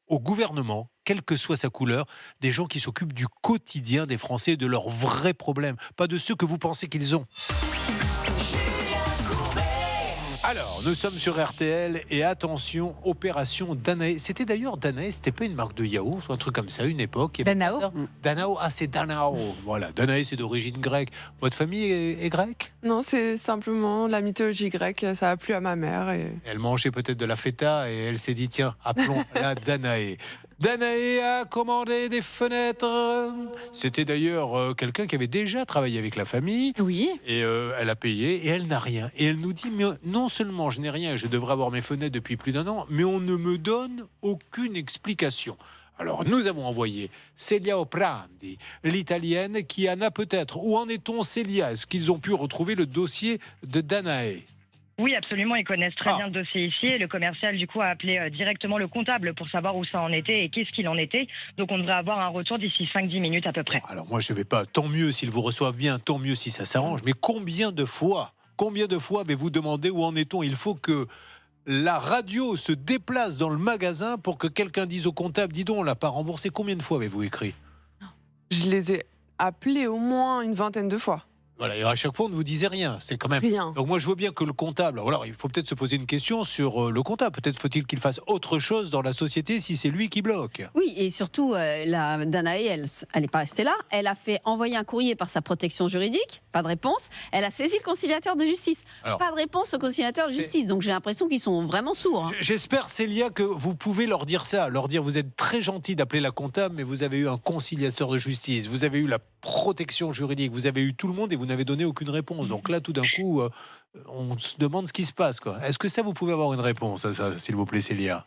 au gouvernement, quelle que soit sa couleur, des gens qui s'occupent du quotidien des Français, de leurs vrais problèmes, pas de ceux que vous pensez qu'ils ont. Alors, Alors, nous sommes sur RTL et attention, opération Danae. C'était d'ailleurs Danae, c'était pas une marque de yaourt ou un truc comme ça, une époque. Danao. Danao, ah c'est Danao. Voilà, Danae c'est d'origine grecque. Votre famille est grecque? Non, c'est simplement la mythologie grecque. Ça a plu à ma mère. Et... Elle mangeait peut-être de la feta et elle s'est dit tiens, appelons la Danae. Danae a commandé des fenêtres. C'était d'ailleurs quelqu'un qui avait déjà travaillé avec la famille. Oui. Et elle a payé et elle n'a rien. Et elle nous dit, mais non seulement je n'ai rien, je devrais avoir mes fenêtres depuis plus d'1 an, mais on ne me donne aucune explication. Alors nous avons envoyé Celia Oprandi, l'italienne, qui en a peut-être. Où en est-on, Celia? Est-ce qu'ils ont pu retrouver le dossier de Danae? Oui, absolument. Ils connaissent très bien le dossier ici. Et le commercial, du coup, a appelé directement le comptable pour savoir où ça en était et qu'est-ce qu'il en était. Donc, on devrait avoir un retour d'ici 5-10 minutes à peu près. Alors moi, je ne vais pas. Tant mieux s'ils vous reçoivent bien, tant mieux si ça s'arrange. Mais combien de fois avez-vous demandé où en est-on? Il faut que la radio se déplace dans le magasin pour que quelqu'un dise au comptable, dis donc, on l'a pas remboursé. Combien de fois avez-vous écrit? Je les ai appelés au moins une vingtaine de fois. Voilà, et à chaque fois, on ne vous disait rien. C'est quand même. Rien. Donc moi, je veux bien que le comptable. Alors, il faut peut-être se poser une question sur le comptable. Peut-être faut-il qu'il fasse autre chose dans la société si c'est lui qui bloque. Oui, et surtout, la Danae, elle n'est pas restée là. Elle a fait envoyer un courrier par sa protection juridique, pas de réponse. Elle a saisi le conciliateur de justice, Alors, pas de réponse au conciliateur de justice. Donc j'ai l'impression qu'ils sont vraiment sourds. Hein. J'espère, Célia, que vous pouvez leur dire ça. Leur dire, vous êtes très gentil d'appeler la comptable, mais vous avez eu un conciliateur de justice, vous avez eu la protection juridique, vous avez eu tout le monde et vous n'avez donné aucune réponse. Donc là, tout d'un coup, on se demande ce qui se passe, quoi. Est-ce que ça, vous pouvez avoir une réponse à ça, s'il vous plaît, Célia?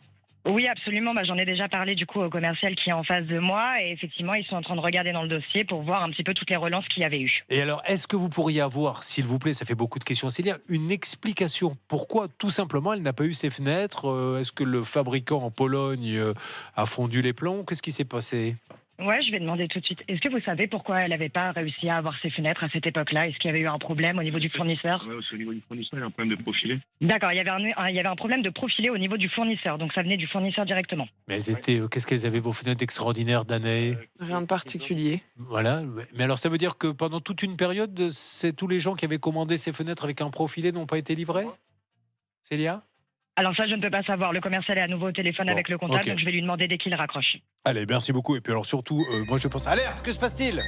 Oui, absolument. J'en ai déjà parlé du coup au commercial qui est en face de moi. Et effectivement, ils sont en train de regarder dans le dossier pour voir un petit peu toutes les relances qu'il y avait eu. Et alors, est-ce que vous pourriez avoir, s'il vous plaît, ça fait beaucoup de questions, Célia, une explication? Pourquoi, tout simplement, elle n'a pas eu ses fenêtres? Est-ce que le fabricant en Pologne a fondu les plombs? Qu'est-ce qui s'est passé? Ouais, je vais demander tout de suite. Est-ce que vous savez pourquoi elle n'avait pas réussi à avoir ses fenêtres à cette époque-là? Est-ce qu'il y avait eu un problème au niveau du fournisseur? Oui, au niveau du fournisseur, il y a un problème de profilé. D'accord, il y avait un problème de profilé au niveau du fournisseur, donc ça venait du fournisseur directement. Mais elles étaient, qu'est-ce qu'elles avaient, vos fenêtres extraordinaires d'année? Rien de particulier. Voilà, mais alors ça veut dire que pendant toute une période, c'est tous les gens qui avaient commandé ces fenêtres avec un profilé n'ont pas été livrés? Célia? Alors ça, je ne peux pas savoir. Le commercial est à nouveau au téléphone avec le comptable, ok. donc je vais lui demander dès qu'il raccroche. Allez, merci beaucoup. Et puis alors surtout, moi je pense... Alerte, que se passe-t-il?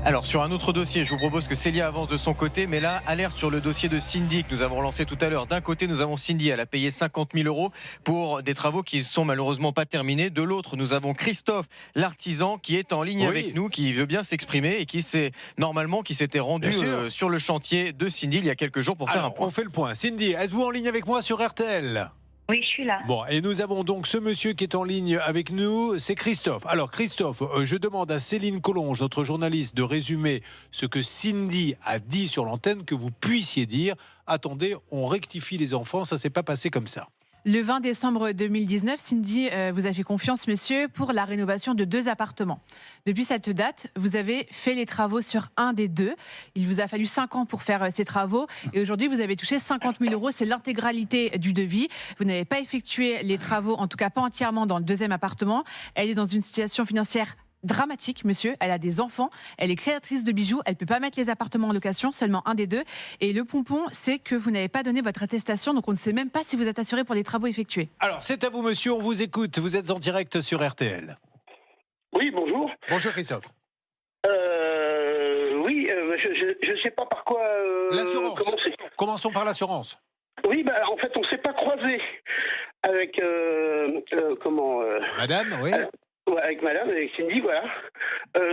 Alors sur un autre dossier, je vous propose que Célia avance de son côté, mais là, alerte sur le dossier de Cindy que nous avons lancé tout à l'heure. D'un côté, nous avons Cindy, elle a payé 50 000 € pour des travaux qui ne sont malheureusement pas terminés. De l'autre, nous avons Christophe, l'artisan, qui est en ligne avec nous, qui veut bien s'exprimer et qui s'était rendu sur le chantier de Cindy il y a quelques jours pour faire un point. On fait le point. Cindy, êtes-vous en ligne avec moi sur RTL? Oui, je suis là. Bon, et nous avons donc ce monsieur qui est en ligne avec nous, c'est Christophe. Alors Christophe, je demande à Céline Collonge, notre journaliste, de résumer ce que Cindy a dit sur l'antenne, que vous puissiez dire. Attendez, on rectifie les enfants, ça s'est pas passé comme ça. Le 20 décembre 2019, Cindy vous a fait confiance, monsieur, pour la rénovation de 2 appartements. Depuis cette date, vous avez fait les travaux sur un des 2. Il vous a fallu 5 ans pour faire ces travaux. Et aujourd'hui, vous avez touché 50 000 €. C'est l'intégralité du devis. Vous n'avez pas effectué les travaux, en tout cas pas entièrement, dans le 2e appartement. Elle est dans une situation financière dramatique, monsieur. Elle a des enfants, elle est créatrice de bijoux, elle ne peut pas mettre les appartements en location, seulement un des 2. Et le pompon, c'est que vous n'avez pas donné votre attestation, donc on ne sait même pas si vous êtes assuré pour les travaux effectués. Alors, c'est à vous, monsieur, on vous écoute. Vous êtes en direct sur RTL. Oui, bonjour. Bonjour, Christophe. Oui, je ne sais pas par quoi... L'assurance. commencer. Commençons par l'assurance. Oui, en fait, on ne s'est pas croisé avec... Madame, oui. Avec madame, avec Cindy, voilà.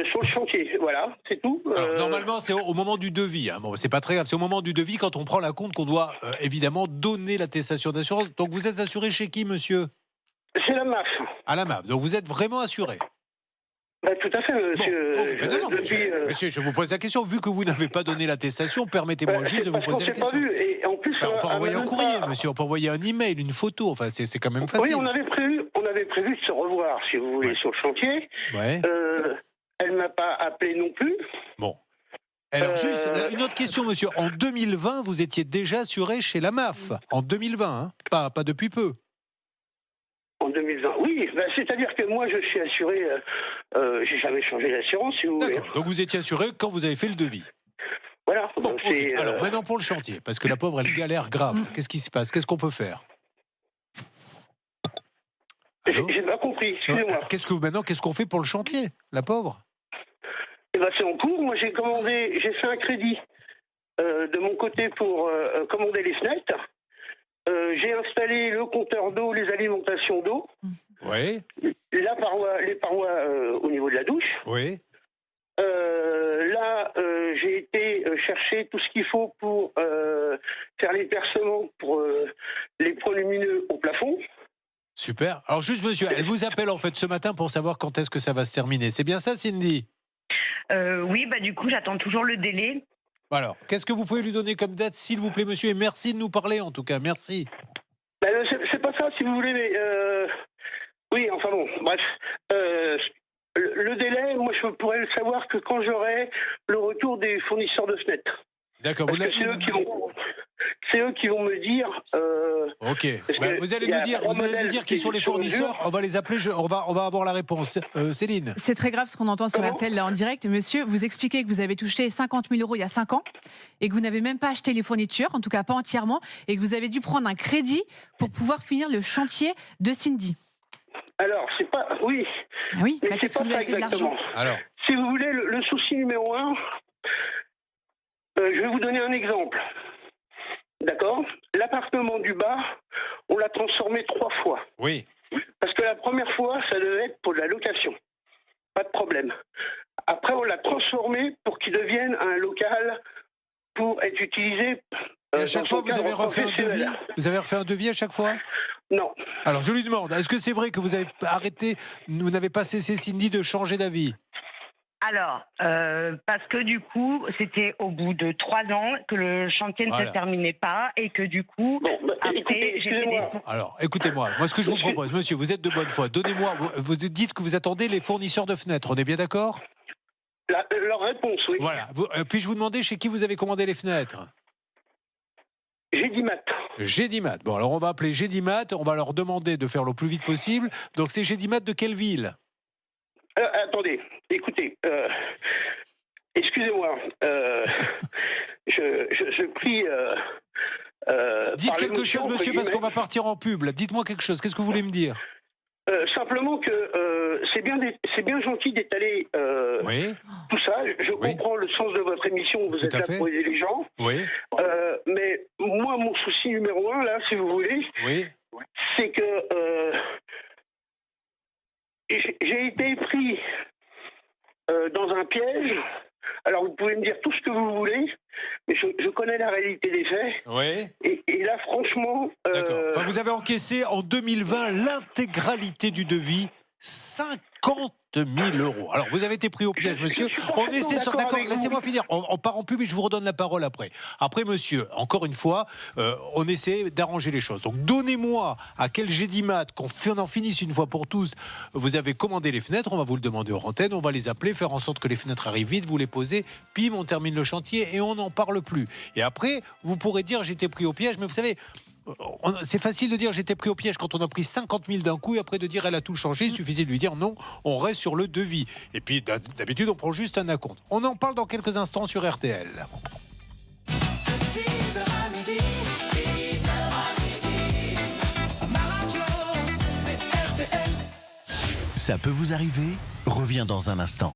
Sur le chantier, voilà, c'est tout. Alors, normalement, c'est au moment du devis. Hein. Bon, c'est pas très grave. C'est au moment du devis, quand on prend la compte, qu'on doit évidemment donner l'attestation d'assurance. Donc, vous êtes assuré chez qui, monsieur? C'est la MAF. À la MAF. Donc, vous êtes vraiment assuré? Tout à fait, monsieur. Monsieur, je vous pose la question. Vu que vous n'avez pas donné l'attestation, permettez-moi juste de vous poser la question. Pas vu. Et en plus, on peut envoyer un courrier, monsieur. On peut envoyer un email, une photo. Enfin, c'est quand même facile. Oui, on avait prévu de se revoir, si vous voulez, sur le chantier. Ouais. Elle ne m'a pas appelé non plus. Bon. Alors, juste, une autre question, monsieur. En 2020, vous étiez déjà assuré chez la MAF. En 2020, hein, pas depuis peu. En 2020, oui. C'est-à-dire que moi, je suis assuré. J'ai jamais changé d'assurance, si vous voulez. Donc, vous étiez assuré quand vous avez fait le devis. Voilà. Bon, ok. Alors maintenant pour le chantier, parce que la pauvre elle galère grave. Qu'est-ce qui se passe? Qu'est-ce qu'on peut faire? J'ai pas compris, excusez-moi. Qu'est-ce qu'on fait pour le chantier, la pauvre? Eh ben, c'est en cours. Moi, j'ai fait un crédit de mon côté pour commander les fenêtres. J'ai installé le compteur d'eau, les alimentations d'eau. Oui. Les parois au niveau de la douche. Oui. Là, j'ai été chercher tout ce qu'il faut pour faire les percements pour les points lumineux au plafond. Super. Alors juste, monsieur, elle vous appelle en fait ce matin pour savoir quand est-ce que ça va se terminer. C'est bien ça, Cindy? Oui, du coup, j'attends toujours le délai. Alors, qu'est-ce que vous pouvez lui donner comme date, s'il vous plaît, monsieur? Et merci de nous parler, en tout cas. Merci. C'est pas ça, si vous voulez, mais... Oui, enfin bon, bref. Le délai, moi, je pourrais le savoir que quand j'aurai le retour des fournisseurs de fenêtres. D'accord. C'est eux qui vont me dire... Ok. Vous allez nous dire qui sont les fournisseurs. On va les appeler, on va avoir la réponse. Céline. C'est très grave ce qu'on entend sur RTL là en direct. Monsieur, vous expliquez que vous avez touché 50 000 € il y a 5 ans et que vous n'avez même pas acheté les fournitures, en tout cas pas entièrement, et que vous avez dû prendre un crédit pour pouvoir finir le chantier de Cindy. Alors, c'est pas... Oui. Oui, mais qu'est-ce que vous avez fait de l'argent? Alors. Si vous voulez, le souci numéro 1, je vais vous donner un exemple. D'accord? L'appartement du bas, on l'a transformé 3 fois. Oui. Parce que la première fois, ça devait être pour de la location. Pas de problème. Après, on l'a transformé pour qu'il devienne un local pour être utilisé. Et à chaque fois, vous avez refait un devis? Vous avez refait un devis à chaque fois? Non. Alors, je lui demande, est-ce que c'est vrai que vous avez arrêté, vous n'avez pas cessé, Cindy, de changer d'avis? Alors, parce que du coup, c'était au bout de 3 ans que le chantier ne se terminait pas et que du coup, après, j'ai fait des... Alors, écoutez-moi, moi ce que je vous propose, monsieur, vous êtes de bonne foi, donnez-moi, vous dites que vous attendez les fournisseurs de fenêtres, on est bien d'accord? Leur réponse, oui. Voilà, puis-je vous demander chez qui vous avez commandé les fenêtres? Gédimat. Gédimat. Bon, alors on va appeler Gédimat, on va leur demander de faire le plus vite possible. Donc c'est Gédimat de quelle ville? Attendez, écoutez, excusez-moi, je prie... Dites quelque chose, monsieur, parce qu'on va partir en pub. Là. Dites-moi quelque chose, qu'est-ce que vous voulez me dire? Simplement que c'est bien gentil d'étaler tout ça. Je comprends le sens de votre émission, vous êtes là pour aider les gens. Oui. Mais moi, mon souci numéro 1, là, si vous voulez, c'est que j'ai été pris dans un piège. Alors, vous pouvez me dire tout ce que vous voulez, mais je connais la réalité des faits. Oui. Et là, franchement... D'accord. Enfin, vous avez encaissé en 2020 l'intégralité du devis, 50 000 €. Alors, vous avez été pris au piège, monsieur. On essaie sur... D'accord, laissez-moi finir. On part en pub et je vous redonne la parole après. Après, monsieur, encore une fois, on essaie d'arranger les choses. Donc, donnez-moi à quel Gédimat, qu'on en finisse une fois pour tous, vous avez commandé les fenêtres, on va vous le demander aux antennes, on va les appeler, faire en sorte que les fenêtres arrivent vite, vous les posez, pim, on termine le chantier et on n'en parle plus. Et après, vous pourrez dire j'étais pris au piège, mais vous savez... C'est facile de dire j'étais pris au piège quand on a pris 50 000 d'un coup et après de dire elle a tout changé. Il suffisait de lui dire non, on reste sur le devis. Et puis d'habitude on prend juste un acompte. On en parle dans quelques instants sur RTL. Ça peut vous arriver? Reviens dans un instant.